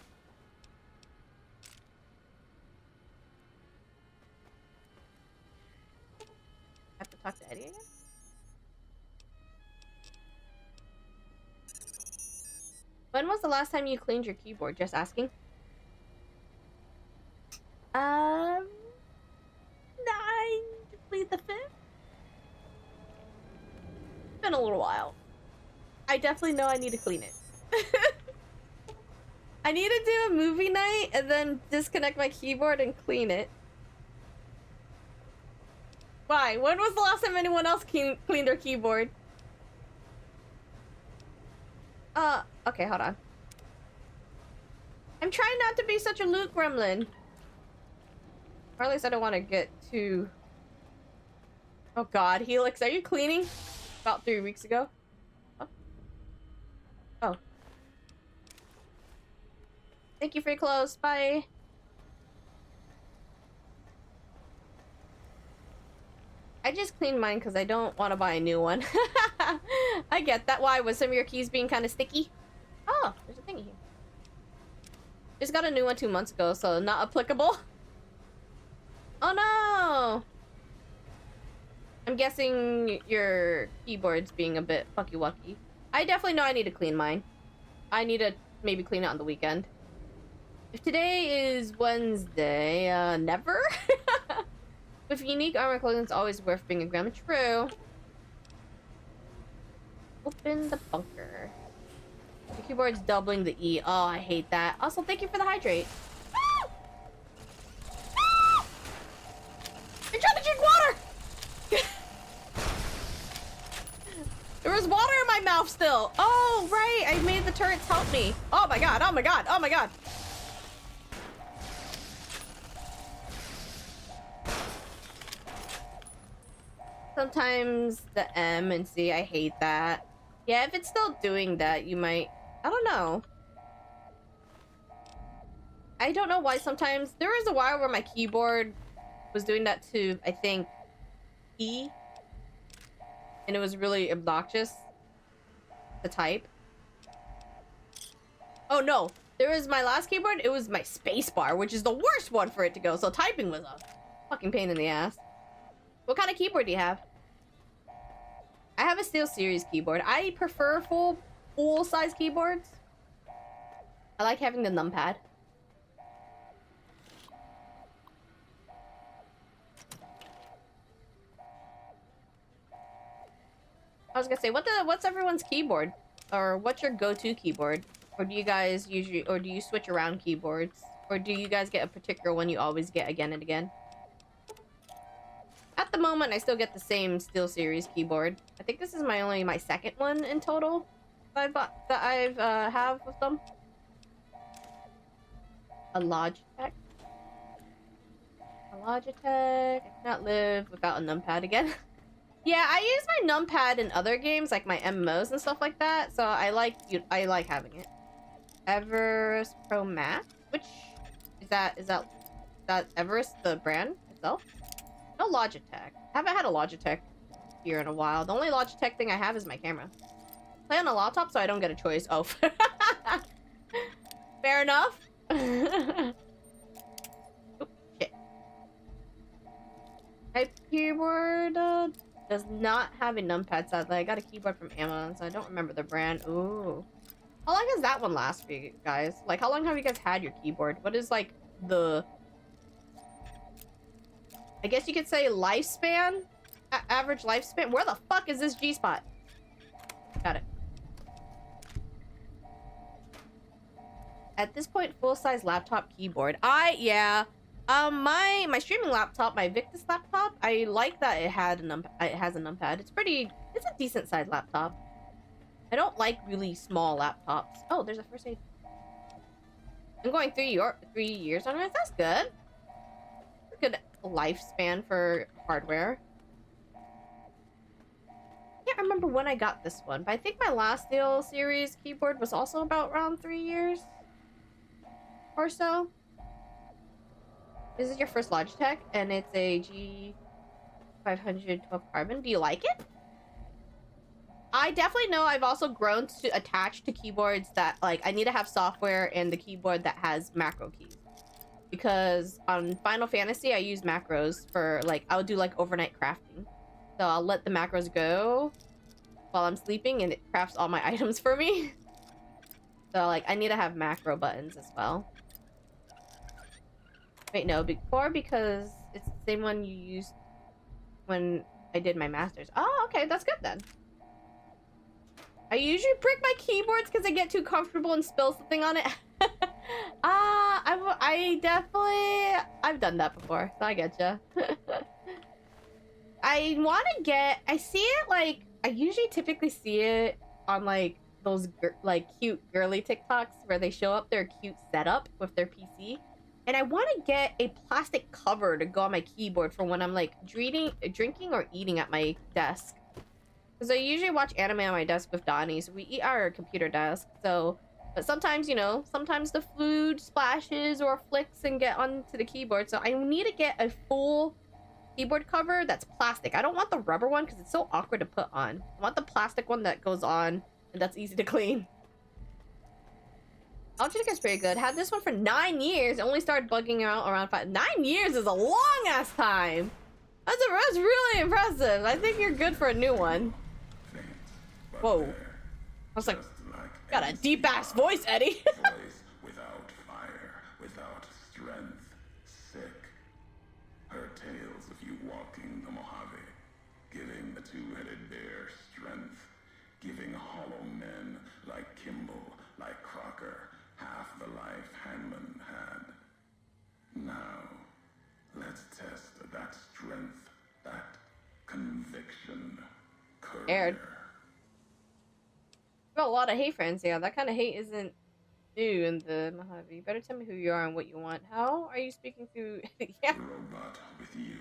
Have to talk to Eddie again? When was the last time you cleaned your keyboard? Just asking. 9 to plead the 5th? It's been a little while. I definitely know I need to clean it. I need to do a movie night and then disconnect my keyboard and clean it. Why? When was the last time anyone else cleaned their keyboard? Okay, hold on. I'm trying not to be such a loot gremlin. Or at least I don't want to get too... Oh god, Helix, are you cleaning? About 3 weeks ago. Oh. Thank you for your clothes. Bye. I just cleaned mine because I don't want to buy a new one. I get that. Why? Was some of your keys being kind of sticky? Oh, there's a thingy here. Just got a new one 2 months ago, so not applicable. Oh no! I'm guessing your keyboard's being a bit fucky-wucky. I definitely know I need to clean mine. I need to maybe clean it on the weekend. If today is Wednesday, never? With unique armor clothing, it's always worth being a grandma. True. Open the bunker. The keyboard's doubling the E. Oh, I hate that. Also, thank you for the hydrate. Ah! Ah! You're trying to drink water! There was water in my mouth still. Oh, right. I made the turrets help me. Oh my god. Oh my god. Oh my god. Sometimes the M and C, I hate that. Yeah, if it's still doing that, you might... I don't know. I don't know why sometimes... There was a while where my keyboard was doing that to, I think, E. And it was really obnoxious to type. Oh no, there was my last keyboard, it was my spacebar, which is the worst one for it to go, so typing was a fucking pain in the ass. What kind of keyboard do you have? I have a Steel Series keyboard. I prefer full-size keyboards. I like having the numpad. I was gonna say, what's everyone's keyboard? Or what's your go-to keyboard? Or do you guys usually, or do you switch around keyboards? Or do you guys get a particular one you always get again and again? At the moment, I still get the same Steel Series keyboard. I think this is only my second one in total that I've have with them. A Logitech. A Logitech. I cannot live without a numpad again. Yeah, I use my numpad in other games, like my MMOs and stuff like that. So I like having it. Everest Pro Max, which is that Everest the brand itself? No Logitech. I haven't had a Logitech here in a while. The only Logitech thing I have is my camera. Play on a laptop so I don't get a choice. Oh. Fair enough. Oh, shit. My keyboard does not have a numpad, sadly. I got a keyboard from Amazon, so I don't remember the brand. Ooh. How long does that one last for you guys? Like, how long have you guys had your keyboard? What is, like, the... I guess you could say lifespan? Average lifespan? Where the fuck is this G-spot? Got it. At this point, full-size laptop keyboard. Yeah. My streaming laptop, my Victus laptop, I like that it has a numpad. It's a decent sized laptop. I don't like really small laptops. Oh, there's a first aid. I'm going 3 years on it. That's good. That's a good lifespan for hardware. Can't remember when I got this one, but I think my last Steel Series keyboard was also about around 3 years or so. This is your first Logitech, and it's a G512 Carbon. Do you like it? I definitely know I've also grown to attach to keyboards that, like, I need to have software and the keyboard that has macro keys. Because on Final Fantasy, I use macros for, like, I'll do, like, overnight crafting. So I'll let the macros go while I'm sleeping, and it crafts all my items for me. So, like, I need to have macro buttons as well. Wait, no, before, because it's the same one you used when I did my masters. Oh, okay, that's good then. I usually break my keyboards because I get too comfortable and spill something on it. I've done that before, so I get ya. I want to get, I see it like, I usually typically see it on like those like cute girly TikToks where they show up their cute setup with their PC. And I want to get a plastic cover to go on my keyboard for when I'm like drinking or eating at my desk. Because I usually watch anime on my desk with Donnie, so we eat at our computer desk. So, but sometimes, you know, sometimes the food splashes or flicks and get onto the keyboard. So I need to get a full keyboard cover that's plastic. I don't want the rubber one because it's so awkward to put on. I want the plastic one that goes on and that's easy to clean. Alchema's pretty good. Had this one for 9 years. Only started bugging out around 5. 9 years is a long ass time. That's really impressive. I think you're good for a new one. Whoa. I was like, got a deep ass voice, Eddie. Without fire, without strength, sick. Her tales of you walking the Mojave, giving the two-headed bear strength, giving hollow men like Kimball, like Crocker, half the life Hanman had. Now, let's test that strength, that conviction. Aired. Got a lot of hate friends here. That kind of hate isn't new in the Mojave. You better tell me who you are and what you want. How are you speaking through? Yeah. Robot with you.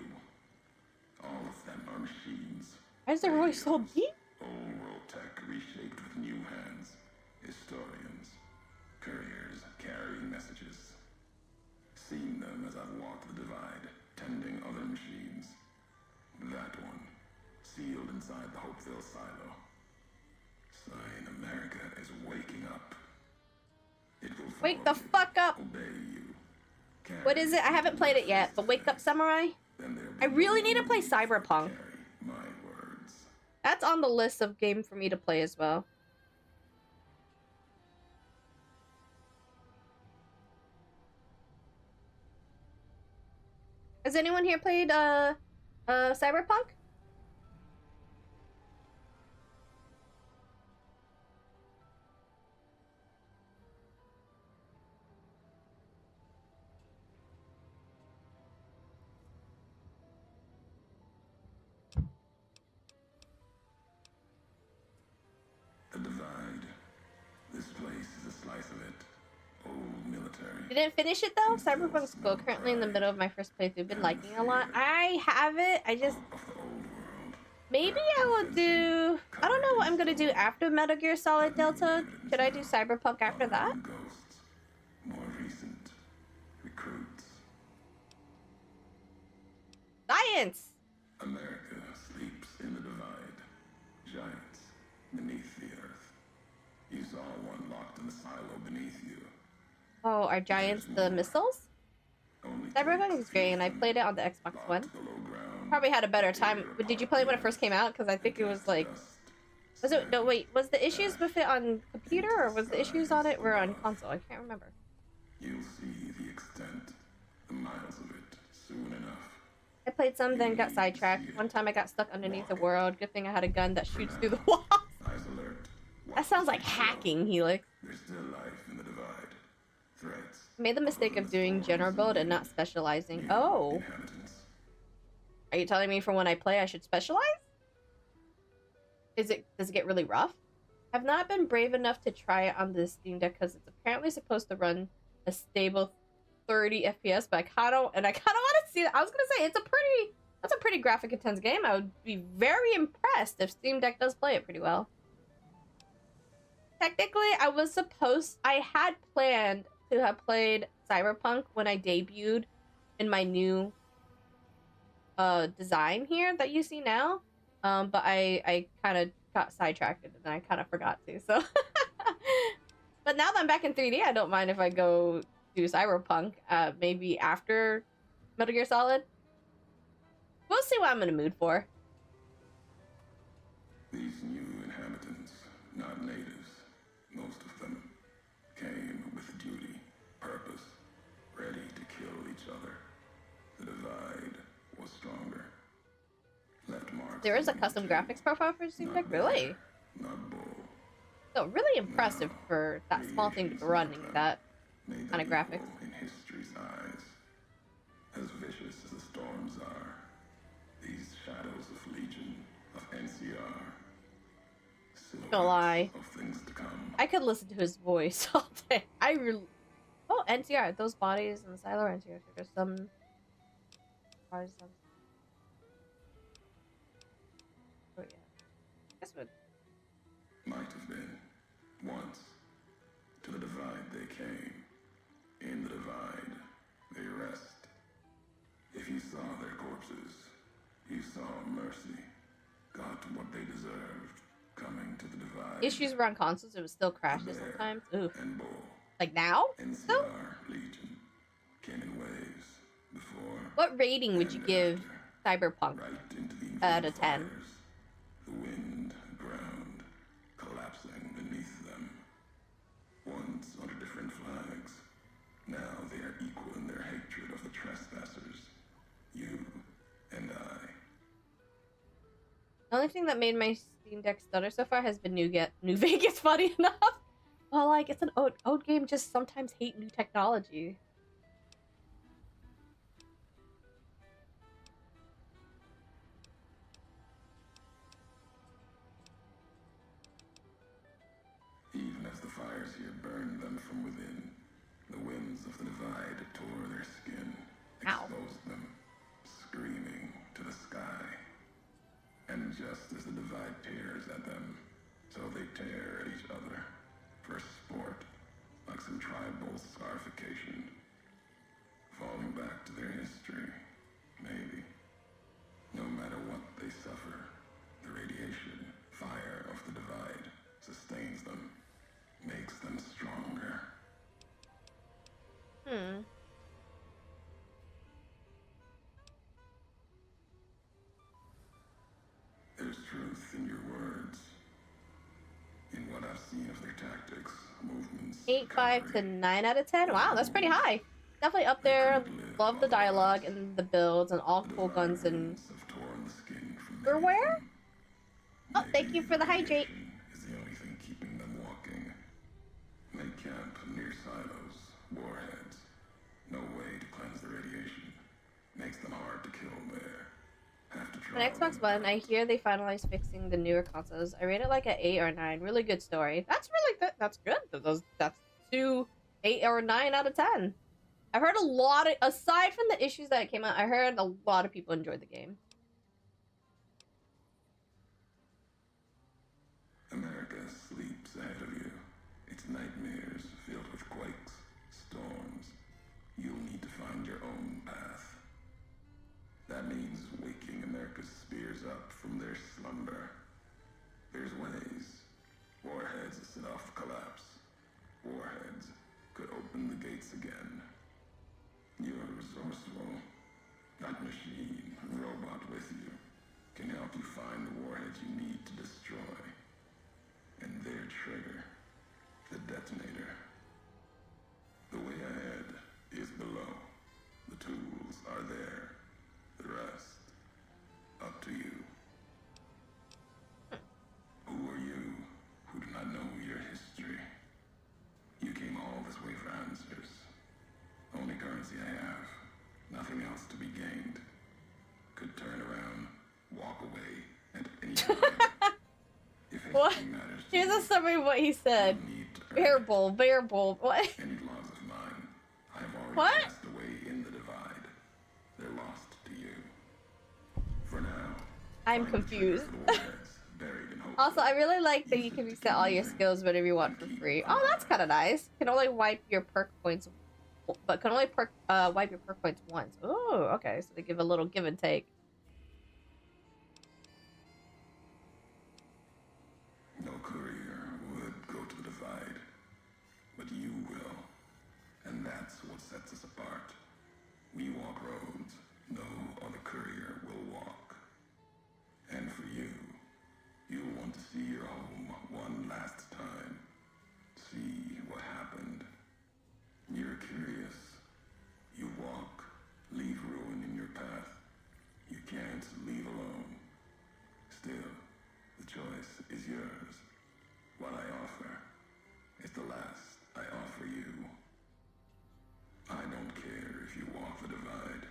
All of them are machines. Why is their voice so deep? Old world tech reshaped with new hands. Historians. Couriers carrying messages. Seen them as I've walked the divide, tending other machines. That one, sealed inside the Hopeville silo. Sign America is waking up. It will wake the fuck up. Obey you. What is it? I haven't played it yet, but Wake Up Samurai? I really need to play Cyberpunk. That's on the list of game for me to play as well. Has anyone here played Cyberpunk? The divide. This place is a slice of it. Old military. Didn't finish it though. Cyberpunk's cool. Currently in the middle of my first playthrough. Been liking it a lot. I have it. I just maybe I will do. I don't know what I'm gonna do after Metal Gear Solid Delta. Should I do Cyberpunk after that? Ghosts. More recent. Recruits. Science. America sleeps in the divide. Giants beneath the earth. You saw one locked in the silo beneath you. Oh, are giants the missiles? Cyberpunk is great, and I played it on the Xbox One. Probably had a better time. But did you play it when it first came out? Because I think it was like... Was it... No, wait. Was the issues with it on computer, or was the issues on it were on console? I can't remember. You'll see the extent, the miles of it, soon enough. I played some, then got sidetracked. One time I got stuck underneath the world. Good thing I had a gun that shoots through the walls. That sounds like hacking, Helix. There's still life in the divide. Threats. I made the mistake of doing general build and not specializing. Oh. Are you telling me for when I play I should specialize? Does it get really rough? I've not been brave enough to try it on the Steam Deck because it's apparently supposed to run a stable 30 FPS, but I kind of want to see that. I was gonna say that's a pretty graphic intense game. I would be very impressed if Steam Deck does play it pretty well. Technically, I had planned to have played Cyberpunk when I debuted in my new design here that you see now. But I kind of got sidetracked and I kind of forgot to. So, but now that I'm back in 3D, I don't mind if I go do Cyberpunk. Maybe after Metal Gear Solid. We'll see what I'm in the mood for. These new inhabitants, not natives. Most of them came with duty, purpose, ready to kill each other. The divide was stronger. Left marks. There is a custom graphics profile for Steam Deck, really? Not bull. So really impressive for that small thing to be running that kind of graphics. In history's gonna lie. of things to come. I could listen to his voice all day. Oh, NTR. Those bodies in the silo are NTR. There's some bodies. Oh yeah. Guess what? Might have been. Once. To the divide they came. In the divide, they rest. If you saw their corpses, you saw mercy. Got what they deserved. Coming to the divide. Issues around consoles, it would still crash sometimes. Oof. And Bull. Like now? Still? NCR Legion came in waves before. What rating would you give Cyberpunk out of 10? The wind, ground, collapsing beneath them. Once under different flags, now they are equal in their hatred of the trespassers. You and I. The only thing that made my Steam Deck stutter so far has been New Vegas, funny enough. Well, like, it's an old game, just sometimes hate new technology. Even as the fires here burned them from within, the winds of the divide tore their skin, exposed them, screaming to the sky. And just as the divide tears at them, so they tear at each other, for sport, like some tribal scarification. Falling back to their history, maybe. No matter what they suffer, the radiation, fire of the divide sustains them, makes them stronger. There's truth in your words, in what I've seen of their tactics, movements. 8.5 to 9 out of 10. Wow, that's pretty high. Definitely up there. Love the dialogue and the builds and all cool guns and underwear. Oh, thank you for the hydrate. Is the only thing keeping them walking. They camp near silos, warheads. No way to cleanse the radiation. Makes them hard to kill there. Have to try. On Xbox One, I hear they finalized fixing the newer consoles. I rate it like an 8 or 9. Really good story. That's really good. That's good. That's 2 8 or 9 out of 10. I've heard a lot of, aside from the issues that came out, I heard a lot of people enjoyed the game. America sleeps ahead of you. Its nightmares filled with quakes, storms. You'll need to find your own path. That means waking America's spears up from their slumber. There's ways. Warheads set off collapse. Warheads could open the gates again. You're resourceful. That machine, robot with you, can help you find the warheads you need to destroy. And their trigger, the detonator. The way ahead is below. The tools are there. The rest, up to you. Who are you who do not know your history? You came all this way for answers. Only currency I have. Nothing else to be gained. Could turn around, walk away, at any time. What? Here's a summary of what he said. Bearable. What? Any laws of mine, I have already What? passed away in the divide. They're lost to you. For now, I'm confused. buried in hope. Also, I really like that you can reset all your skills whenever you want for free. Oh, that's kind of nice. Can only wipe your perk points, but can only wipe your perk points once. Oh, okay. So they give a little give and take. No courier would go to the divide, but you will. And that's what sets us apart. We walk roads no other courier will walk. And for you, you'll want to see your home one last time. See what happened. You're curious. You walk, leave ruin in your path. You can't leave alone. Still, the choice is yours. What I offer is the last I offer you. I don't care if you walk the divide.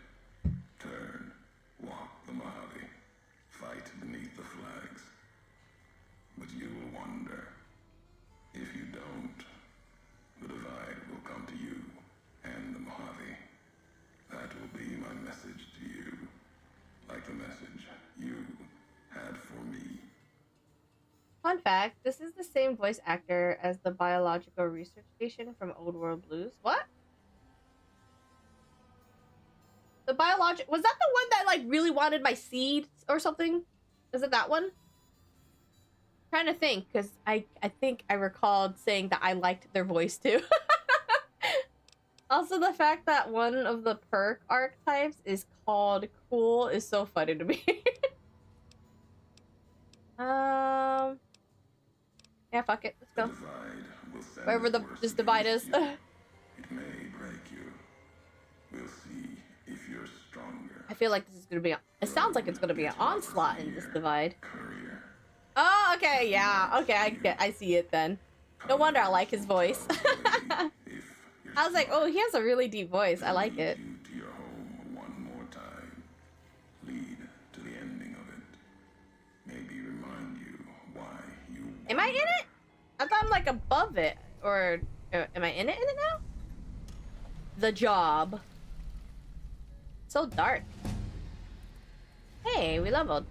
Fun fact, this is the same voice actor as the biological research station from Old World Blues. What? The biologic... Was that the one that, like, really wanted my seed or something? Was it that one? I'm trying to think, because I think I recalled saying that I liked their voice, too. Also, the fact that one of the perk archetypes is called Cool is so funny to me. Yeah, fuck it. Let's go. Wherever this divide is. It may break you. We'll see if you're stronger. I feel like this is gonna be it sounds like it's gonna be an onslaught in this divide. Oh, okay, yeah. Okay, I see it then. No wonder I like his voice. I was like, oh, he has a really deep voice. I like it. To your home one more time. Lead to the ending of it. Maybe remind you why you. Am I in it? I thought I'm like above it. Or am I in it now? The job. So dark. Hey, we leveled.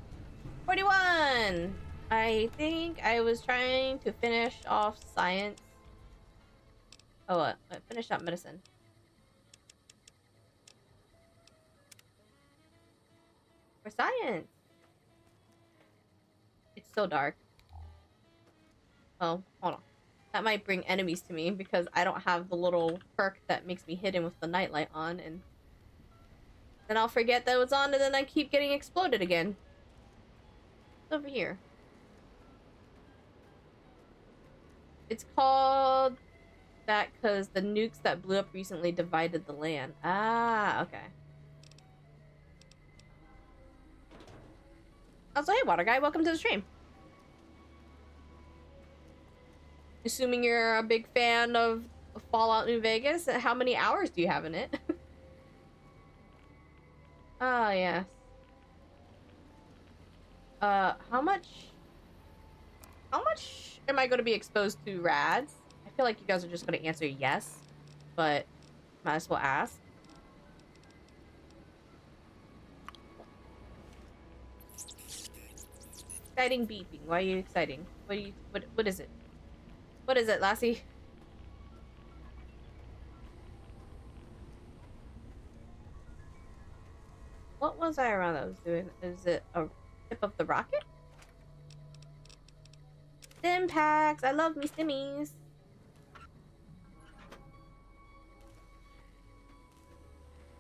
41! I think I was trying to finish off science. Oh, what? Finish up medicine. For science. It's so dark. Oh, hold on. That might bring enemies to me because I don't have the little perk that makes me hidden with the nightlight on, and then I'll forget that it was on, and then I keep getting exploded again. It's over here. It's called that because the nukes that blew up recently divided the land. Ah, okay. Also, hey, water guy, welcome to the stream. Assuming you're a big fan of Fallout New Vegas, how many hours do you have in it? Ah, yes. How much am I going to be exposed to rads? I feel like you guys are just going to answer yes, but might as well ask. Exciting beeping. Why are you exciting? What is it? What is it, Lassie? What was I around that was doing? Is it a tip of the rocket? Stim packs! I love me stimmies!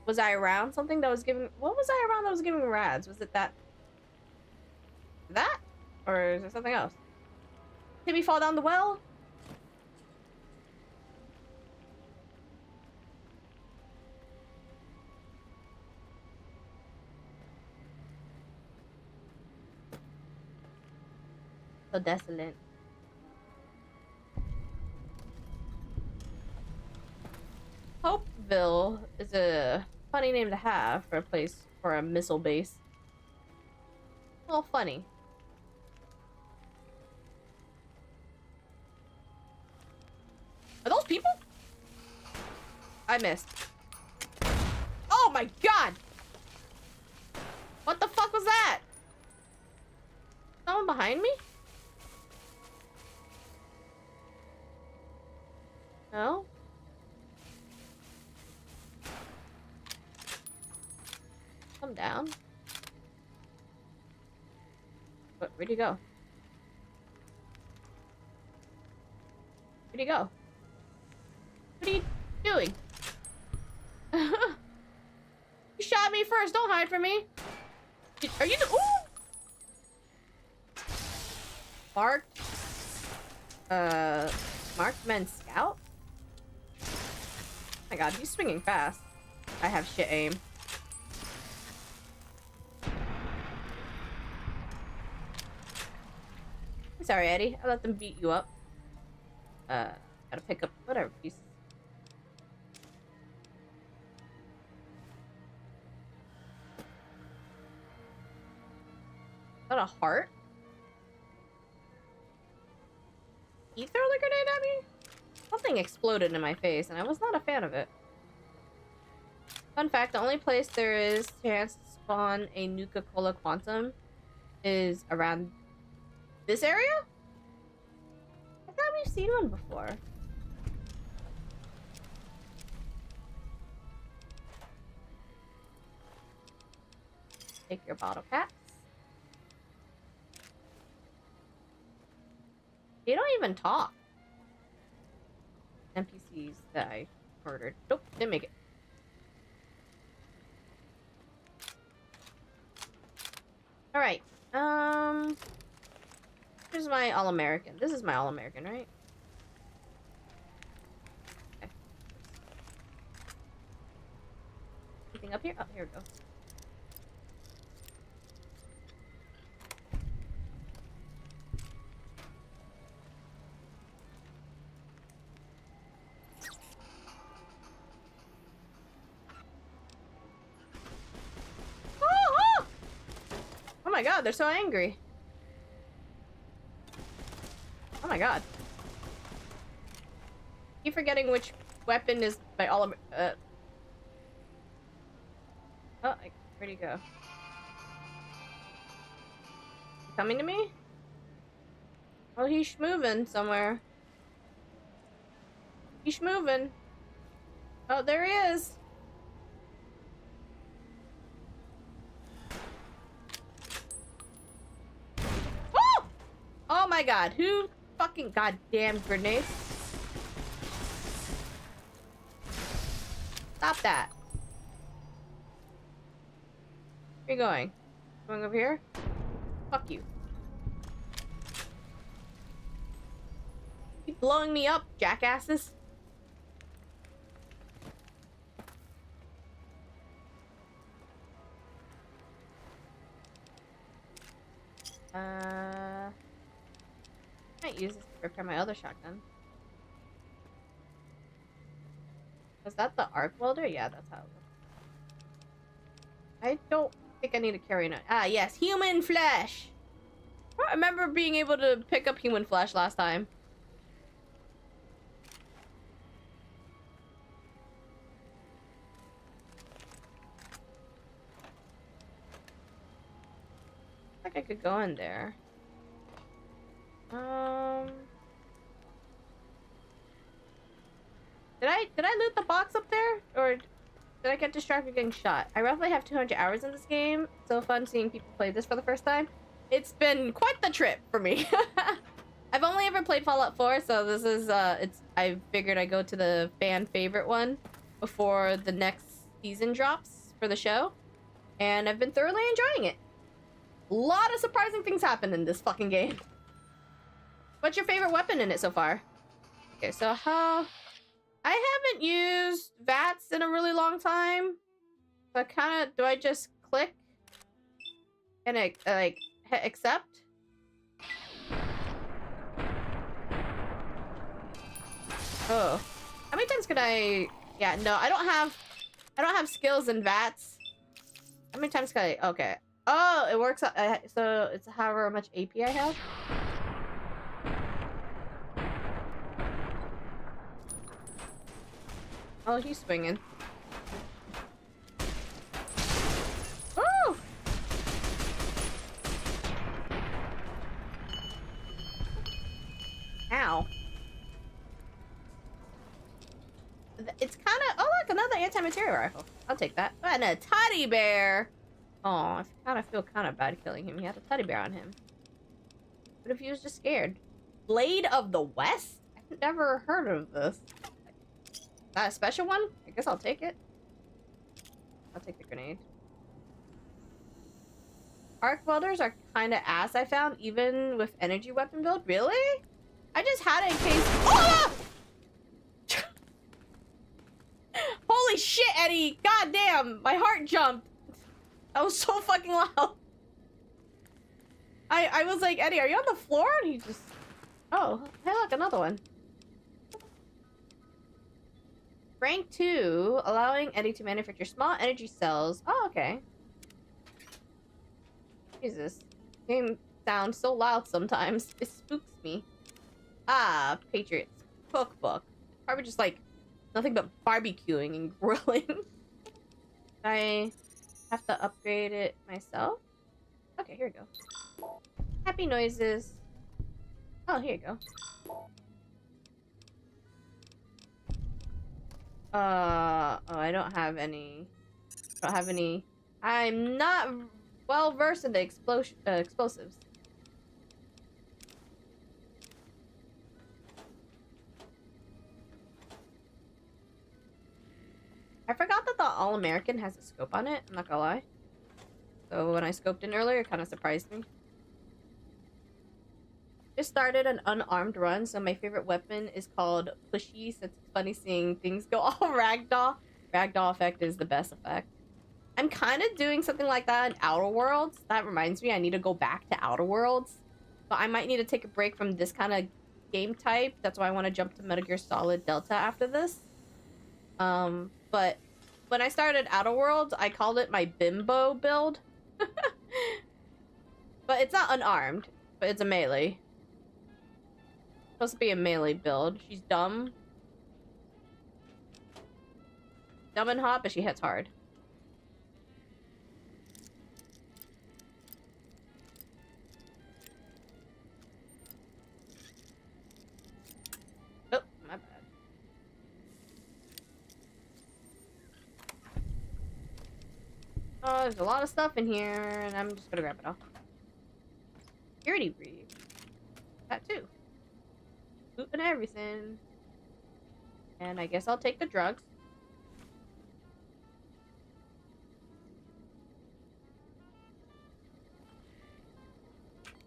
Was I around something that was giving... What was I around that was giving rads? Was it that? That? Or is it something else? Did we fall down the well? So desolate. Hopeville is a funny name to have for a place, for a missile base. Well, funny. Are those people? I missed. Oh my god! What the fuck was that? Someone behind me? No? Come down. Where'd he go? Where'd he go? What are you doing? You shot me first. Don't hide from me. Are you? Ooh! Marked. Marksman Scout? Oh my god, he's swinging fast. I have shit aim. I'm sorry, Eddie. I let them beat you up. Gotta pick up whatever pieces. Is that a heart? You throw the grenade at me? Something exploded in my face, and I was not a fan of it. Fun fact, the only place there is chance to spawn a Nuka-Cola Quantum is around this area? we've seen one before. Take your bottle caps. They don't even talk. NPCs that I murdered. Nope, didn't make it. Alright. Here's my All-American. This is my All-American, right? Okay. Anything up here? Oh, here we go. Oh my god, they're so angry. Oh my god. Keep forgetting which weapon is my all of Oh, where'd he go? Coming to me? Oh, he's moving somewhere. He's moving. Oh, there he is. Oh! Oh my god, who fucking goddamn grenades? Stop that. Where are you going? Going over here? Fuck you. Keep blowing me up, jackasses. I might use this to repair my other shotgun. Was that the arc welder? Yeah, that's how it works. I don't think I need to carry it. Ah, yes, human flesh! I remember being able to pick up human flesh last time. I think I could go in there. Did I loot the box up there? Or did I get distracted getting shot? I roughly have 200 hours in this game. So fun seeing people play this for the first time. It's been quite the trip for me. I've only ever played Fallout 4, so this is I figured I'd go to the fan favorite one before the next season drops for the show. And I've been thoroughly enjoying it. A lot of surprising things happen in this fucking game. What's your favorite weapon in it so far? Okay, so how... I haven't used VATS in a really long time. So I kind of... Do I just click? And I, like, accept? Oh. How many times could I... Yeah, no, I don't have skills in VATS. How many times could I... Okay. Oh, it works... so it's however much AP I have? Oh, he's swinging. Woo! Ow. It's kind of... Oh, look, another anti-material rifle. I'll take that. And a teddy bear. Oh, I kind of feel kind of bad killing him. He had a teddy bear on him. What if he was just scared? Blade of the West? I've never heard of this. That a special one? I guess I'll take it. I'll take the grenade. Arc welders are kind of ass, I found, even with energy weapon build. Really? I just had it in case... Oh! Holy shit, Eddie! God damn! My heart jumped! That was so fucking loud. I was like, Eddie, are you on the floor? And he just... Oh, hey look, another one. Rank 2, allowing Eddie to manufacture small energy cells. Oh, okay. Jesus. Game sounds so loud sometimes. It spooks me. Ah, Patriots. Cookbook. Probably just like nothing but barbecuing and grilling. I have to upgrade it myself? Okay, here we go. Happy noises. Oh, here you go. Oh, I don't have any. I don't have any. I'm not well versed in the explosives. I forgot that the All-American has a scope on it, I'm not gonna lie. So when I scoped in earlier, it kind of surprised me. Just started an unarmed run, so my favorite weapon is called Pushy, since it's funny seeing things go all ragdoll. Ragdoll effect is the best effect. I'm kind of doing something like that in Outer Worlds. That reminds me, I need to go back to Outer Worlds. But I might need to take a break from this kind of game type. That's why I want to jump to Metal Gear Solid Delta after this. But when I started Outer Worlds, I called it my bimbo build. But it's not unarmed, but it's a melee. It's supposed to be a melee build. She's dumb. Dumb and hot, but she hits hard. Oh, my bad. Oh, there's a lot of stuff in here, and I'm just gonna grab it all. Security brief. That too. Loot and everything. And I guess I'll take the drugs.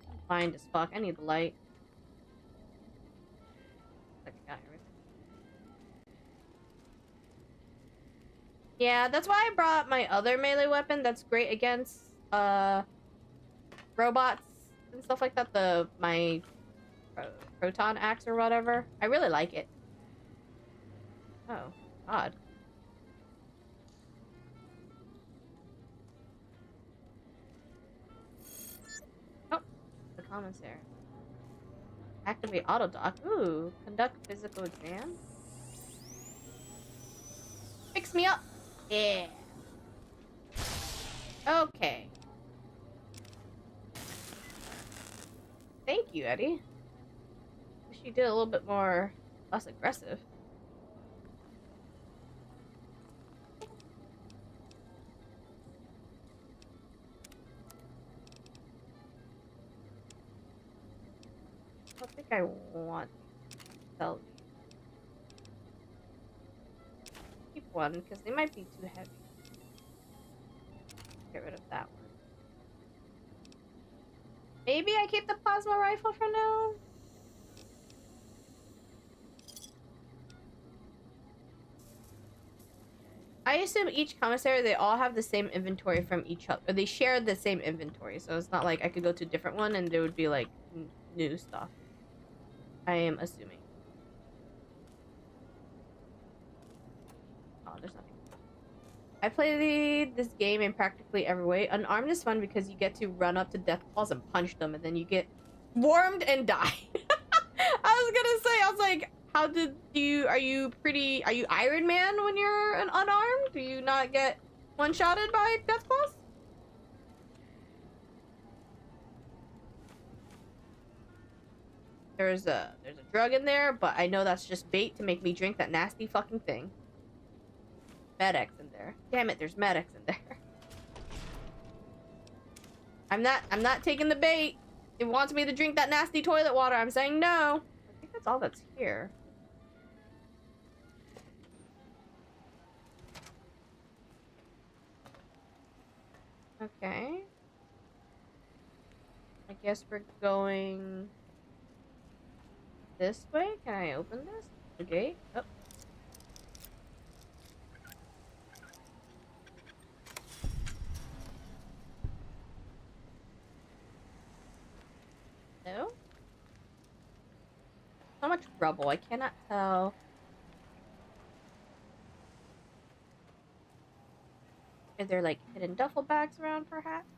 I'm blind as fuck. I need the light. I got everything. Yeah, that's why I brought my other melee weapon that's great against robots and stuff like that. My proton axe or whatever. I really like it. Oh, God. Oh, the commissary. Activate auto dock. Ooh, conduct physical exam. Fix me up. Yeah. Okay. Thank you, Eddie. Wish you did a little bit more less aggressive. I don't think I want to sell these. Keep one because they might be too heavy. Get rid of that one. Maybe I keep the plasma rifle for now. I assume each commissary, they all have the same inventory from each other. Or they share the same inventory, so it's not like I could go to a different one and there would be like new stuff. I am assuming. Oh, there's nothing. I play this game in practically every way. Unarmed is fun because you get to run up to death claws and punch them, and then you get warmed and die. I was gonna say, I was like, how did you, are you Iron Man when you're an unarmed? Do you not get one-shotted by death claws? There's a drug in there, but I know that's just bait to make me drink that nasty fucking thing. Med-X in there. Damn it, there's Med-X in there. I'm not taking the bait. It wants me to drink that nasty toilet water. I'm saying no. I think that's all that's here. Okay. I guess we're going this way. Can I open this? The gate? Oh. No? So much rubble. I cannot tell. Are there like hidden duffel bags around perhaps?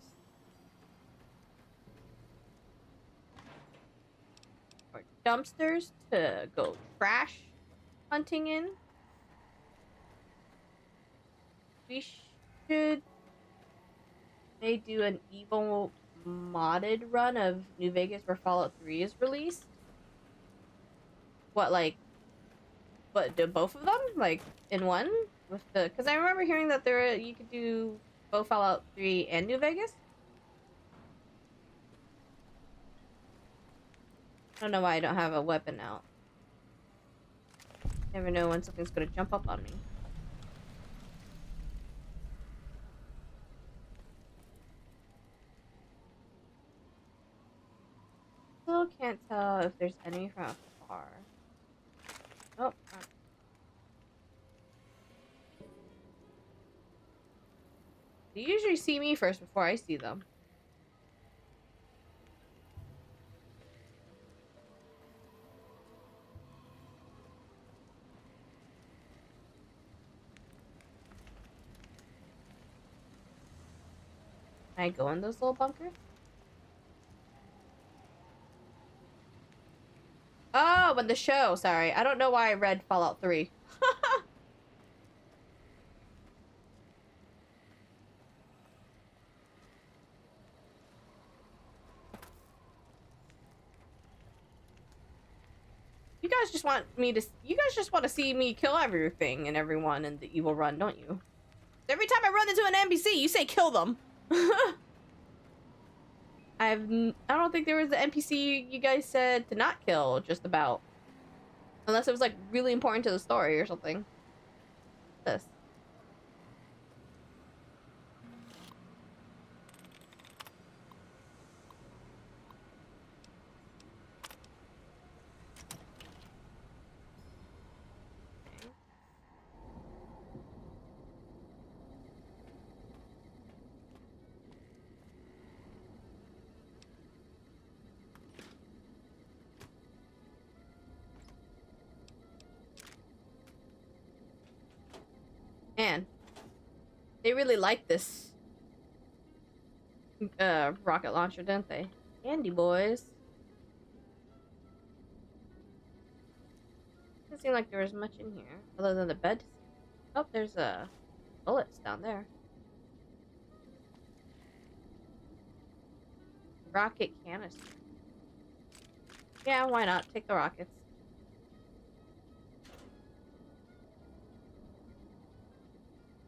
Or dumpsters to go trash hunting in? We should may do an evil modded run of New Vegas where Fallout 3 is released. What But do both of them like in one with the? Because I remember hearing that you could do both Fallout 3 and New Vegas. I don't know why I don't have a weapon out. Never know when something's gonna jump up on me. Still can't tell if there's any from afar. Oh. They usually see me first before I see them. Can I go in those little bunkers? Oh, but the show. Sorry. I don't know why I read Fallout 3. You guys just want to see me kill everything and everyone in the evil run, don't you? Every time I run into an NPC, you say kill them. I don't think there was an NPC you guys said to not kill, just about. Unless it was like really important to the story or something. This. Man, they really like this rocket launcher, didn't they? Handy boys. Doesn't seem like there was much in here other than the bed. Oh, there's bullets down there. Rocket canister. Yeah, why not? Take the rockets.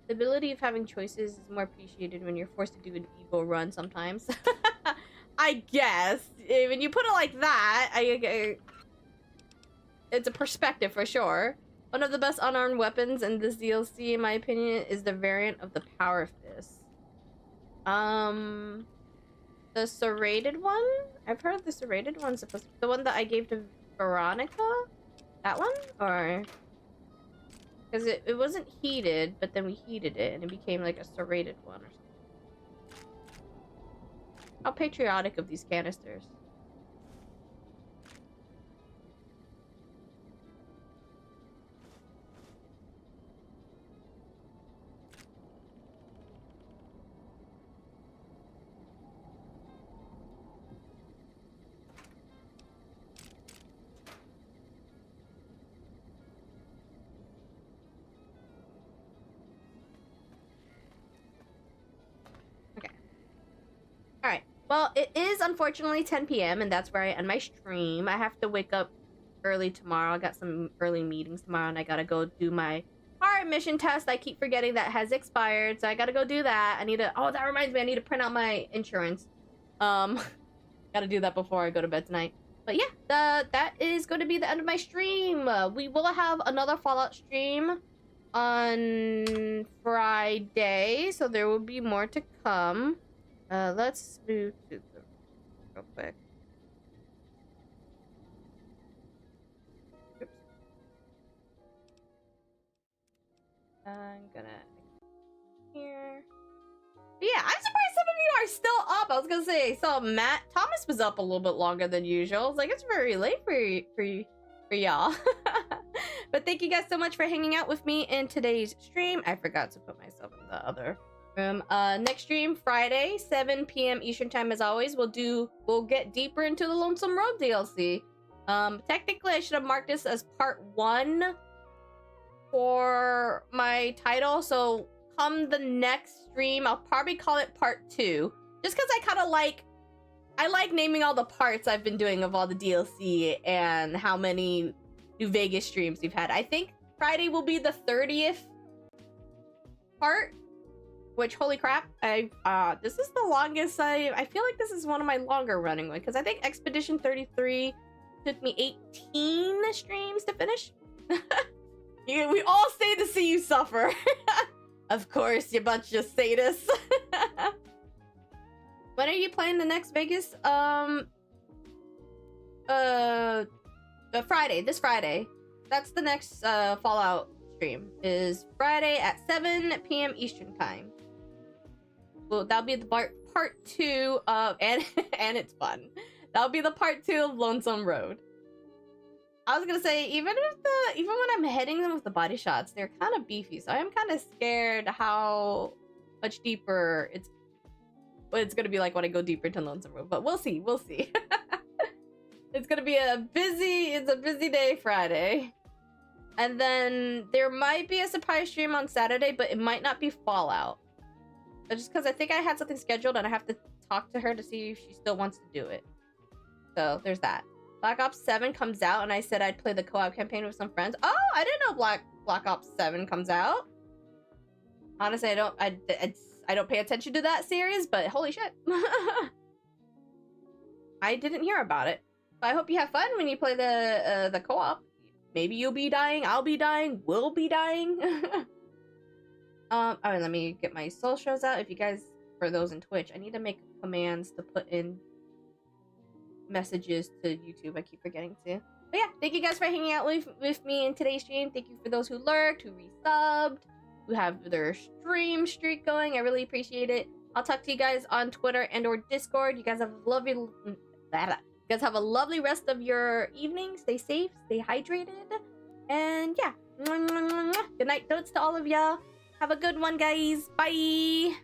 The ability of having choices is more appreciated when you're forced to do an evil run sometimes. I guess. When you put it like that, it's a perspective for sure. One of the best unarmed weapons in this DLC, in my opinion, is the variant of the Power Fist. The serrated one? I've heard the serrated one's supposed to be the one that I gave to Veronica? That one? Or... Because it wasn't heated, but then we heated it, and it became like a serrated one or something. How patriotic of these canisters. Alright, well, it is unfortunately 10 p.m. and that's where I end my stream. I have to wake up early tomorrow. I got some early meetings tomorrow and I gotta go do my car admission test. I keep forgetting that has expired, so I gotta go do that. I need to, oh, that reminds me, I need to print out my insurance. Gotta do that before I go to bed tonight. But yeah, that is going to be the end of my stream. We will have another Fallout stream on Friday, so there will be more to come. Let's move to the real quick. Oops. I'm gonna here. But yeah, I'm surprised some of you are still up. I was gonna say, so Matt Thomas was up a little bit longer than usual. I was like, it's very late for y'all. But thank you guys so much for hanging out with me in today's stream. I forgot to put myself in the other room. Next stream Friday, 7 p.m. Eastern time as always. We'll get deeper into the Lonesome Road DLC. Technically I should have marked this as part 1 for my title, so come the next stream I'll probably call it part 2, just because I like naming all the parts I've been doing of all the DLC and how many New Vegas streams we've had. I think Friday will be the 30th part. Which, holy crap, this is the longest I feel like this is one of my longer running ones, because I think Expedition 33 took me 18 streams to finish. We all stay to see you suffer. Of course, you bunch of sadists. When are you playing the next Vegas? Friday, this Friday. That's the next Fallout stream, is Friday at 7 p.m. Eastern time. Well, that'll be the part 2 of and it's fun. That'll be the part 2 of Lonesome Road. I was gonna say, even when I'm hitting them with the body shots, they're kind of beefy, so I am kind of scared how much deeper what it's gonna be like when I go deeper into Lonesome Road. But we'll see. It's gonna be a busy day Friday, and then there might be a surprise stream on Saturday, but it might not be Fallout. Just because I think I had something scheduled and I have to talk to her to see if she still wants to do it. So there's that. Black Ops 7 comes out, and I said I'd play the co-op campaign with some friends. Oh, I didn't know Black Ops 7 comes out. Honestly, I don't pay attention to that series, but holy shit. I didn't hear about it. But I hope you have fun when you play the co-op. Maybe you'll be dying, I'll be dying, we'll be dying. Alright, let me get my socials out. If you guys, for those in Twitch, I need to make commands to put in messages to YouTube. I keep forgetting to. But yeah, thank you guys for hanging out with me in today's stream. Thank you for those who lurked, who resubbed, who have their stream streak going. I really appreciate it. I'll talk to you guys on Twitter and or Discord. You guys have a lovely rest of your evening. Stay safe, stay hydrated, and yeah. Good night, totes to all of y'all. Have a good one, guys. Bye.